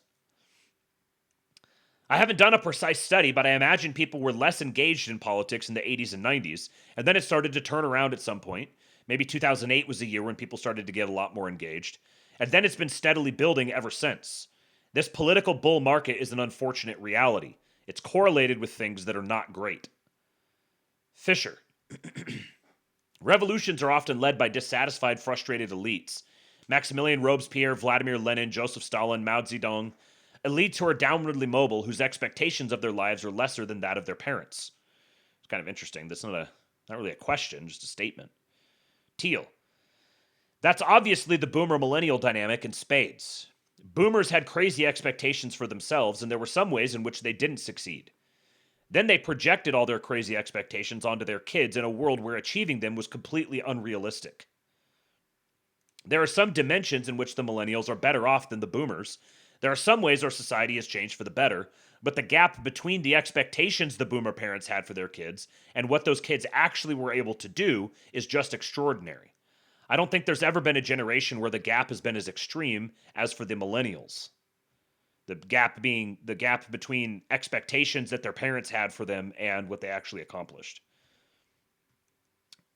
I haven't done a precise study, but I imagine people were less engaged in politics in the 80s and 90s, and then it started to turn around at some point. Maybe 2008 was the year when people started to get a lot more engaged, and then it's been steadily building ever since. This political bull market is an unfortunate reality. It's correlated with things that are not great. Fisher. Revolutions are often led by dissatisfied, frustrated elites. Maximilian Robespierre, Vladimir Lenin, Joseph Stalin, Mao Zedong. Elites who are downwardly mobile, whose expectations of their lives are lesser than that of their parents. It's kind of interesting. That's not really a question, just a statement. Thiel. That's obviously the boomer-millennial dynamic in spades. Boomers had crazy expectations for themselves, and there were some ways in which they didn't succeed. Then they projected all their crazy expectations onto their kids in a world where achieving them was completely unrealistic. There are some dimensions in which the millennials are better off than the boomers. There are some ways our society has changed for the better, but the gap between the expectations the boomer parents had for their kids and what those kids actually were able to do is just extraordinary. I don't think there's ever been a generation where the gap has been as extreme as for the millennials. The gap being the gap between expectations that their parents had for them and what they actually accomplished.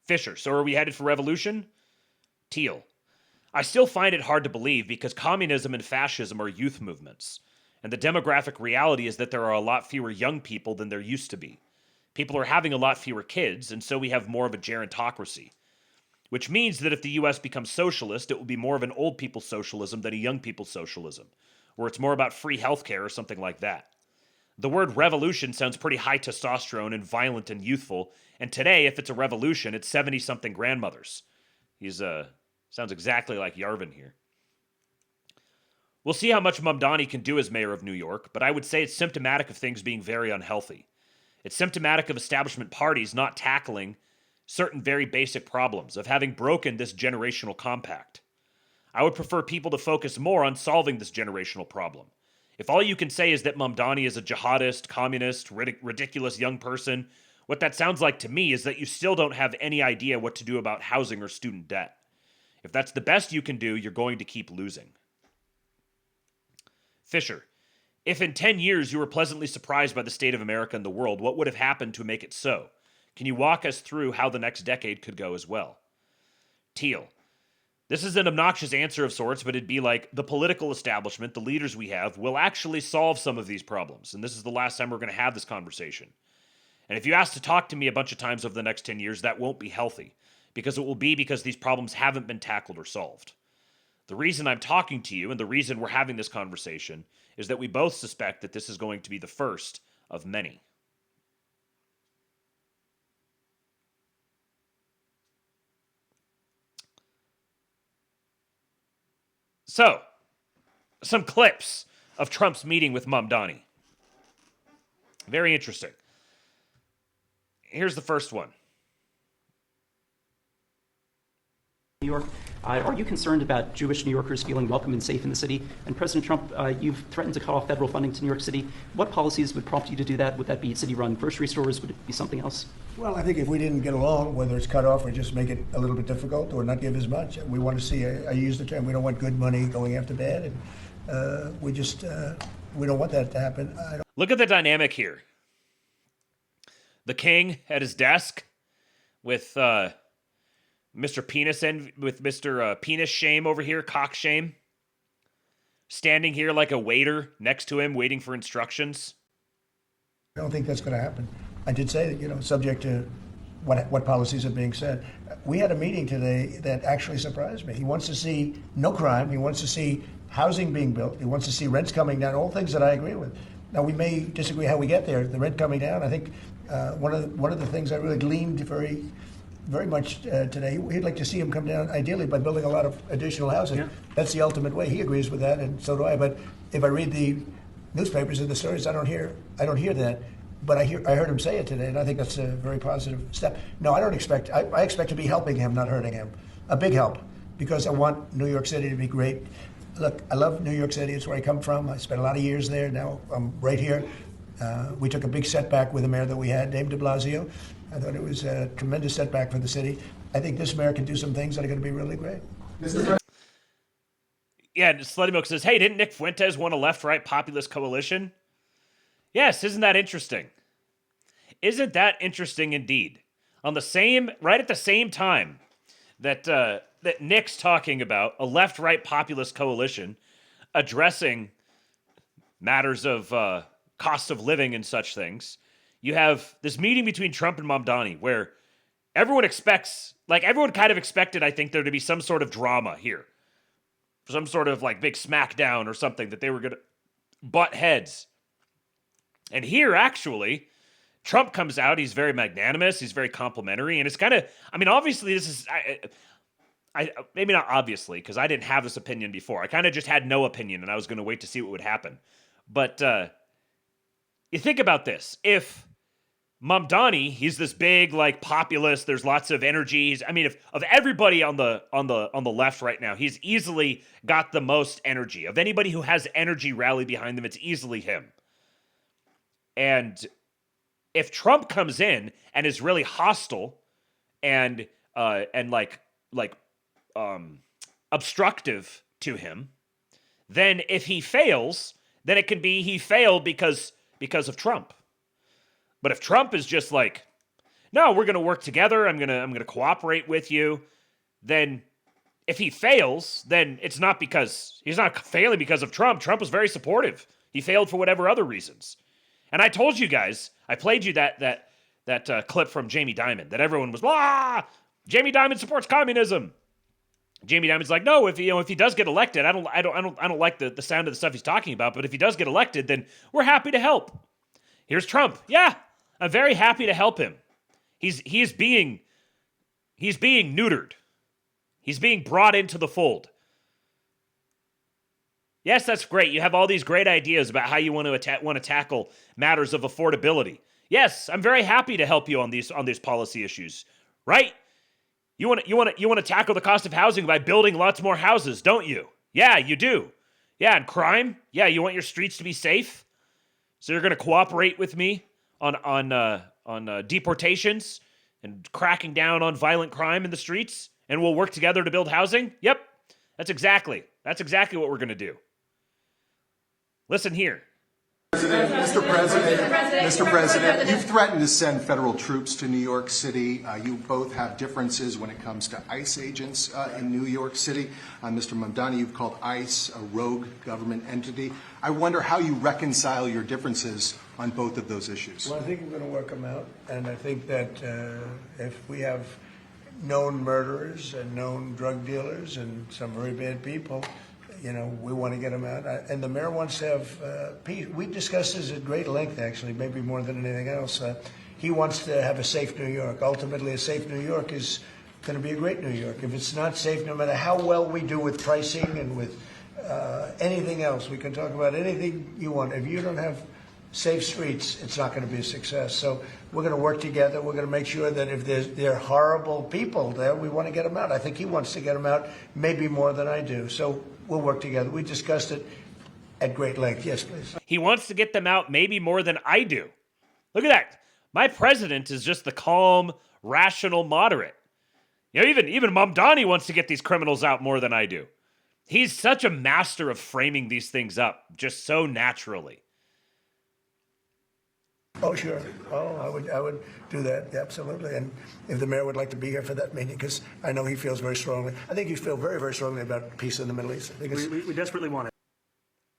Fisher, so are we headed for revolution? Thiel. I still find it hard to believe because communism and fascism are youth movements. And the demographic reality is that there are a lot fewer young people than there used to be. People are having a lot fewer kids, and so we have more of a gerontocracy. which means that if the US becomes socialist, it will be more of an old people's socialism than a young people's socialism, where it's more about free healthcare or something like that. The word revolution sounds pretty high testosterone and violent and youthful, and today, if it's a revolution, it's 70-something grandmothers. He's, sounds exactly like Yarvin here. We'll see how much MAMDANI can do as mayor of New York, but I would say it's symptomatic of things being very unhealthy. It's symptomatic of establishment parties not tackling certain very basic problems, of having broken this generational compact. I would prefer people to focus more on solving this generational problem. If all you can say is that MAMDANI is a jihadist, communist, ridiculous young person, what that sounds like to me is that you still don't have any idea what to do about housing or student debt. If that's the best you can do, you're going to keep losing. Fisher, if in 10 years you were pleasantly surprised by the state of America and the world, what would have happened to make it so? Can you walk us through how the next decade could go as well? Thiel, this is an obnoxious answer of sorts, but it'd be like the political establishment, the leaders we have, will actually solve some of these problems. And this is the last time we're going to have this conversation. And if you ask to talk to me a bunch of times over the next 10 years, that won't be healthy, because it will be because these problems haven't been tackled or solved. The reason I'm talking to you and the reason we're having this conversation is that we both suspect that this is going to be the first of many. So, some clips of Trump's meeting with MAMDANI. Very interesting. Here's the first one. New York. Are you concerned about Jewish New Yorkers feeling welcome and safe in the city? And President Trump, you've threatened to cut off federal funding to New York City. What policies would prompt you to do that? Would that be city-run grocery stores? Would it be something else? Well, I think if we didn't get along, whether it's cut off or just make it a little bit difficult or not give as much, we want to see, I use the term, we don't want good money going after bad. And we don't want that to happen. Look at the dynamic here. The king at his desk with Mr. Penis and with Mr. Penis Shame over here, cock shame, standing here like a waiter next to him, waiting for instructions. I don't think that's going to happen. I did say that, subject to what policies are being said. We had a meeting today that actually surprised me. He wants to see no crime. He wants to see housing being built. He wants to see rents coming down, all things that I agree with. Now, we may disagree how we get there. The rent coming down, I think one of the things I really gleaned very much today, he'd like to see him come down, ideally, by building a lot of additional housing. Yeah. That's the ultimate way. He agrees with that, and so do I. But if I read the newspapers and the stories, I don't hear that. But I heard him say it today, and I think that's a very positive step. No, I don't expect. I expect to be helping him, not hurting him. A big help, because I want New York City to be great. Look, I love New York City. It's where I come from. I spent a lot of years there. Now I'm right here. We took a big setback with the mayor that we had, Dave de Blasio. I thought it was a tremendous setback for the city. I think this mayor can do some things that are going to be really great. Yeah, Slutty Milk says, hey, didn't Nick Fuentes want a left-right populist coalition? Yes, isn't that interesting? Isn't that interesting indeed? Right at the same time that Nick's talking about a left-right populist coalition addressing matters of cost of living and such things, you have this meeting between Trump and MAMDANI where everyone kind of expected, I think, there to be some sort of drama here. Some sort of big smackdown or something, that they were going to butt heads. And here, actually, Trump comes out, he's very magnanimous, he's very complimentary, and it's kind of, obviously this is, maybe not obviously, because I didn't have this opinion before. I kind of just had no opinion, and I was going to wait to see what would happen. But you think about this. If MAMDANI, he's this big, populist, there's lots of energy. Of everybody on the left right now, he's easily got the most energy. Of anybody who has energy rally behind them, it's easily him. And if Trump comes in and is really hostile and obstructive to him, then if he fails, then it can be he failed because of Trump. But if Trump is just no, we're going to work together, I'm going to cooperate with you, then if he fails, then it's not because he's not failing because of Trump. Trump was very supportive. He failed for whatever other reasons. And I told you guys, I played you that clip from Jamie Dimon that everyone was, Jamie Dimon supports communism. Jamie Dimon's like, no, if he does get elected, I don't like the sound of the stuff he's talking about, but if he does get elected, then we're happy to help. Here's Trump. Yeah, I'm very happy to help him. He's being neutered. He's being brought into the fold. Yes, that's great. You have all these great ideas about how you want to tackle matters of affordability. Yes, I'm very happy to help you on these policy issues. Right? You want to tackle the cost of housing by building lots more houses, don't you? Yeah, you do. Yeah, and crime? Yeah, you want your streets to be safe? So you're going to cooperate with me on deportations and cracking down on violent crime in the streets, and we'll work together to build housing? Yep. That's exactly what we're going to do. Listen here. Mr. President, you've threatened to send federal troops to New York City. You both have differences when it comes to ICE agents in New York City. Mr. MAMDANI, you've called ICE a rogue government entity. I wonder how you reconcile your differences on both of those issues. Well, I think we're going to work them out, and I think that if we have known murderers and known drug dealers and some very bad people, we want to get them out. And the mayor wants to have peace. We discussed this at great length, actually, maybe more than anything else. He wants to have a safe New York. Ultimately, a safe New York is going to be a great New York. If it's not safe, no matter how well we do with pricing and with anything else, we can talk about anything you want. If you don't have safe streets, it's not going to be a success. So we're going to work together. We're going to make sure that if there are horrible people there, we want to get them out. I think he wants to get them out maybe more than I do. So we'll work together. We discussed it at great length. Yes, please. He wants to get them out maybe more than I do. Look at that. My president is just the calm, rational moderate. Even MAMDANI wants to get these criminals out more than I do. He's such a master of framing these things up just so naturally. Oh, sure. Oh, I would do that, absolutely. And if the mayor would like to be here for that meeting, because I know he feels very strongly. I think you feel very, very strongly about peace in the Middle East. I think we desperately want it.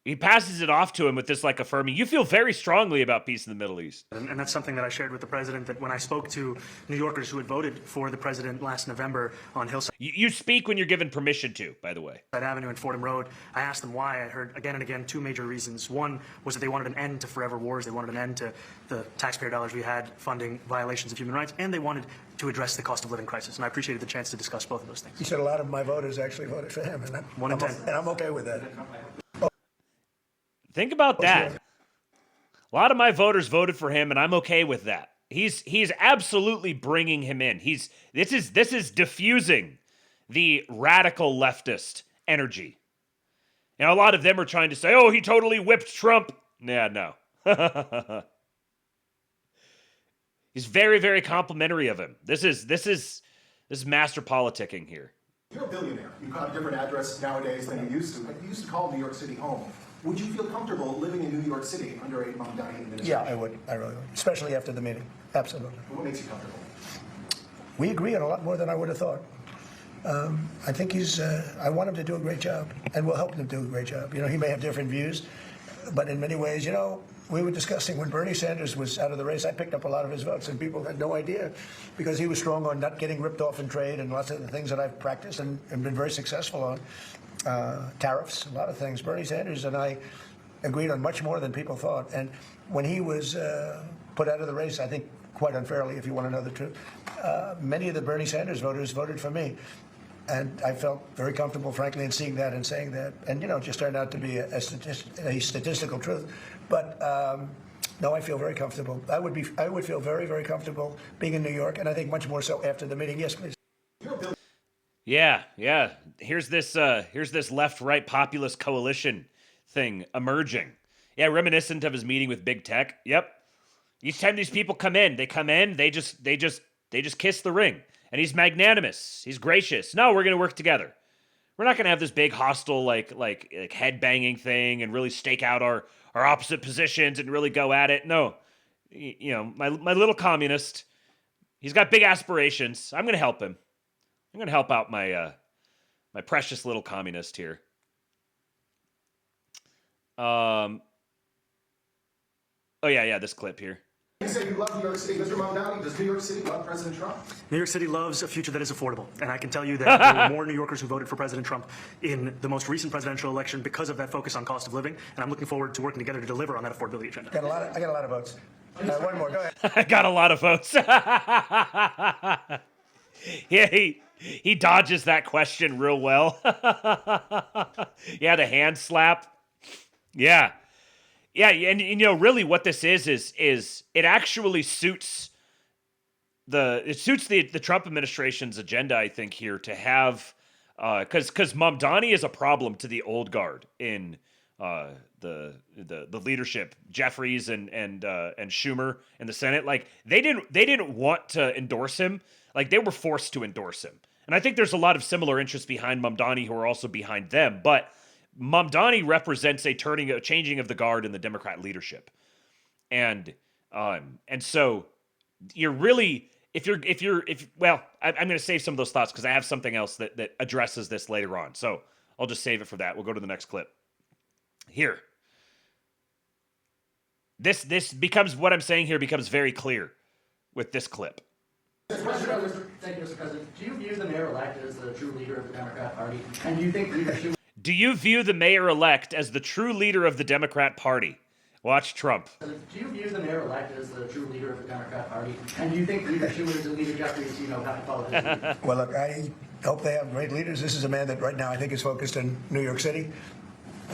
He passes it off to him with this affirming, you feel very strongly about peace in the Middle East. And that's something that I shared with the president, that when I spoke to New Yorkers who had voted for the president last November on Hillside. You speak when you're given permission to, by the way. Avenue and Fordham Road, I asked them why. I heard again and again two major reasons. One was that they wanted an end to forever wars. They wanted an end to the taxpayer dollars we had funding violations of human rights, and they wanted to address the cost of living crisis. And I appreciated the chance to discuss both of those things. He said a lot of my voters actually voted for him, and I'm okay with that. Think about that. A lot of my voters voted for him, and I'm okay with that. He's absolutely bringing him in. This is diffusing the radical leftist energy. Now, a lot of them are trying to say, "Oh, he totally whipped Trump." Yeah, no. He's very, very complimentary of him. This is master politicking here. You're a billionaire. You've got a different address nowadays than you used to. But you used to call New York City home. Would you feel comfortable living in New York City under a MAMDANI administration? Yeah, I would. I really would. Especially after the meeting. Absolutely. What makes you comfortable? We agree on a lot more than I would have thought. I think I want him to do a great job, and we'll help him do a great job. He may have different views, but in many ways, we were discussing when Bernie Sanders was out of the race, I picked up a lot of his votes, and people had no idea because he was strong on not getting ripped off in trade and lots of the things that I've practiced and been very successful on. Tariffs, a lot of things. Bernie Sanders and I agreed on much more than people thought. And when he was put out of the race, I think quite unfairly, if you want to know the truth, many of the Bernie Sanders voters voted for me. And I felt very comfortable, frankly, in seeing that and saying that. And, it just turned out to be a statistical truth. But no, I feel very comfortable. I would feel very, very comfortable being in New York, and I think much more so after the meeting. Yes, please. Yeah. Here's this left-right populist coalition thing emerging. Yeah, reminiscent of his meeting with big tech. Yep. Each time these people come in, they just kiss the ring. And he's magnanimous. He's gracious. No, we're going to work together. We're not going to have this big hostile like head-banging thing and really stake out our opposite positions and really go at it. No. My little communist, he's got big aspirations. I'm going to help him. I'm going to help out my precious little communist here. Oh, yeah, this clip here. You say you love New York City. Mr. MAMDANI, does New York City love President Trump? New York City loves a future that is affordable. And I can tell you that there were more New Yorkers who voted for President Trump in the most recent presidential election because of that focus on cost of living. And I'm looking forward to working together to deliver on that affordability agenda. I got a lot of votes. One more, go ahead. I got a lot of votes. Yeah, he dodges that question real well. Yeah, the hand slap. Yeah. Yeah, and you know, really what this is it actually suits the Trump administration's agenda, I think, here to have because MAMDANI is a problem to the old guard in the leadership, Jeffries and Schumer in the Senate. Like they didn't want to endorse him. Like they were forced to endorse him. And I think there's a lot of similar interests behind MAMDANI who are also behind them, but MAMDANI represents a changing of the guard in the Democrat leadership. And so you're really, well, I'm going to save some of those thoughts because I have something else that addresses this later on. So I'll just save it for that. We'll go to the next clip. Here. This becomes, what I'm saying here becomes very clear with this clip. Thank you, Mr. President. Do you view the mayor-elect as the true leader of the Democrat Party? And do you think leadership... Do you view the mayor-elect as the true leader of the Democrat Party? Watch Trump. Do you view the mayor-elect as the true leader of the Democrat Party? And do you think Leader Schumer and Leader Jeffries, have to follow his lead? Well, look, I hope they have great leaders. This is a man that right now I think is focused in New York City.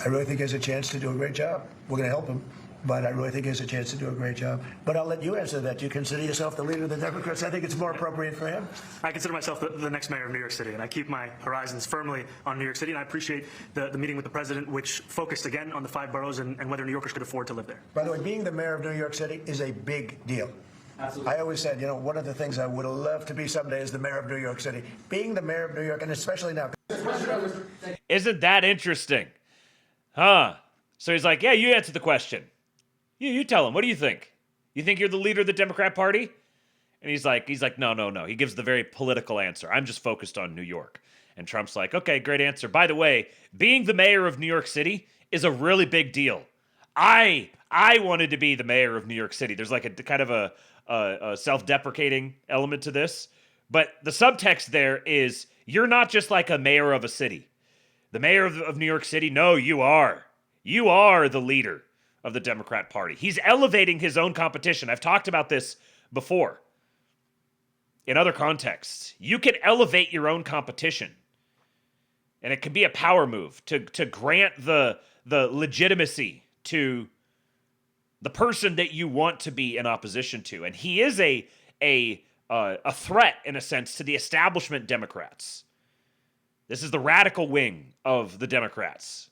I really think he has a chance to do a great job. We're going to help him, but I really think he has a chance to do a great job. But I'll let you answer that. Do you consider yourself the leader of the Democrats? I think it's more appropriate for him. I consider myself the next mayor of New York City, and I keep my horizons firmly on New York City, and I appreciate the meeting with the president, which focused again on the 5 boroughs and whether New Yorkers could afford to live there. By the way, being the mayor of New York City is a big deal. Absolutely. I always said, one of the things I would love to be someday is the mayor of New York City. Being the mayor of New York, and especially now. Isn't that interesting? Huh? So he's like, yeah, you answer the question. You tell him. What do you think? You think you're the leader of the Democrat Party? And he's like, no. He gives the very political answer. I'm just focused on New York. And Trump's like, okay, great answer. By the way, being the mayor of New York City is a really big deal. I wanted to be the mayor of New York City. There's like a kind of a self-deprecating element to this. But the subtext there is you're not just like a mayor of a city. The mayor of New York City, no, you are. You are the leader of the Democrat Party. He's elevating his own competition. I've talked about this before in other contexts. You can elevate your own competition. And it can be a power move to grant the legitimacy to the person that you want to be in opposition to. And he is a threat, in a sense, to the establishment Democrats. This is the radical wing of the Democrats.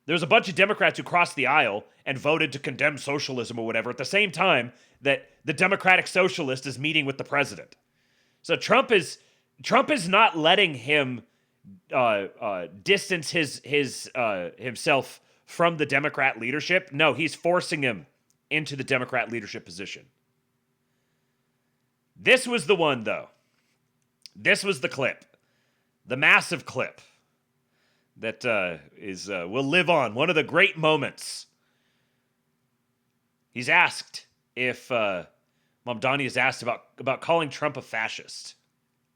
There's a bunch of Democrats who crossed the aisle and voted to condemn socialism or whatever at the same time that the Democratic Socialist is meeting with the president. So Trump is not letting him distance himself from the Democrat leadership. No, he's forcing him into the Democrat leadership position. This was the one, though. This was the clip. The massive clip. That will live on. One of the great moments. He's asked if MAMDANI is asked about calling Trump a fascist.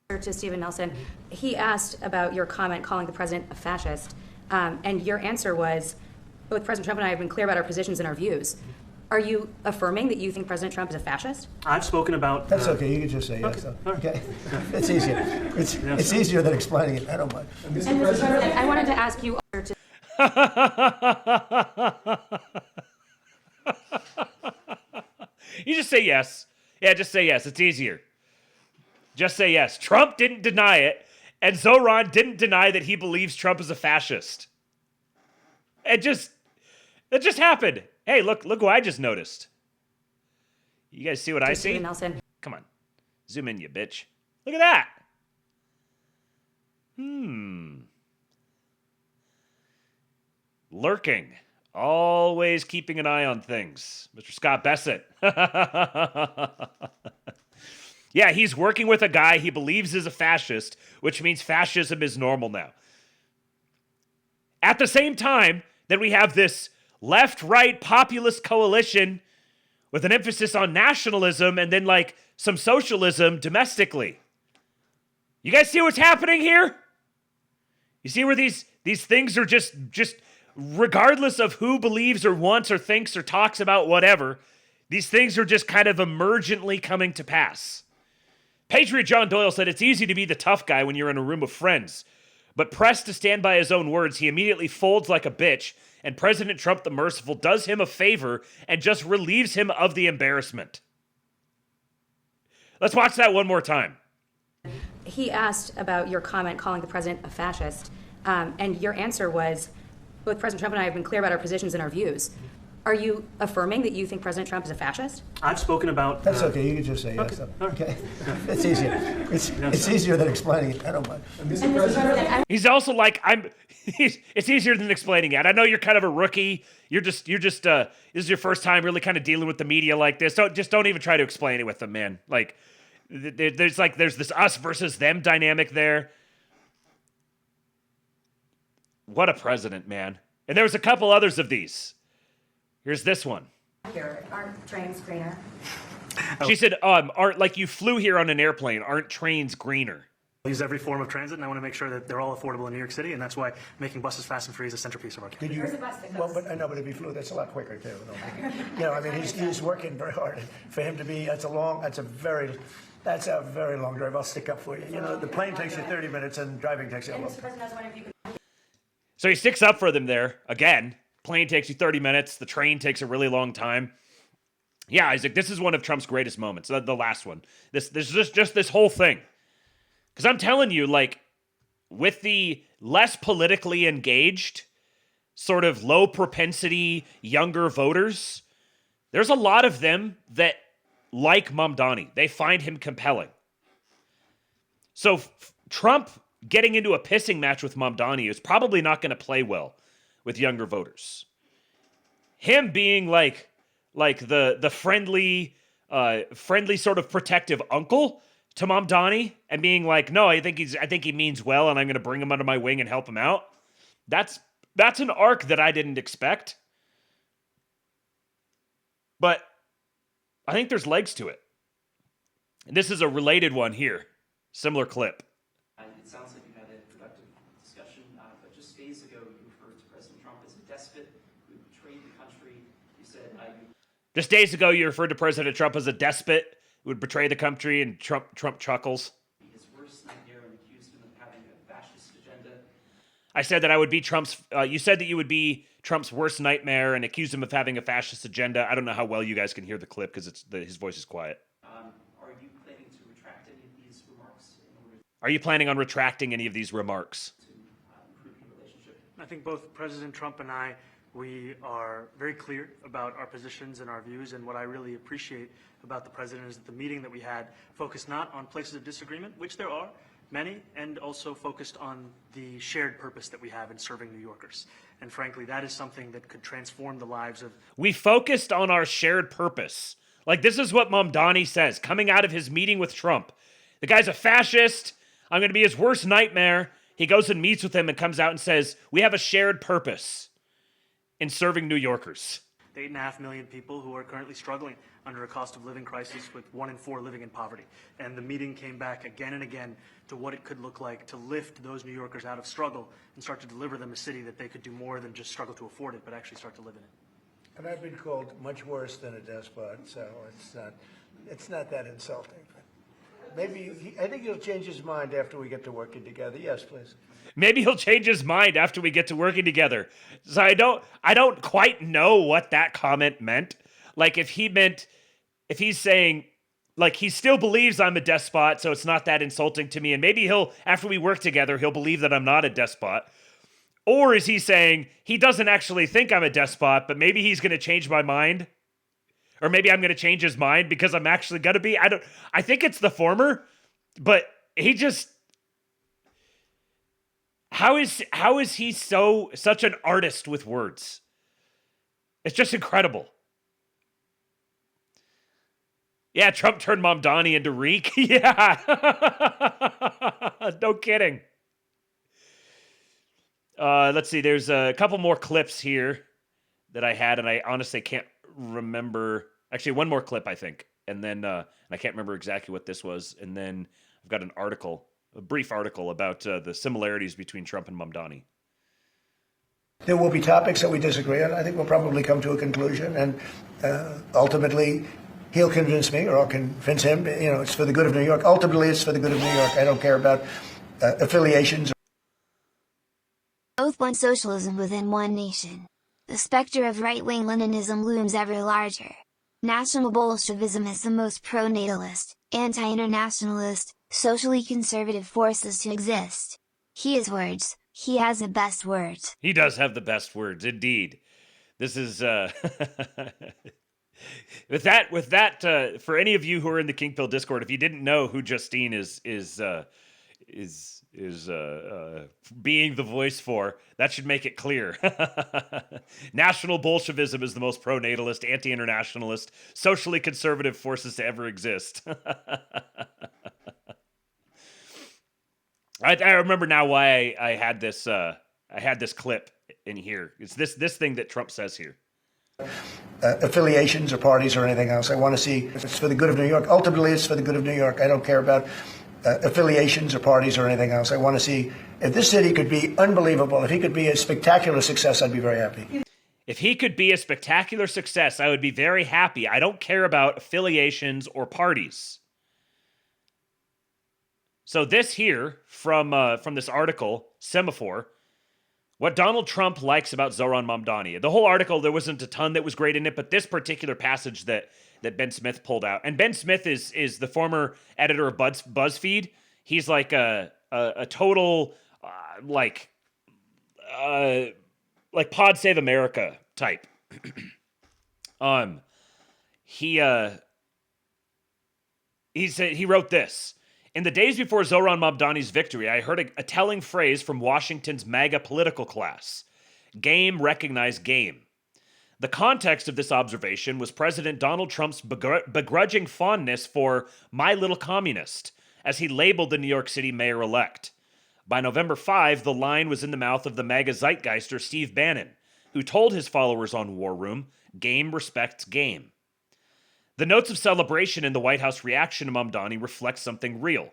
To Stephen Nelson, he asked about your comment calling the president a fascist, and your answer was, both President Trump and I have been clear about our positions and our views. Are you affirming that you think President Trump is a fascist? I've spoken about... That's okay. You can just say yes. Okay. It's easier. It's easier than explaining it. I don't mind. And Mr. President, I wanted to ask you... You just say yes. Yeah, just say yes. It's easier. Just say yes. Trump didn't deny it, and Zoran didn't deny that he believes Trump is a fascist. It just happened. Hey, look who I just noticed. You guys see what I see? Nelson. Come on. Zoom in, you bitch. Look at that. Lurking. Always keeping an eye on things. Mr. Scott Bessett. Yeah, he's working with a guy he believes is a fascist, which means fascism is normal now. At the same time that we have this left-right populist coalition with an emphasis on nationalism and then like some socialism domestically. You guys see what's happening here? You see where these things are just regardless of who believes or wants or thinks or talks about whatever, these things are just kind of emergently coming to pass. Patriot John Doyle said it's easy to be the tough guy when you're in a room of friends, but pressed to stand by his own words, he immediately folds like a bitch, and President Trump the Merciful does him a favor and just relieves him of the embarrassment. Let's watch that one more time. He asked about your comment calling the president a fascist, and your answer was, both President Trump and I have been clear about our positions and our views. Are you affirming that you think President Trump is a fascist? I've spoken about... That's okay, you can just say yes. Okay. It's easier. It's easier than explaining it. I don't mind. Mr. President. He's also like, it's easier than explaining it. I know you're kind of a rookie. You're just this is your first time really kind of dealing with the media like this. So just don't even try to explain it with them, man. Like, there's this us versus them dynamic there. What a president, man. And there was a couple others of these. Here's this one. Aren't trains greener? She said, aren't, like you flew here on an airplane, aren't trains greener? I use every form of transit, and I want to make sure that they're all affordable in New York City, and that's why making buses fast and free is a centerpiece of our campaign. But if he flew, that's a lot quicker too. I mean, he's working very hard. For him to be, that's a very long drive. I'll stick up for you. You know, the plane takes you 30 minutes, and driving takes you a long time. So he sticks up for them there again. Plane takes you 30 minutes. The train takes a really long time. Yeah, Isaac, this is one of Trump's greatest moments. The last one. This is just this whole thing. Because I'm telling you, like, with the less politically engaged, sort of low propensity, younger voters, there's a lot of them that like MAMDANI. They find him compelling. So Trump getting into a pissing match with MAMDANI is probably not going to play well with younger voters. Him being like the friendly sort of protective uncle to MAMDANI and being like, no, I think he means well, and I'm going to bring him under my wing and help him out. That's an arc that I didn't expect. But I think there's legs to it. And this is a related one here. Similar clip. It sounds like you had a productive discussion, but just days ago you referred to President Trump as a despot who betrayed the country. You said Just days ago you referred to President Trump as a despot who would betray the country, and Trump chuckles. His worst nightmare and accused him of having a fascist agenda. I said that I would be Trump's. You said that you would be Trump's worst nightmare and accused him of having a fascist agenda. I don't know how well you guys can hear the clip because his voice is quiet. Are you planning to retract any of these remarks? Are you planning on retracting any of these remarks? I think both President Trump and I, we are very clear about our positions and our views, and what I really appreciate about the president is that the meeting that we had focused not on places of disagreement, which there are many, and also focused on the shared purpose that we have in serving New Yorkers. And frankly, that is something that could transform the lives of... We focused on our shared purpose. Like, this is what MAMDANI says, coming out of his meeting with Trump. The guy's a fascist. I'm going to be his worst nightmare. He goes and meets with him and comes out and says, we have a shared purpose in serving New Yorkers. 8.5 million people who are currently struggling under a cost of living crisis, with 1 in 4 living in poverty. And the meeting came back again and again to what it could look like to lift those New Yorkers out of struggle and start to deliver them a city that they could do more than just struggle to afford it, but actually start to live in it. And I've been called much worse than a despot, so it's not that insulting. Maybe I think he'll change his mind after we get to working together. Yes, please. Maybe he'll change his mind after we get to working together. So I don't quite know what that comment meant. Like, if he's saying, like, he still believes I'm a despot, so it's not that insulting to me, and maybe after we work together, he'll believe that I'm not a despot. Or is he saying he doesn't actually think I'm a despot, but maybe he's going to change my mind? Or maybe I'm going to change his mind because I'm actually going to be? I think it's the former, but he just... How is he such an artist with words? It's just incredible. Yeah, Trump turned MAMDANI into Reek. Yeah. No kidding. Let's see. There's a couple more clips here that I had, and I honestly can't remember Actually, one more clip, I think. And then, and I can't remember exactly what this was. And then I've got an article, a brief article about the similarities between Trump and MAMDANI. There will be topics that we disagree on. I think we'll probably come to a conclusion, and ultimately, he'll convince me, or I'll convince him. You know, it's for the good of New York. Ultimately, it's for the good of New York. I don't care about affiliations. Both want socialism within one nation. The specter of right-wing Leninism looms ever larger. National Bolshevism is the most pro-natalist, anti-internationalist, socially conservative forces to exist. He has words. He has the best words. He does have the best words, indeed. This is with that. For any of you who are in the Kingpill Discord, if you didn't know who Justine is being the voice for, that should make it clear. National Bolshevism is the most pro-natalist, anti-internationalist, socially conservative forces to ever exist. I remember now why I had this clip in here. It's this thing that Trump says here. Affiliations or parties or anything else. I want to see if it's for the good of New York. Ultimately, it's for the good of New York. I don't care about affiliations or parties or anything else. I want to see if this city could be unbelievable. If he could be a spectacular success, I'd be very happy. If he could be a spectacular success, I would be very happy. I don't care about affiliations or parties. So this here from this article, Semaphore, what Donald Trump likes about Zohran Mamdani. The whole article, there wasn't a ton that was great in it, but this particular passage that Ben Smith pulled out, and Ben Smith is the former editor of BuzzFeed. He's like a total like Pod Save America type. He said he wrote this. In the days before Zohran Mamdani's victory, I heard a telling phrase from Washington's MAGA political class. Game recognized game. The context of this observation was President Donald Trump's begrudging fondness for my little communist, as he labeled the New York City mayor-elect. By November 5, the line was in the mouth of the MAGA zeitgeister Steve Bannon, who told his followers on War Room, game respects game. The notes of celebration in the White House reaction to Mamdani reflect something real.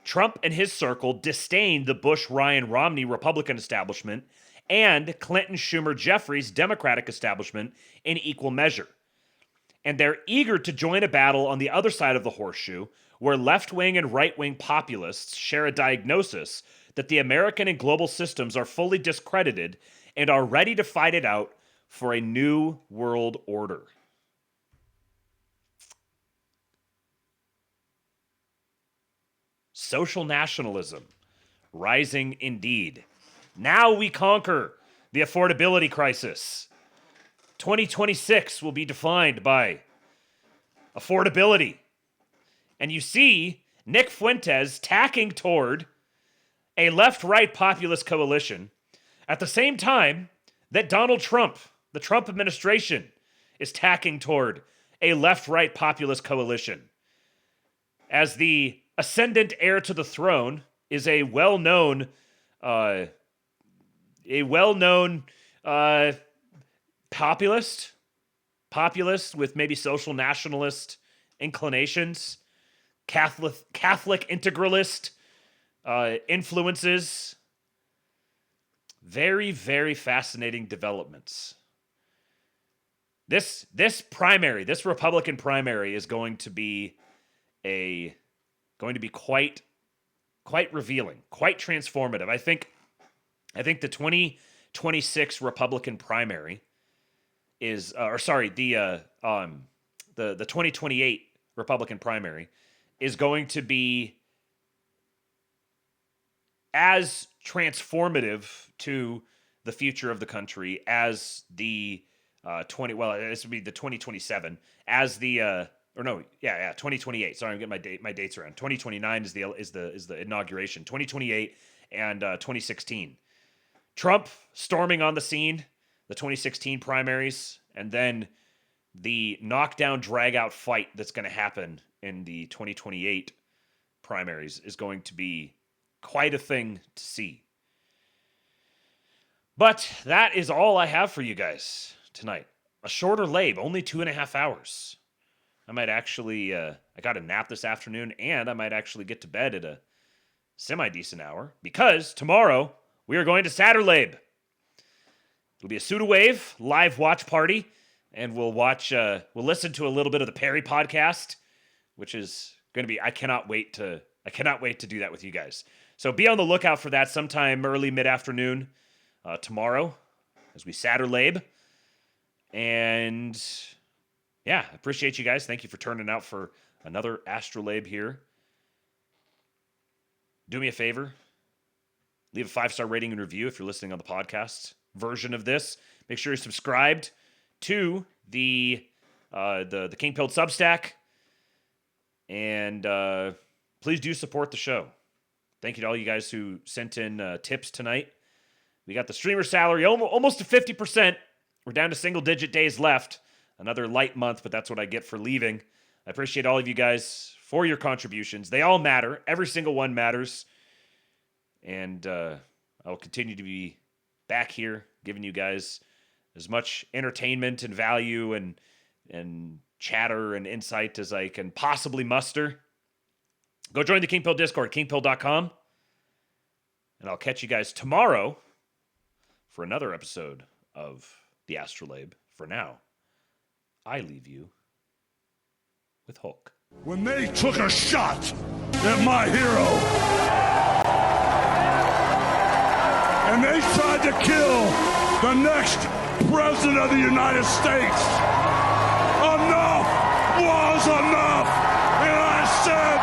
Trump and his circle disdained the Bush-Ryan-Romney Republican establishment and Clinton-Schumer-Jeffries Democratic establishment in equal measure. And they're eager to join a battle on the other side of the horseshoe, where left-wing and right-wing populists share a diagnosis that the American and global systems are fully discredited and are ready to fight it out for a new world order. Social nationalism, rising indeed. Now we conquer the affordability crisis. 2026 will be defined by affordability. And you see Nick Fuentes tacking toward a left-right populist coalition at the same time that Donald Trump, the Trump administration, is tacking toward a left-right populist coalition. As the ascendant heir to the throne is a well-known populist with maybe social nationalist inclinations, Catholic integralist influences. Very, very fascinating developments. This Republican primary is going to be quite revealing, quite transformative. I think the 2026 Republican primary is, the 2028 Republican primary is going to be as transformative to the future of the country as the 2027 as the 2028. Sorry, I'm getting my dates around. 2029 is the inauguration. 2028 and 2016. Trump storming on the scene, the 2016 primaries, and then the knockdown, drag-out fight that's going to happen in the 2028 primaries is going to be quite a thing to see. But that is all I have for you guys tonight. A shorter lab, only 2.5 hours. I might actually, I got a nap this afternoon, and I might actually get to bed at a semi-decent hour, because tomorrow we are going to SATRLABE. It'll be a Sudawave live watch party, and we'll listen to a little bit of the Perry podcast, which is going to be, I cannot wait to do that with you guys. So be on the lookout for that sometime early mid-afternoon tomorrow as we SATRLABE. And yeah, appreciate you guys. Thank you for turning out for another ASTROLABE here. Do me a favor. Leave a 5-star rating and review if you're listening on the podcast version of this. Make sure you're subscribed to the King Pilled Substack. And please do support the show. Thank you to all you guys who sent in tips tonight. We got the streamer salary almost to 50%. We're down to single-digit days left. Another light month, but that's what I get for leaving. I appreciate all of you guys for your contributions. They all matter. Every single one matters. And I'll continue to be back here giving you guys as much entertainment and value and chatter and insight as I can possibly muster. Go join the King Pill Discord, kingpill.com. And I'll catch you guys tomorrow for another episode of the ASTROLABE. For now, I leave you with Hulk. When they took a shot at my hero, and they tried to kill the next president of the United States, enough was enough. And I said,